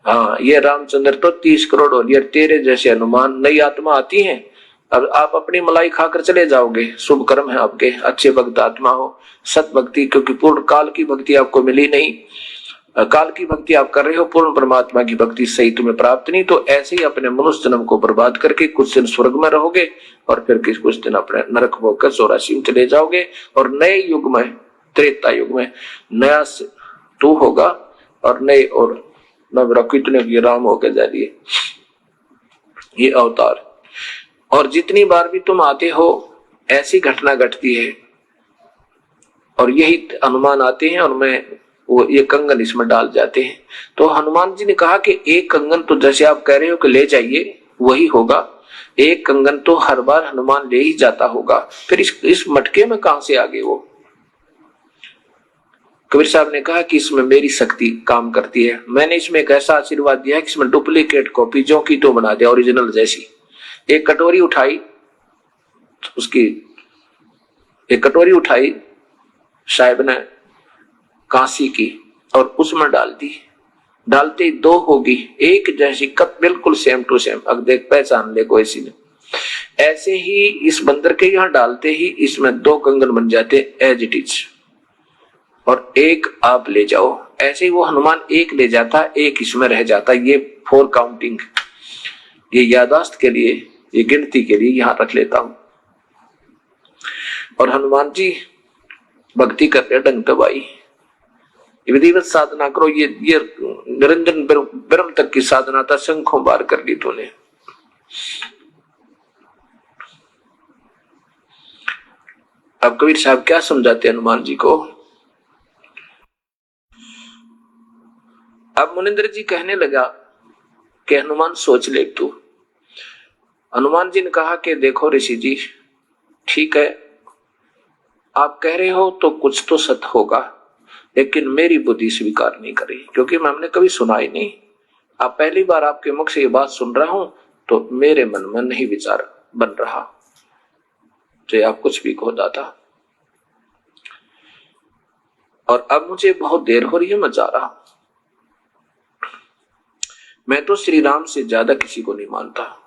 हाँ, ये रामचंद्र तो 30 करोड़ हो लिया। तेरे जैसे हनुमान नई आत्मा आती है, अब आप अपनी मलाई खाकर चले जाओगे। शुभ कर्म है आपके, अच्छे भक्त आत्मा हो, सत भक्ति, क्योंकि पूर्ण काल की भक्ति आपको मिली नहीं। काल की भक्ति आप कर रहे हो, पूर्ण परमात्मा की भक्ति सही तुम्हें प्राप्त नहीं। तो ऐसे ही अपने मनुष्य जन्म को बर्बाद करके कुछ दिन स्वर्ग में रहोगे और फिर कुछ दिन अपने नरक होकर 84 में चले जाओगे। और नए युग में, त्रेता युग में नया तू होगा और नए और कितने ये राम होकर जा रही है ये अवतार। और जितनी बार भी तुम आते हो ऐसी घटना घटती है, और यही हनुमान आते हैं और मैं वो ये कंगन इसमें डाल जाते हैं। तो हनुमान जी ने कहा कि एक कंगन तो जैसे आप कह रहे हो कि ले जाइए वही होगा, एक कंगन तो हर बार हनुमान ले ही जाता होगा, फिर इस मटके में कहां से आ गए वो। कबीर साहब ने कहा कि इसमें मेरी शक्ति काम करती है। मैंने इसमें एक ऐसा आशीर्वाद दिया है कि इसमें डुप्लीकेट कॉपी जो की तो बना दिया ओरिजिनल जैसी। एक कटोरी उठाई, साहब ने कांसी की और उसमें डाल दी। डालते ही 2 होगी, एक जैसी कप, बिल्कुल सेम टू सेम। अब देख पहचान ले कोई सी ने। ऐसे ही इस बंदर के यहां डालते ही इसमें 2 कंगन बन जाते एज इट इज, और एक आप ले जाओ। ऐसे ही वो हनुमान एक ले जाता, एक इसमें रह जाता। ये 4 काउंटिंग, ये यादाश्त के लिए, ये गिनती के लिए यहां रख लेता हूं। और हनुमान जी भक्ति करते ढंग दबाई, विधिवत साधना करो। ये निरंजन ब्रह्म तक की साधना था, शंखों बार कर ली तूने। अब कबीर साहब क्या समझाते हनुमान जी को। अब मुनिंद्र जी कहने लगा कि हनुमान सोच ले तू। हनुमान जी ने कहा कि देखो ऋषि जी, ठीक है आप कह रहे हो तो कुछ तो सत्य होगा, लेकिन मेरी बुद्धि स्वीकार नहीं करी, क्योंकि हमने कभी सुना ही नहीं। आप पहली बार आपके मुख से ये बात सुन रहा हूं तो मेरे मन में नहीं विचार बन रहा, तो आप कुछ भी कहो दादा। और अब मुझे बहुत देर हो रही है, मैं जा रहा हूं। मैं तो श्री राम से ज्यादा किसी को नहीं मानता।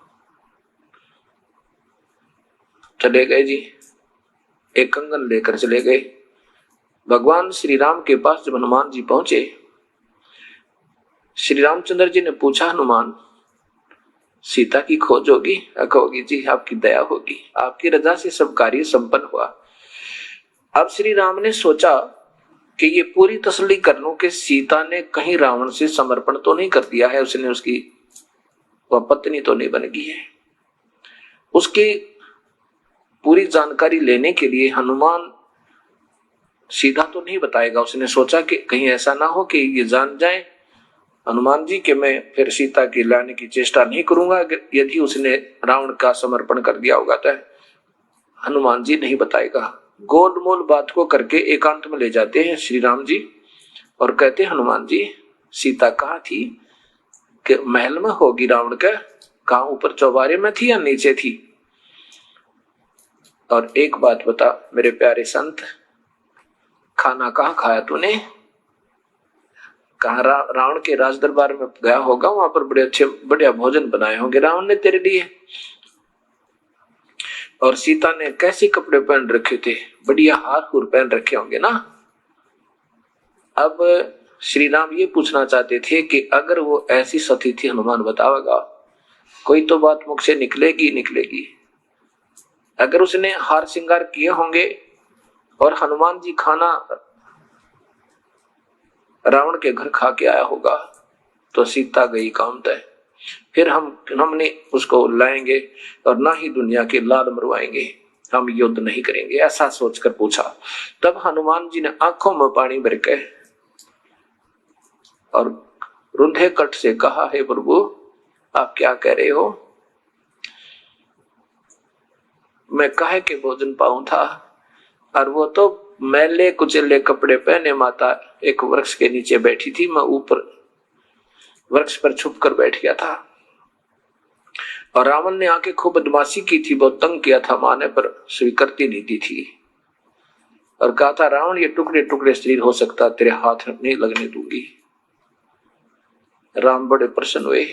चले गए जी, एक कंगन लेकर चले गए। भगवान श्री राम के पास जब हनुमान जी पहुंचे, श्री रामचंद्र जी ने पूछा हनुमान सीता की खोज होगी? कहोगी जी आपकी दया होगी, आपकी रजा से सब कार्य संपन्न हुआ। अब श्री राम ने सोचा कि ये पूरी तसल्ली कर लूं कि सीता ने कहीं रावण से समर्पण तो नहीं कर दिया है, उसने उसकी वह पत्नी तो नहीं बन गई है। उसकी पूरी जानकारी लेने के लिए हनुमान सीधा तो नहीं बताएगा। उसने सोचा कि कहीं ऐसा ना हो कि ये जान जाए हनुमान जी कि मैं फिर सीता की लाने की चेष्टा नहीं करूंगा यदि उसने रावण का समर्पण कर दिया होगा। तो हनुमान जी नहीं बताएगा। गोलमोल बात को करके एकांत में ले जाते हैं श्री राम जी और कहते हनुमान जी सीता कहाँ थी? कि महल में होगी रावण का। कहाँ, ऊपर चौबारे में थी या नीचे थी? और एक बात बता मेरे प्यारे संत, खाना कहाँ खाया तूने? कहा रावण के राज दरबार में गया होगा, वहां पर बड़े अच्छे बढ़िया भोजन बनाए होंगे रावण ने तेरे लिए। और सीता ने कैसे कपड़े पहन रखे थे? बढ़िया हार हुर पहन रखे होंगे ना। अब श्री राम ये पूछना चाहते थे कि अगर वो ऐसी सती थी, हनुमान बतावेगा, कोई तो बात मुख से निकलेगी निकलेगी। अगर उसने हार श्रृंगार किए होंगे और हनुमान जी खाना रावण के घर खा के आया होगा। तो सीता गई काम तय। फिर हमने उसको लाएंगे और ना ही दुनिया के लाल मरवाएंगे, हम युद्ध नहीं करेंगे, ऐसा सोचकर पूछा। तब हनुमान जी ने आंखों में पानी भर के और रुंधे कट से कहा, हे प्रभु आप क्या कह रहे हो? मैं काहे के भोजन पाऊं था? और वो तो मैले कुचले कपड़े पहने माता एक वृक्ष के नीचे बैठी थी, मैं ऊपर वृक्ष पर छुप कर बैठ गया था। और रावण ने आके खूब बदमाशी की थी, बहुत तंग किया था माँ ने, पर स्वीकृति नहीं दी थी। और कहा था, रावण ये टुकड़े टुकड़े शरीर हो सकता, तेरे हाथ नहीं लगने दूंगी। राम बड़े प्रसन्न हुए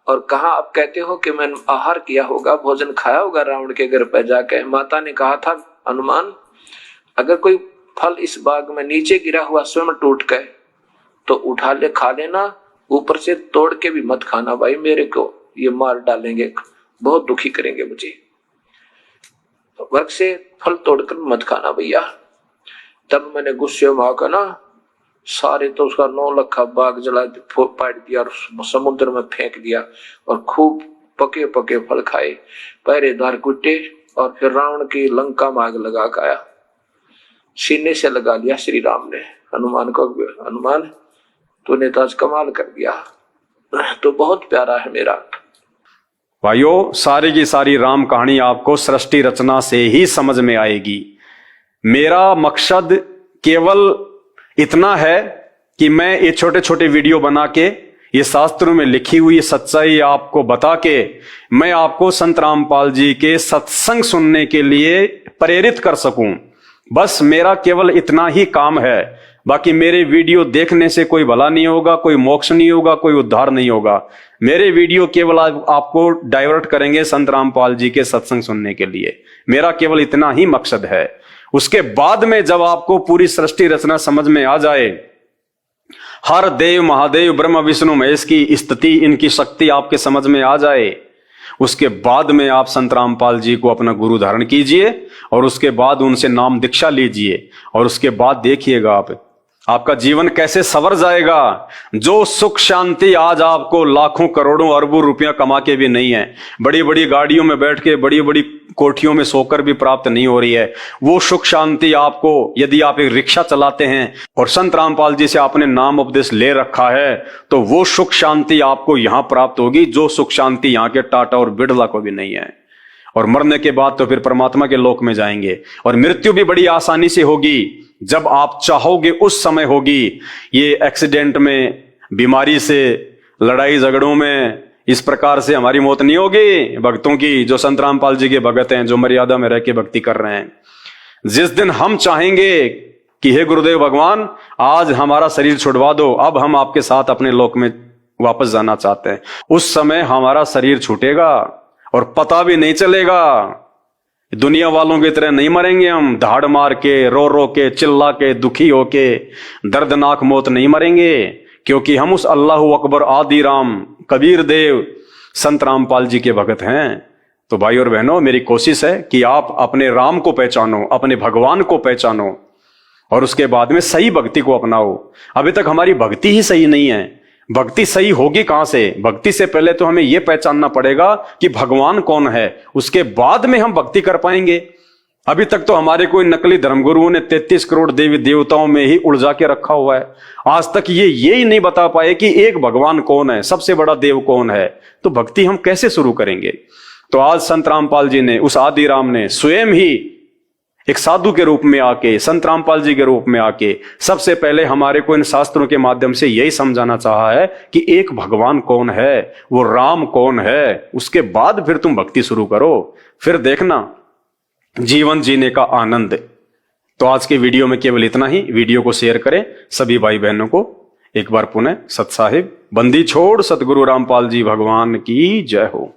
और कहा, आप कहते हो कि मैंने आहार किया होगा, भोजन खाया होगा रावण के घर पर जाके। माता ने कहा था, हनुमान अगर कोई फल इस बाग में नीचे गिरा हुआ स्वयं टूट गए तो उठा ले खा लेना, ऊपर से तोड़ के भी मत खाना भाई, मेरे को ये मार डालेंगे, बहुत दुखी करेंगे मुझे। तो वृक्ष से फल तोड़कर मत खाना भैया। तब मैंने गुस्से में आकर ना सारे तो उसका 9 लाख बाग जला पाट दिया और समुद्र में फेंक दिया और खूब पके पके फल खाए, पहरेदार कुटे और फिर रावण की लंका में आग लगा खाया। सीने से लगा लिया श्री राम ने हनुमान को, हनुमान तूने तो आज कमाल कर दिया, तो बहुत प्यारा है मेरा। भाइयों, सारी की सारी राम कहानी आपको सृष्टि रचना से ही समझ में आएगी। मेरा मकसद केवल इतना है कि मैं ये छोटे छोटे वीडियो बना के ये शास्त्रों में लिखी हुई सच्चाई आपको बता के मैं आपको संत रामपाल जी के सत्संग सुनने के लिए प्रेरित कर सकूं। बस मेरा केवल इतना ही काम है। बाकी मेरे वीडियो देखने से कोई भला नहीं होगा, कोई मोक्ष नहीं होगा, कोई उद्धार नहीं होगा। मेरे वीडियो केवल आपको डाइवर्ट करेंगे संत रामपाल जी के सत्संग सुनने के लिए। मेरा केवल इतना ही मकसद है। उसके बाद में जब आपको पूरी सृष्टि रचना समझ में आ जाए, हर देव महादेव ब्रह्मा विष्णु महेश की स्थिति, इनकी शक्ति आपके समझ में आ जाए, उसके बाद में आप संत रामपाल जी को अपना गुरु धारण कीजिए और उसके बाद उनसे नाम दीक्षा लीजिए और उसके बाद देखिएगा आपका जीवन कैसे संवर जाएगा। जो सुख शांति आज आपको लाखों करोड़ों अरबों रुपया कमा के भी नहीं है, बड़ी बड़ी गाड़ियों में बैठ के बड़ी बड़ी कोठियों में सोकर भी प्राप्त नहीं हो रही है, वो सुख शांति आपको यदि आप एक रिक्शा चलाते हैं और संत रामपाल जी से आपने नाम उपदेश ले रखा है तो वो सुख शांति आपको यहां प्राप्त होगी, जो सुख शांति यहाँ के टाटा और बिड़ला को भी नहीं है। और मरने के बाद तो फिर परमात्मा के लोक में जाएंगे और मृत्यु भी बड़ी आसानी से होगी, जब आप चाहोगे उस समय होगी। ये एक्सीडेंट में, बीमारी से, लड़ाई झगड़ों में, इस प्रकार से हमारी मौत नहीं होगी भक्तों की, जो संत रामपाल जी के भगत हैं, जो मर्यादा में रह के भक्ति कर रहे हैं। जिस दिन हम चाहेंगे कि हे गुरुदेव भगवान आज हमारा शरीर छुड़वा दो, अब हम आपके साथ अपने लोक में वापस जाना चाहते हैं, उस समय हमारा शरीर छूटेगा और पता भी नहीं चलेगा। दुनिया वालों की तरह नहीं मरेंगे हम, धाड़ मार के, रो रो के, चिल्ला के, दुखी होके, दर्दनाक मौत नहीं मरेंगे, क्योंकि हम उस अल्लाहु अकबर आदि राम कबीर देव संत रामपाल जी के भगत हैं। तो भाई और बहनों, मेरी कोशिश है कि आप अपने राम को पहचानो, अपने भगवान को पहचानो और उसके बाद में सही भक्ति को अपनाओ। अभी तक हमारी भक्ति ही सही नहीं है। भक्ति सही होगी कहां से? भक्ति से पहले तो हमें यह पहचानना पड़ेगा कि भगवान कौन है, उसके बाद में हम भक्ति कर पाएंगे। अभी तक तो हमारे कोई नकली धर्मगुरुओं ने 33 करोड़ देवी देवताओं में ही उलझा के रखा हुआ है। आज तक ये ही नहीं बता पाए कि एक भगवान कौन है, सबसे बड़ा देव कौन है। तो भक्ति हम कैसे शुरू करेंगे? तो आज संत रामपाल जी ने, उस आदि राम ने स्वयं ही एक साधु के रूप में आके, संत रामपाल जी के रूप में आके सबसे पहले हमारे को इन शास्त्रों के माध्यम से यही समझाना चाहा है कि एक भगवान कौन है, वो राम कौन है। उसके बाद फिर तुम भक्ति शुरू करो, फिर देखना जीवन जीने का आनंद। तो आज के वीडियो में केवल इतना ही। वीडियो को शेयर करें सभी भाई बहनों को। एक बार पुनः सत साहिब, बंदी छोड़ सतगुरु रामपाल जी भगवान की जय हो।